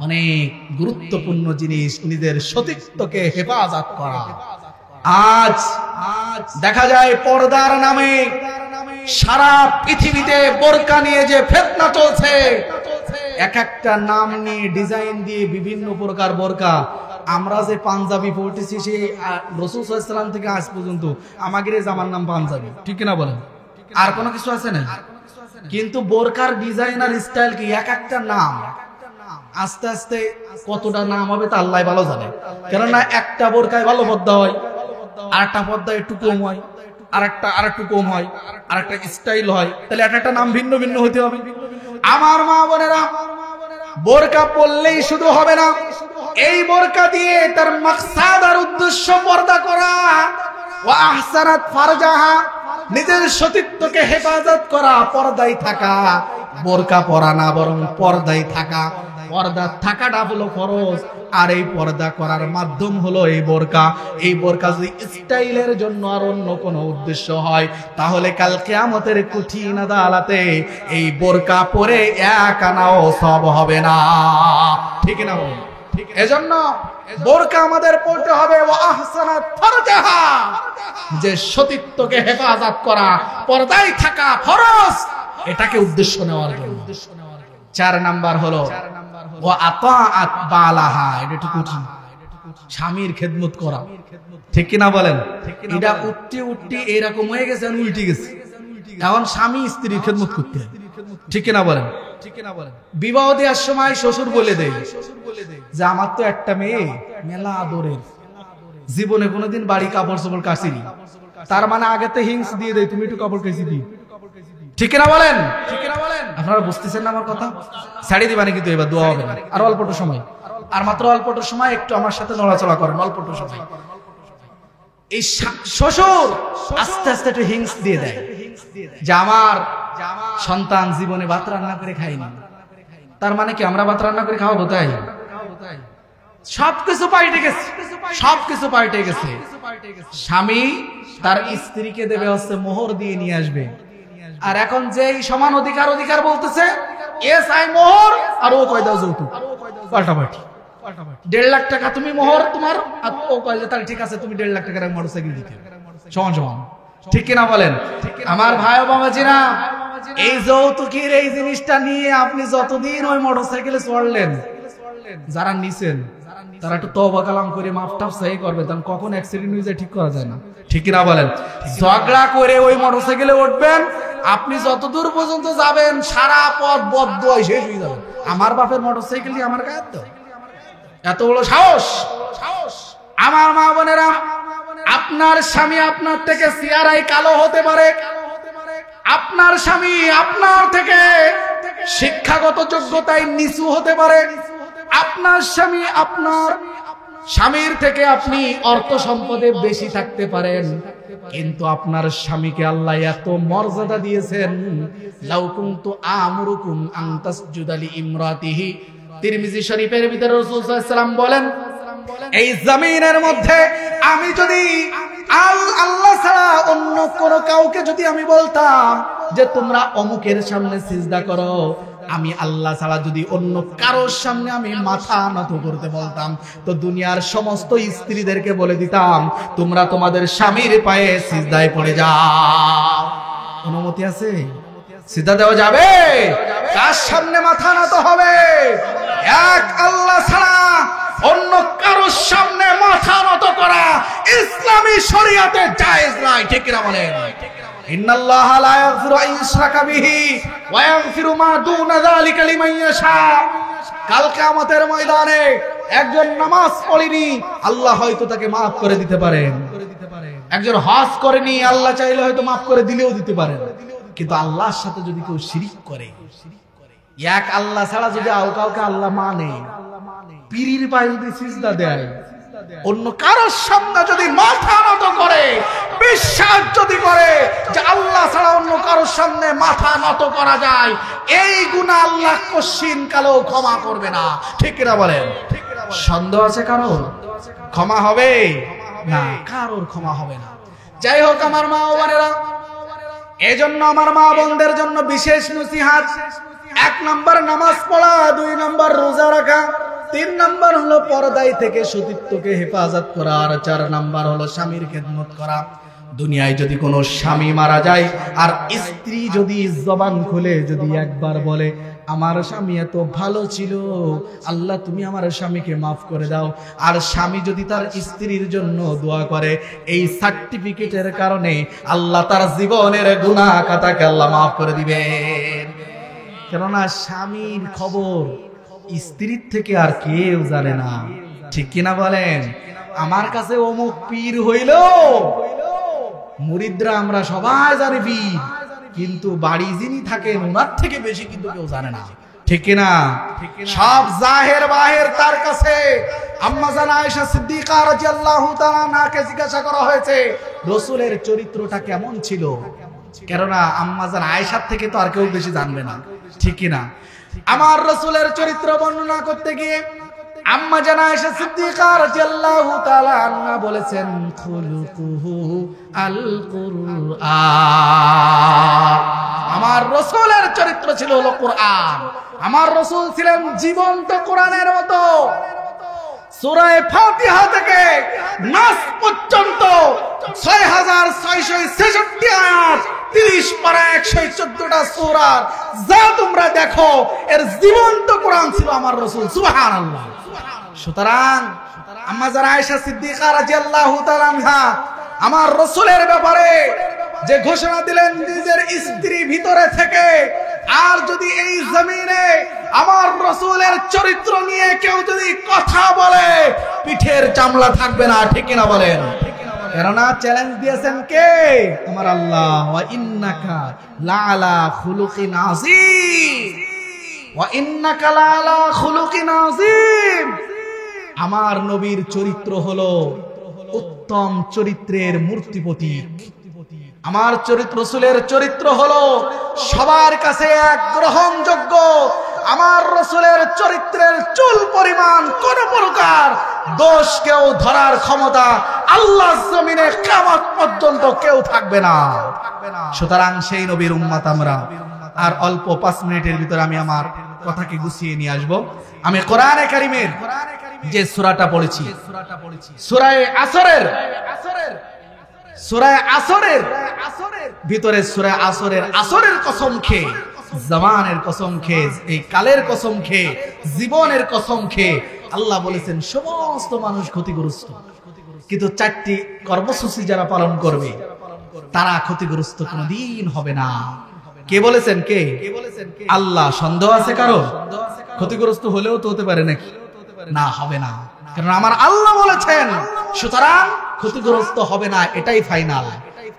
অনেক গুরুত্বপূর্ণ জিনিস নিজের সতীত্বকে হেফাজত করা। আজ দেখা যায় পর্দার নামে সারা পৃথিবীতে বোরকা নিয়ে যে ফিতনা চলছে, এক একটা নাম নিয়ে ডিজাইন দিয়ে বিভিন্ন প্রকার বোরকা। আমরা যে পাঞ্জাবি পড়তেছি সেই রাসূল সাল্লাল্লাহু আলাইহি ওয়াসাল্লাম থেকে আজ পর্যন্ত আমাদের জামার নাম পাঞ্জাবি। ঠিক না বলেন? আর কোনো কিছু আছে না? কিন্তু বোরকার ডিজাইন আর স্টাইল কি এক একটা নাম। আস্তে আস্তে কতটা নাম হবে তা আল্লাহ ভালো জানে। কেননা একটা বোরকায় ভালো পর্দা হয়, আর একটা পর্দা একটু কম হয়, আর একটু কম হয়, আর একটা স্টাইল হয়, তাহলে একটা নাম ভিন্ন ভিন্ন হতে হবে। আমার মা বোনেরা, বোরকা পরলেই শুধু হবে না, এই বোরকা দিয়ে তার মাকসাদ আর উদ্দেশ্য পর্দা করা। ওয়া আহসানাত ফারজাহা, নিজের সতীত্বকে হেফাজত করা, পর্দায় থাকা, বোরকা পরা না বরং পর্দায় থাকা। পর্দা থাকাটা হলো ফরজ, আর এই পর্দা করার মাধ্যম হলো এই বোরকা। এই বোরকা যদি স্টাইলের জন্য আর অন্য কোনো উদ্দেশ্য হয়, তাহলে কাল কিয়ামতের কঠিন আদালতে এই বোরকা পরে এক আনাও সওয়াব হবে না। ঠিক না বলুন? এজন্য বোরকা আমাদের পড়তে হবে। ওয়া আহসানাত ফারজাহা, যে সতীত্বকে হেফাজত করা, পর্দায় থাকা ফরজ, এটাকে উদ্দেশ্য নেওয়ার জন্য। 4 নাম্বার হলো ওয়া আতাআত বালাহা, এটা একটু কঠিন, স্বামীর খেদমত করা। ঠিক কি না বলেন? এটা উঠতে এরকম হয়ে গেছে, উল্টে গেছে। এখন স্বামী স্ত্রীর খেদমত করতে হয়। ঠিক কি না বলেন? বিবাহ দেওয়ার সময় শ্বশুর বলে দেয় যে আমার তো একটা মেয়ে, মেলা আদরের, জীবনে কোনোদিন বাড়ি কাপড় চোপড় কাচিনি, তার মানে আগেতে হিংস দিয়ে দেয়, তুমি একটু কাপড় কেচি দিই। ঠিক না বলেন? আপনারা বুঝতেছেন না আমার কথা? ছাড়িয়ে দিবা নাকি? তো এবার দোয়া হবে না, আর অল্পটা সময়, আর মাত্র অল্পটা সময় একটু আমার সাথে নড়াচড়া করেন, অল্পটা সময়। এই শ্বশুর আস্তে আস্তে একটু হিংস দিয়ে দেয় যে আমার সন্তান জীবনে ভাত রান্না করে খায়নি, তার মানে কি আমরা ভাত রান্না করে খাওয়াবো? তাই সবকিছু পাল্টে গেছে, সবকিছু পাল্টে গেছে। স্বামী তার স্ত্রীকে দেবে হচ্ছে মোহর দিয়ে নিয়ে আসবে, আর এখন যেই সমান অধিকার বলতেছে এস আই মোহর, আর ও কয় দাও যৌতুক। পাল্টাপাল্টি। 1.5 লাখ টাকা তুমি মোহর তোমার, আর ও কয় যে তাহলে ঠিক আছে তুমি 1.5 লাখ টাকার মোটরসাইকেল দিতে, সমান সমান। ঠিক কিনা বলেন? আমার ভাই ও বাবাজিরা, এই যৌতুকের এই জিনিসটা নিয়ে আপনি যতদিন ওই মোটরসাইকেলে চড়লেন, যারা নিছেন তারা একটু তওবা কালাম করে মাফ টাফ চাই করবে, কারণ কখন অ্যাক্সিডেন্ট হয়ে যায় ঠিক করা যায় না। ঠিক কিনা বলেন? ঝগড়া করে ওই মোটরসাইকেলে উঠবেন, আপনি যতদূর পর্যন্ত যাবেন সারা পথ বদদোয়া শেষ হয়ে যাবে। আমার বাপের মোটরসাইকেল দিয়ে আমার গায়ে দাও, এত বড় সাহস! আমার মা বোনেরা, আপনার স্বামী আপনার থেকে চেহারায় কালো হতে পারে, আপনার স্বামী আপনার থেকে শিক্ষাগত যোগ্যতায় নিচু হতে পারে, আপনার স্বামী আপনার স্বামীর থেকে আপনি অর্থ সম্পদে বেশি থাকতে পারেন, কিন্তু আপনার স্বামীকে আল্লাহ এত মর্যাদা দিয়েছেন। লাউ কুনতু আমরুকুম আন তাসজুদা লিইমরাতিহি, তিরমিজি শরীফের ভিতরে রাসূল সাল্লাল্লাহু আলাইহি ওয়াসাল্লাম বলেন, এই জমিনের মধ্যে আমি যদি আল্লাহ ছাড়া অন্য কোনো কাউকে যদি আমি বলতাম যে তোমরা অমুকের সামনে সিজদা করো, আমি আল্লাহ ছাড়া যদি অন্য কারোর সামনে আমি মাথা নত করতে বলতাম, তো দুনিয়ার সমস্ত স্ত্রীদেরকে বলে দিতাম তোমরা তোমাদের স্বামীর পায়ে সিজদায় পড়ে যাও। অনুমতি আছে? সিজদা দেওয়া যাবে? কার সামনে মাথা নত হবে? এক আল্লাহ ছাড়া অন্য কারোর সামনে মাথা নত করা ইসলামী শরীয়তে জায়েজ নাই। ঠিক কিনা বলেন? ইন্নাল্লাহা লা ইয়াগফিরু আন ইউশরাকা বিহি ওয়া ইয়াগফিরু মা দুনা যালিকা লিমান ইয়াশা। কাল কিয়ামতের ময়দানে একজন নামাজ পড়েনি, আল্লাহ হয়তো তাকে maaf করে দিতে পারেন। একজন হজ করেনি, আল্লাহ চাইলে হয়তো maaf করে দিলেও দিতে পারেন। কিন্তু আল্লাহর সাথে যদি কেউ শিরিক করে, এক আল্লাহ ছাড়া যদি আর কাউকে আল্লাহ মানে, পীরের পায়ে যদি সিজদা দেয়, অন্য কারোর সামনে যদি মাথা নত করে, বিশ্বাস যদি করে যে আল্লাহ ছাড়া অন্য কারোর সামনে মাথা নত করা যায়, এই গুনাহ আল্লাহ কশিন কালেও ক্ষমা করবে না। ঠিক না বলেন? সন্দেহ আছে কারোর? ক্ষমা হবে না, কারোর ক্ষমা হবে না। যাই হোক আমার মা ও বোনেরা, এজন্য আমার মা বোনদের জন্য বিশেষ নসিহত। 1 নাম্বার নামাজ পড়া, 2 নাম্বার রোজা রাখা, 3 নাম্বার হলো পর্দায় থেকে সতীত্বকে হেফাজত করা, আর 4 নাম্বার হলো স্বামীর খেদমত করা। দুনিয়ায় যদি কোনো স্বামী মারা যায় আর স্ত্রী যদি জবান খুলে যদি একবার বলে আমার স্বামী এত ভালো ছিল, আল্লাহ তুমি আমার স্বামীকে মাফ করে দাও, আর স্বামী যদি তার স্ত্রীর জন্য দোয়া করে, এই সার্টিফিকেটের কারণে আল্লাহ তার জীবনের গুনাহ খাতাকে আল্লাহ মাফ করে দিবেন। কেননা স্বামীর খবর স্ত্রীর থেকে আর কেউ জানে না। ঠিক কিনা বলেন? আমার কাছে অমুক পীর হইল, মুরিদরা আমরা সবাই জানি পীর, কিন্তু বাড়ি যিনি থাকেন ওনার থেকে বেশি কিন্তু কেউ জানে না। ঠিক কিনা? সব জাহের বাহের তার কাছে, আম্মা জান আয়েশা সিদ্দিকা রাদিয়াল্লাহু তাআলা আনহাকে জিজ্ঞাসা করা হয়েছে রাসূলের চরিত্রটা কেমন ছিল, কেননা আম্মা জান আয়েশার থেকে তো আর কেউ বেশি জানবে না, ঠিক কি না? আমার রাসূলের চরিত্র বর্ণনা করতে গিয়ে আম্মা জান আয়েশা সিদ্দিকা রাদিয়াল্লাহু তাআলা আনহা বলেছেন খুলুকুহু আল কুরআন। আমার রাসূলের চরিত্র ছিল হলো কোরআন। আমার রাসূল ছিলেন জীবন্ত কোরআনের মতো। সূরা ফাতিহা থেকে নাস পর্যন্ত 6666 আয়াত, 30 পারা 114টা সূরা যা তোমরা দেখো এর জীবন্ত কোরআন ছিল আমার রাসূল। সুবহানাল্লাহ। সুতরাং আম্মা জান আয়েশা সিদ্দিকা রাদিয়াল্লাহু তাআলা আনহা আমার রাসূলের ব্যাপারে যে ঘোষণা দিলেন নিজের স্ত্রী ভিতরে থেকে, আর যদি এই জমিনে আমার রাসূলের চরিত্র নিয়ে কেউ যদি কথা বলে পিঠের চামড়া থাকবে না, ঠিক না বলেন? কেননা চ্যালেঞ্জ দিয়েছেন কে? আমার আল্লাহ। ওয়া ইন্নাকা লাআলা খুলুকিন আযীম, ওয়া ইন্নাকা লাআলা খুলুকিন আযীম। আমার নবীর চরিত্র হলো উত্তম চরিত্রের মূর্তি প্রতীক। আমার চরিত্র রাসূলের চরিত্র হলো সবার কাছে এক গ্রহণযোগ্য। আমার রাসূলের চরিত্রের চুল পরিমাণ কোন প্রকার দোষ কেউ ধরার ক্ষমতা আল্লাহর জমিনে কিয়ামত পর্যন্ত কেউ থাকবে না। সুতরাং সেই নবীর উম্মত আমরা। আর অল্প 5 মিনিটের ভিতরে আমি আমার কথাকে গুছিয়ে নিয়ে আসব। আমি কোরআনে কারীমের যে সূরাটা পড়েছি, সূরা আসরের ভিতরে সূরা আসরের কসম খেয়ে, জামানের কসম খেয়ে, এই কালের কসম খেয়ে, জীবনের কসম খেয়ে আল্লাহ বলেছেন সমস্ত মানুষ ক্ষতিগ্রস্ত, কিন্তু 4টি কর্মসূচি যারা পালন করবে তারা ক্ষতিগ্রস্ত কোনদিন হবে না। কে বলেছেন? কে? আল্লাহ। সন্দেহ আছে কারো? ক্ষতিগ্রস্ত হলেও তো হতে পারে নাকি? না, হবে না, কারণ আমার আল্লাহ বলেছেন। সুতরাং ক্ষতিগ্রস্ত হবে না, এটাই ফাইনাল।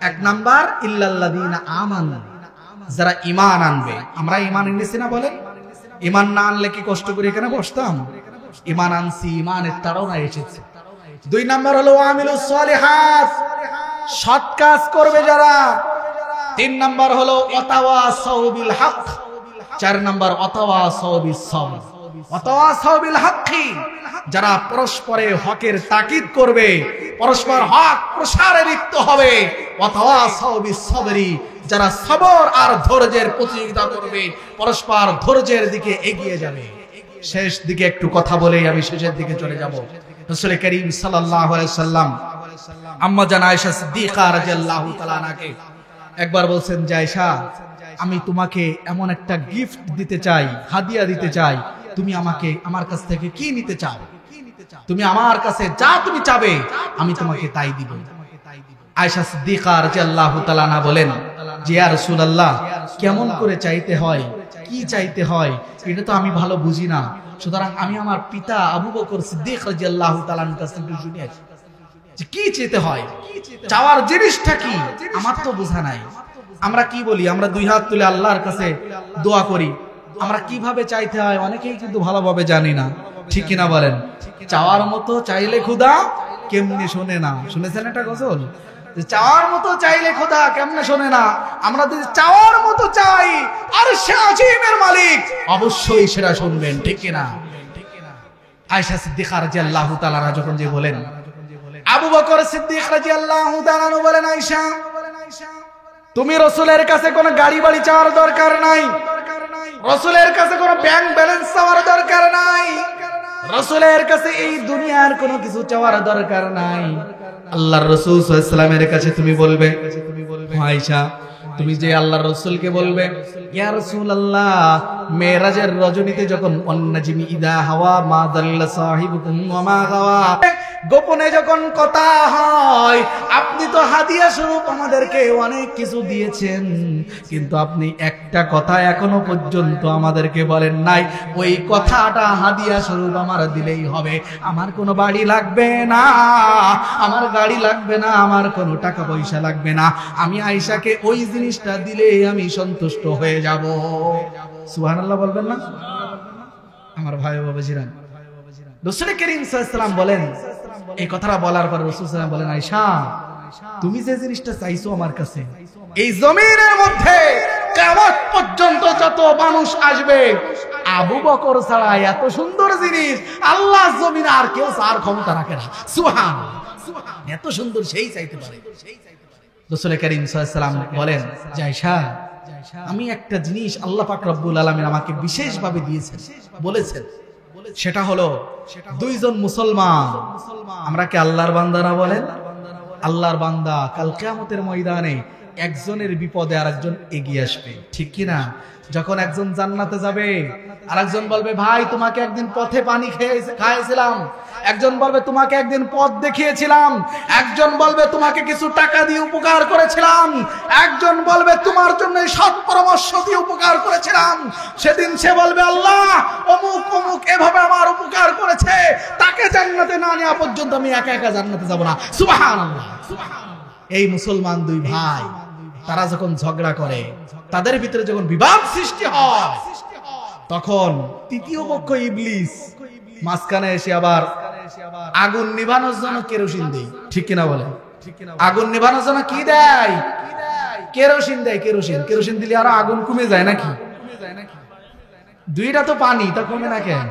1 নাম্বার ইল্লাল্লাযীনা আমানু, যারা ঈমান আনবে। আমরা ঈমান এনেছি না? বলেন, ঈমান না আনলে কি কষ্ট করে এখানে বসতাম? ঈমান আনছি, ঈমানের তাড়না এসেছে। 2 নাম্বার হলো আমিলুস সালিহাত, সৎ কাজ করবে যারা। 3 নাম্বার হলো ওয়াতাওয়াসাউ বিল হক। 4 নাম্বার ওয়াতাওয়াসাউ বিস সবর। ওয়াতাওয়াসাউ বিল হক, যারা পরস্পরে হকের তাকিদ করবে, পরস্পর হক প্রসারে লিপ্ত হবে। ওয়াতাওয়াসাউ বিস সবরি, যারা সবর আর ধৈর্যের প্রতিযোগিতা করবে, পরস্পর ধৈর্যের দিকে এগিয়ে যাবে। শেষ দিকে একটু কথা বলেই আমি শেষের দিকে চলে যাব। রাসূল করিম সাল্লাল্লাহু আলাইহি সাল্লাম আম্মা জান আয়েশা সিদ্দিকা রাদিয়াল্লাহু তাআলা আনহাকে একবার বলছেন যে আয়েশা, আমি তোমাকে এমন একটা গিফট দিতে চাই, হাদিয়া দিতে চাই, তুমি আমাকে আমার কাছ থেকে কি নিতে চাও? তুমি আমার কাছে যা তুমি চাবে আমি তোমাকে তাই দিব। আয়েশা সিদ্দিকা রাদিয়াল্লাহু তাআলা আনহা বলেন যে ইয়া রাসূলুল্লাহ, কেমন করে চাইতে হয়, কি চাইতে হয় এটা তো আমি ভালো বুঝি না। সুতরাং আমি আমার পিতা আবু বকর সিদ্দিক রাদিয়াল্লাহু তাআলা আনহুর কাছ থেকে শুনে আসি যে কি চাইতে হয়, চাওয়ার জিনিসটা কি আমার তো বোঝা নাই। আমরা কি বলি? আমরা 2 হাত তুলে আল্লাহর কাছে দোয়া করি। আমরা কিভাবে চাইতে হয় অনেকেই কিন্তু ভালোভাবে জানি না, ঠিক কিনা বলেন? চাওয়ার মতো চাইলে খোদা কেমনে শোনে না। শুনেছেন একটা গজল? চাওয়ার মতো চাইলে খোদা কেমনে শোনে না। আমরা যদি চাওয়ার মতো চাই আরশে আজিমের মালিক অবশ্যই সেটা শুনবেন, ঠিক কিনা? আয়েশা সিদ্দিকা রাদিয়াল্লাহু তাআলা যখন যে বলেন, আবু বকর সিদ্দিক রাদিয়াল্লাহু তাআলা বলেন, আয়েশা তুমি রাসূলের কাছে কোনো গাড়ি বাড়ি চাওয়ার দরকার নাই, রাসূলের কাছে কোনো ব্যাংক ব্যালেন্স চাওয়ার দরকার নাই, রাসূলের কাছে এই দুনিয়ার কোনো কিছু চাওয়ার দরকার নাই। আল্লাহর রাসূল সাল্লাল্লাহু আলাইহি ওয়াসাল্লামের কাছে তুমি বলবে, আয়েশা তুমি যে আল্লাহর রাসূলকে বলবে, ইয়া রাসূলুল্লাহ, মেরাজের রজনীতে যখন ওয়ান্নাজমি ইদা হাওয়া মা দাল্লা সাহিবুকুম ওয়া মা গাওয়া, গোপনে যখন কথা হয়, আপনি তো হাদিয়া স্বরূপ আমাদেরকে অনেক কিছু দিয়েছেন, কিন্তু আপনি একটা কথা এখনো পর্যন্ত আমাদেরকে বলেন নাই, ওই কথাটা হাদিয়া স্বরূপ আমার দিলেই হবে। আমার কোনো বাড়ি লাগবে না, আমার গাড়ি লাগবে না, আমার কোনো টাকা পয়সা লাগবে না, আমি আয়েশাকে ওই জিনিসটা দিলে আমি সন্তুষ্ট হয়ে যাব। সুবহানাল্লাহ বলবেন না আমার ভাই বাবাজিরা? রাসূল করিম সাল্লাল্লাহু আলাইহি ওয়াসাল্লাম বলেন, এই কথাটা বলার পর রাসূল সাল্লাল্লাহু আলাইহি ওয়াসাল্লাম বলেন, আয়েশা তুমি যে জিনিসটা চাইছো আমার কাছে, এই জমিনের মধ্যে কিয়ামত পর্যন্ত যত মানুষ আসবে, আবু বকর ছাড়া এত সুন্দর জিনিস আল্লাহ জমিনে আর কেউ চাওয়ার ক্ষমতা রাখে না। সুবহানাল্লাহ, এত সুন্দর সেই চাইতে পারে। রাসূল করিম সাল্লাল্লাহু আলাইহি ওয়াসাল্লাম বলেন, আয়েশা আমি একটা জিনিস আল্লাহ পাক রব্বুল আলামিন আমাকে বিশেষভাবে দিয়েছেন, বলেছেন, সেটা হলো দুইজন মুসলমান, আমরা কি আল্লাহর বান্দা না বলেন? আল্লাহর বান্দা কাল কিয়ামতের ময়দানে একজনের বিপদে আরেকজন এগিয়ে আসবে, ঠিক কি না? যখন একজন জান্নাতে যাবে আরেকজন বলবে, ভাই তোমাকে একদিন পথে পানি খাইয়েছিলাম, একজন বলবে তোমাকে একদিন পথ দেখিয়েছিলাম, একজন বলবে তোমাকে কিছু টাকা দিয়ে উপকার করেছিলাম, একজন বলবে তোমার জন্য সৎ পরামর্শ দিয়ে উপকার করেছিলাম। সেদিন সে বলবে, আল্লাহ অমুক অমুক এভাবে আমার উপকার করেছে, তাকে জান্নাতে না নেওয়া পর্যন্ত আমি একা একা জান্নাতে যাব না। সুবহানাল্লাহ। এই মুসলমান দুই ভাই তারা যখন ঝগড়া করে, তাদের ভিতরে যখন বিবাদ সৃষ্টি হয়, তখন তৃতীয় পক্ষ ইবলিস মাঝখানে এসে আবার আগুন নিভানোর জন্য কেরোসিন দেয়, ঠিক কিনা বলে? আগুন নিভানোর জন্য কি দেয়? কেরোসিন দেয়। কেরোসিন কেরোসিন দিলে আরো আগুন কমে যায় নাকি? দুইটা তো পানি, তা কমে না কেন?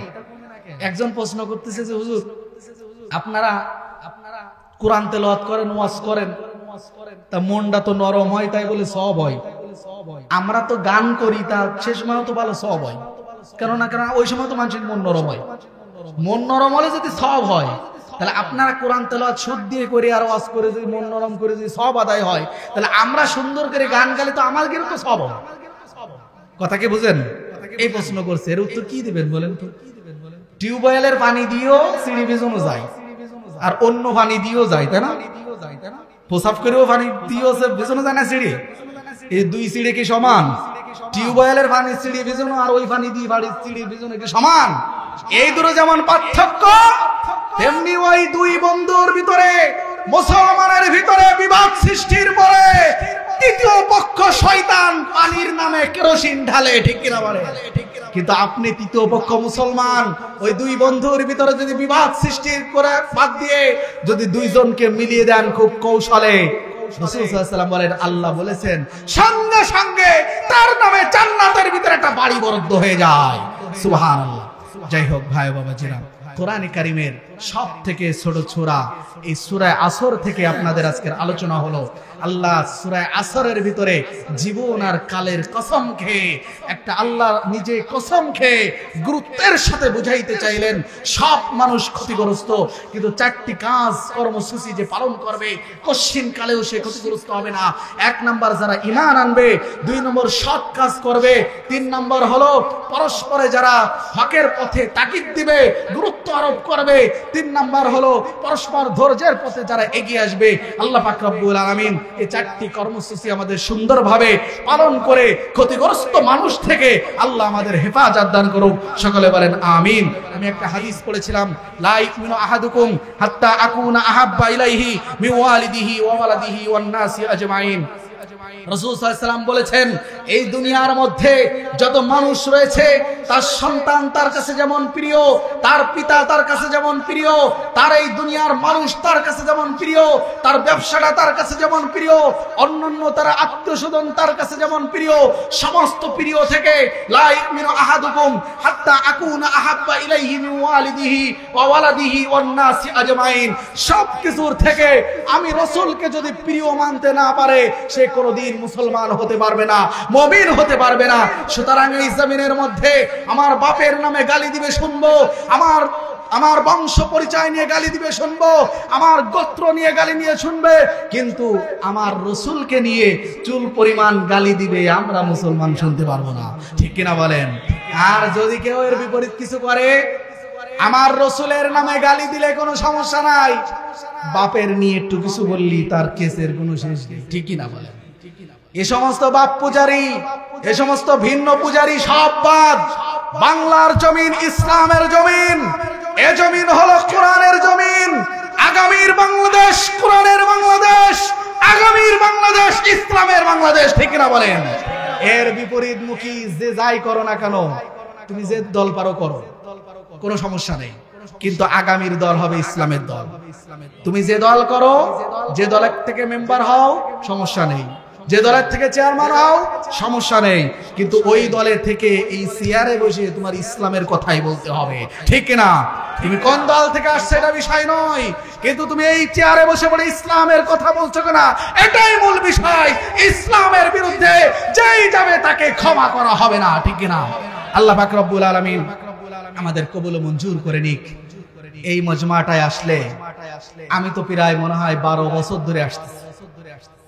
একজন প্রশ্ন করতেছে যে হুজুর আপনারা কোরআন তেলাওয়াত করেন, ওয়াজ করেন, তা মনটা তো নরম হয়, তাই বলে সব হয়। আমরা তো গান করি, তা সে সময় তো ভালো সব হয়, কেননা ওই সময় তো মানুষের মন নরম হয়। মন নরম হলে যদি সব হয়, তাহলে আপনারা কোরআন তেলাওয়াত সুদ দিয়ে করে আর ওয়াজ করে যদি মন নরম করে যদি সব আদায় হয়, তাহলে আমরা সুন্দর করে গান গালে তো আমার কিন্তু তো সব হয়। কথা কি বুঝেন? এই প্রশ্ন করছে, এর উত্তর কি দিবেন বলেন তো? টিউবওয়েলের পানি দিয়েও সিঁড়ি ভিজানো যায়, আর অন্য পানি দিয়েও যায়, তাই না? প্রসাব করেও পানি দিয়েও ভিজানো যায় না সিঁড়ি? এই দুই সিঁড়ি কি সমান? টিউবওয়েলের পানি সিঁড়ি ভিজানো আর ওই পানি দিয়ে বাড়ির সিঁড়ি ভিজানো কি সমান? এই দুটো যেমন পার্থক্য, তেমনি ওই দুই বন্ধুর ভিতরে, মুসলমানের ভিতরে বিবাদ সৃষ্টির পরে তৃতীয় পক্ষ শয়তান পানির নামে কেরোসিন ঢালে, ঠিক কিনা বলে? কিন্তু আপনি তৃতীয় পক্ষ মুসলমান, ওই দুই বন্ধুর ভিতরে যদি বিবাদ সৃষ্টির করে বাদ দিয়ে যদি দুইজনকে মিলিয়ে দেন খুব কৌশলে, রাসূল সাল্লাল্লাহু আলাইহি ওয়াসাল্লাম বলেন, আল্লাহ বলেছেন সঙ্গে সঙ্গে তার নামে জান্নাতের ভিতরে একটা বাড়ি বরাদ্দ হয়ে যায়। সুবহানাল্লাহ। যাই হোক ভাই বাবা জিরা, কোরআনে কারীমের সব থেকে ছোট সূরা এই সূরা আসর থেকে আপনাদের আজকের আলোচনা হলো। আল্লাহ সূরা আসরের ভিতরে জীবন আর কালের কসম খেয়ে, একটা আল্লাহ নিজে কসম খেয়ে গুরুত্বের সাথে বুঝাইতে চাইলেন সব মানুষ ক্ষতিগ্রস্ত, কিন্তু চারটি কাজ কর্মসূচি যে পালন করবে কশিন কালেও সে ক্ষতিগ্রস্ত হবে না। এক নাম্বার যারা ঈমান আনবে, দুই নম্বর সৎ কাজ করবে, তিন নম্বর হলো পরস্পরে যারা হকের পথে তাকিদ দিবে, গুরুত্ব আরোপ করবে, তিন নাম্বার হলো পরস্পর ধৈর্যের পথে যারা এগিয়ে আসবে। আল্লাহ পাক রব্বুল আলামিন এই চারটি কর্মসূচি আমাদের সুন্দরভাবে পালন করে ক্ষতিগ্রস্ত মানুষ থেকে আল্লাহ আমাদের হেফাজত দান করুক। সকলে বলেন আমিন। আমি একটা হাদিস পড়েছিলাম, লা ইউমিনু আহাদুকুম হাত্তা আকুনা আহাব্বা ইলাইহি মিন ওয়ালিদিহি ওয়া ওয়ালাদিহি ওয়ান নাসি আজমাইন। রাসূল সাল্লাল্লাহু আলাইহি ওয়াসাল্লাম বলেছেন, এই দুনিয়ার মধ্যে যত মানুষ রয়েছে, তার সন্তান তার কাছে যেমন প্রিয়, তার পিতা তার কাছে যেমন প্রিয়, তার এই দুনিয়ার মানুষ তার কাছে যেমন প্রিয়, তার ব্যবসাটা তার কাছে যেমন প্রিয়, অন্যান্য তার আত্মীয়স্বজন তার কাছে যেমন প্রিয়, সমস্ত প্রিয় থেকে লা ইউমিনু আহাদুকুম হাত্তা আকুনা আহাব্বা ইলাইহি মিন ওয়ালিদিহি ওয়া ওয়ালাদিহি ওয়ান নাসি আজমাইন। সব কিছুর থেকে আমি রাসূলকে যদি প্রিয় মানতে না পারে, সে কোনোদিন মুসলমান হতে পারবে না, মুমিন হতে পারবে না। সুতরাং এই জমিনের মধ্যে আমার বাপের নামে গালি দিবে শুনবো, আমার বংশ পরিচয় নিয়ে গালি দিবে শুনবো, আমার গোত্র নিয়ে গালি নিয়ে শুনবে, কিন্তু আমার রাসূলকে নিয়ে চুল পরিমাণ গালি দিবে আমরা মুসলমান শুনতে পারবো না, ঠিক কিনা বলেন? আর যদি কেউ এর বিপরীত কিছু করে, আমার রাসূলের নামে গালি দিলে কোনো সমস্যা নাই, বাপের নিয়ে একটু কিছু বললি তার কেসের কোনো শেষ নেই, ঠিক কিনা বলেন? এ সমস্ত বাপ পূজারী, এ সমস্ত ভিন্ন পূজারী সব বাদ। বাংলার জমিন ইসলামের জমিন, এ জমিন হলো কোরআনের জমিন। আগামীর বাংলাদেশ কোরআনের বাংলাদেশ, আগামীর বাংলাদেশ ইসলামের বাংলাদেশ, ঠিক না বলেন? এর বিপরীত মুখী যে যাই করো না কেন, তুমি যে দল পারো করো, কোনো সমস্যা নেই। কিন্তু আগামীর দল হবে ইসলামের দল। তুমি যে দল করো, যে দলের থেকে মেম্বার হও সমস্যা নেই, যে দলের থেকে চেয়ারম্যান হও সমস্যা নেই, কিন্তু ওই দলে থেকে এই চেয়ারে বসে তোমার ইসলামের কথাই বলতে হবে, ঠিক না? তুমি কোন দল থেকে আসছে এটা বিষয় নয়, কিন্তু তুমি এই চেয়ারে বসে বলে ইসলামের কথা বলছো কিনা এটাই মূল বিষয়। ইসলামের বিরুদ্ধে যেই যাবে তাকে ক্ষমা করা হবে না, ঠিক না? আল্লাহ পাক রব্বুল আলামিন আমাদের কবুল ও মঞ্জুর করে নিক। এই মজমাটায় আসলে আমি তো প্রায় মনে হয় 12 বছর ধরে আসতেছি,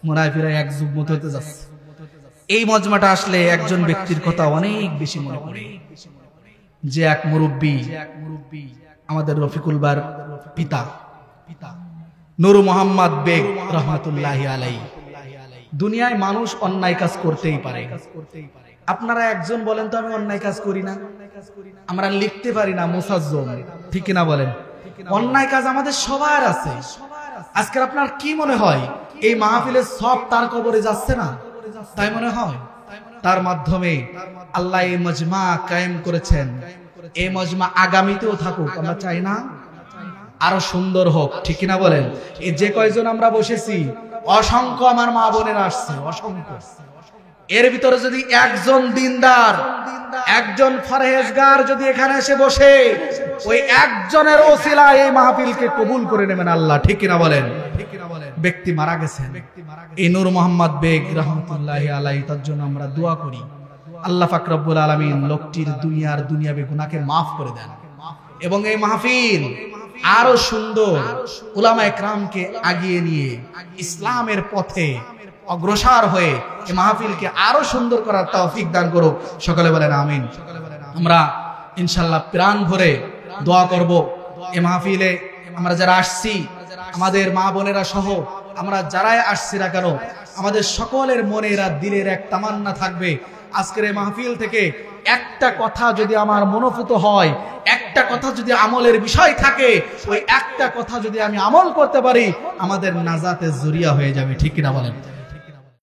মনে হয় প্রায় এক যুগ মতো হতে যাচ্ছে। এই মজমাটা আসলে একজন ব্যক্তির কথা অনেক বেশি মনে পড়ে, যে এক মুরব্বী, আমাদের রফিকুল বার পিতা নূর মোহাম্মদ বেগ রহমতুল্লাহি আলাইহি। দুনিয়ায় মানুষ অন্যায় কাজ করতেই পারে, আপনারা একজন বলেন তো আমি অন্যায় কাজ করি না? আমরা লিখতে পারি না মুসাজ্জম, ঠিক না বলেন? অন্যায় কাজ আমাদের সবার আছে। আজকে আপনার কি মনে হয় এই মাহফিলে সব তার কবরে যাচ্ছে না? তাই মনে হয়? তার মাধ্যমে আল্লাহ এই মজমা কায়েম করেছেন। এই মজমা আগামীতেও থাকুক, আমরা চাই না? আরো সুন্দর হোক, ঠিক না বলেন? এই যে কয়জন আমরা বসেছি, অসংখ্য আমার মা বোনেরা আসছে, অসংখ্য। এর ভিতরে যদি একজন দিনদার, একজন ফরহেজগার যদি এখানে এসে বসে, ওই একজনের ওসিলায় এই মাহফিলকে কবুল করে নেবেন আল্লাহ, ঠিক না বলেন? ব্যক্তি মারা গেছেন, এই নূর মোহাম্মদ বেগ রহমতুল্লাহি আলাইহি, তার জন্য আমরা দোয়া করি আল্লাহ পাক রব্বুল আলামিন লোকটির দুনিয়াবি গুনাহকে মাফ করে দেন, এবং এই মাহফিল আরো সুন্দর উলামায়ে কেরামকে আগিয়ে নিয়ে ইসলামের পথে অগ্রসর হয়ে এই মাহফিলকে আরো সুন্দর করার তৌফিক দান করুক। সকলে বলেন আমিন। আমরা ইনশাআল্লাহ প্রাণ ভরে দোয়া করব। এই মাহফিলে আমরা যারা আসছি, আমাদের মা বোনেরা সহ আমরা যারাই আসছি না কেন, আমাদের সকলের মনের আর দিলের এক তামান্না থাকবে, আজকের এই মাহফিল থেকে একটা কথা যদি আমার মনোভূত হয়, একটা কথা যদি আমলের বিষয় থাকে, ওই একটা কথা যদি আমি আমল করতে পারি, আমাদের নাজাতের জরিয়া হয়ে যাবে, ঠিক কিনা বলেন?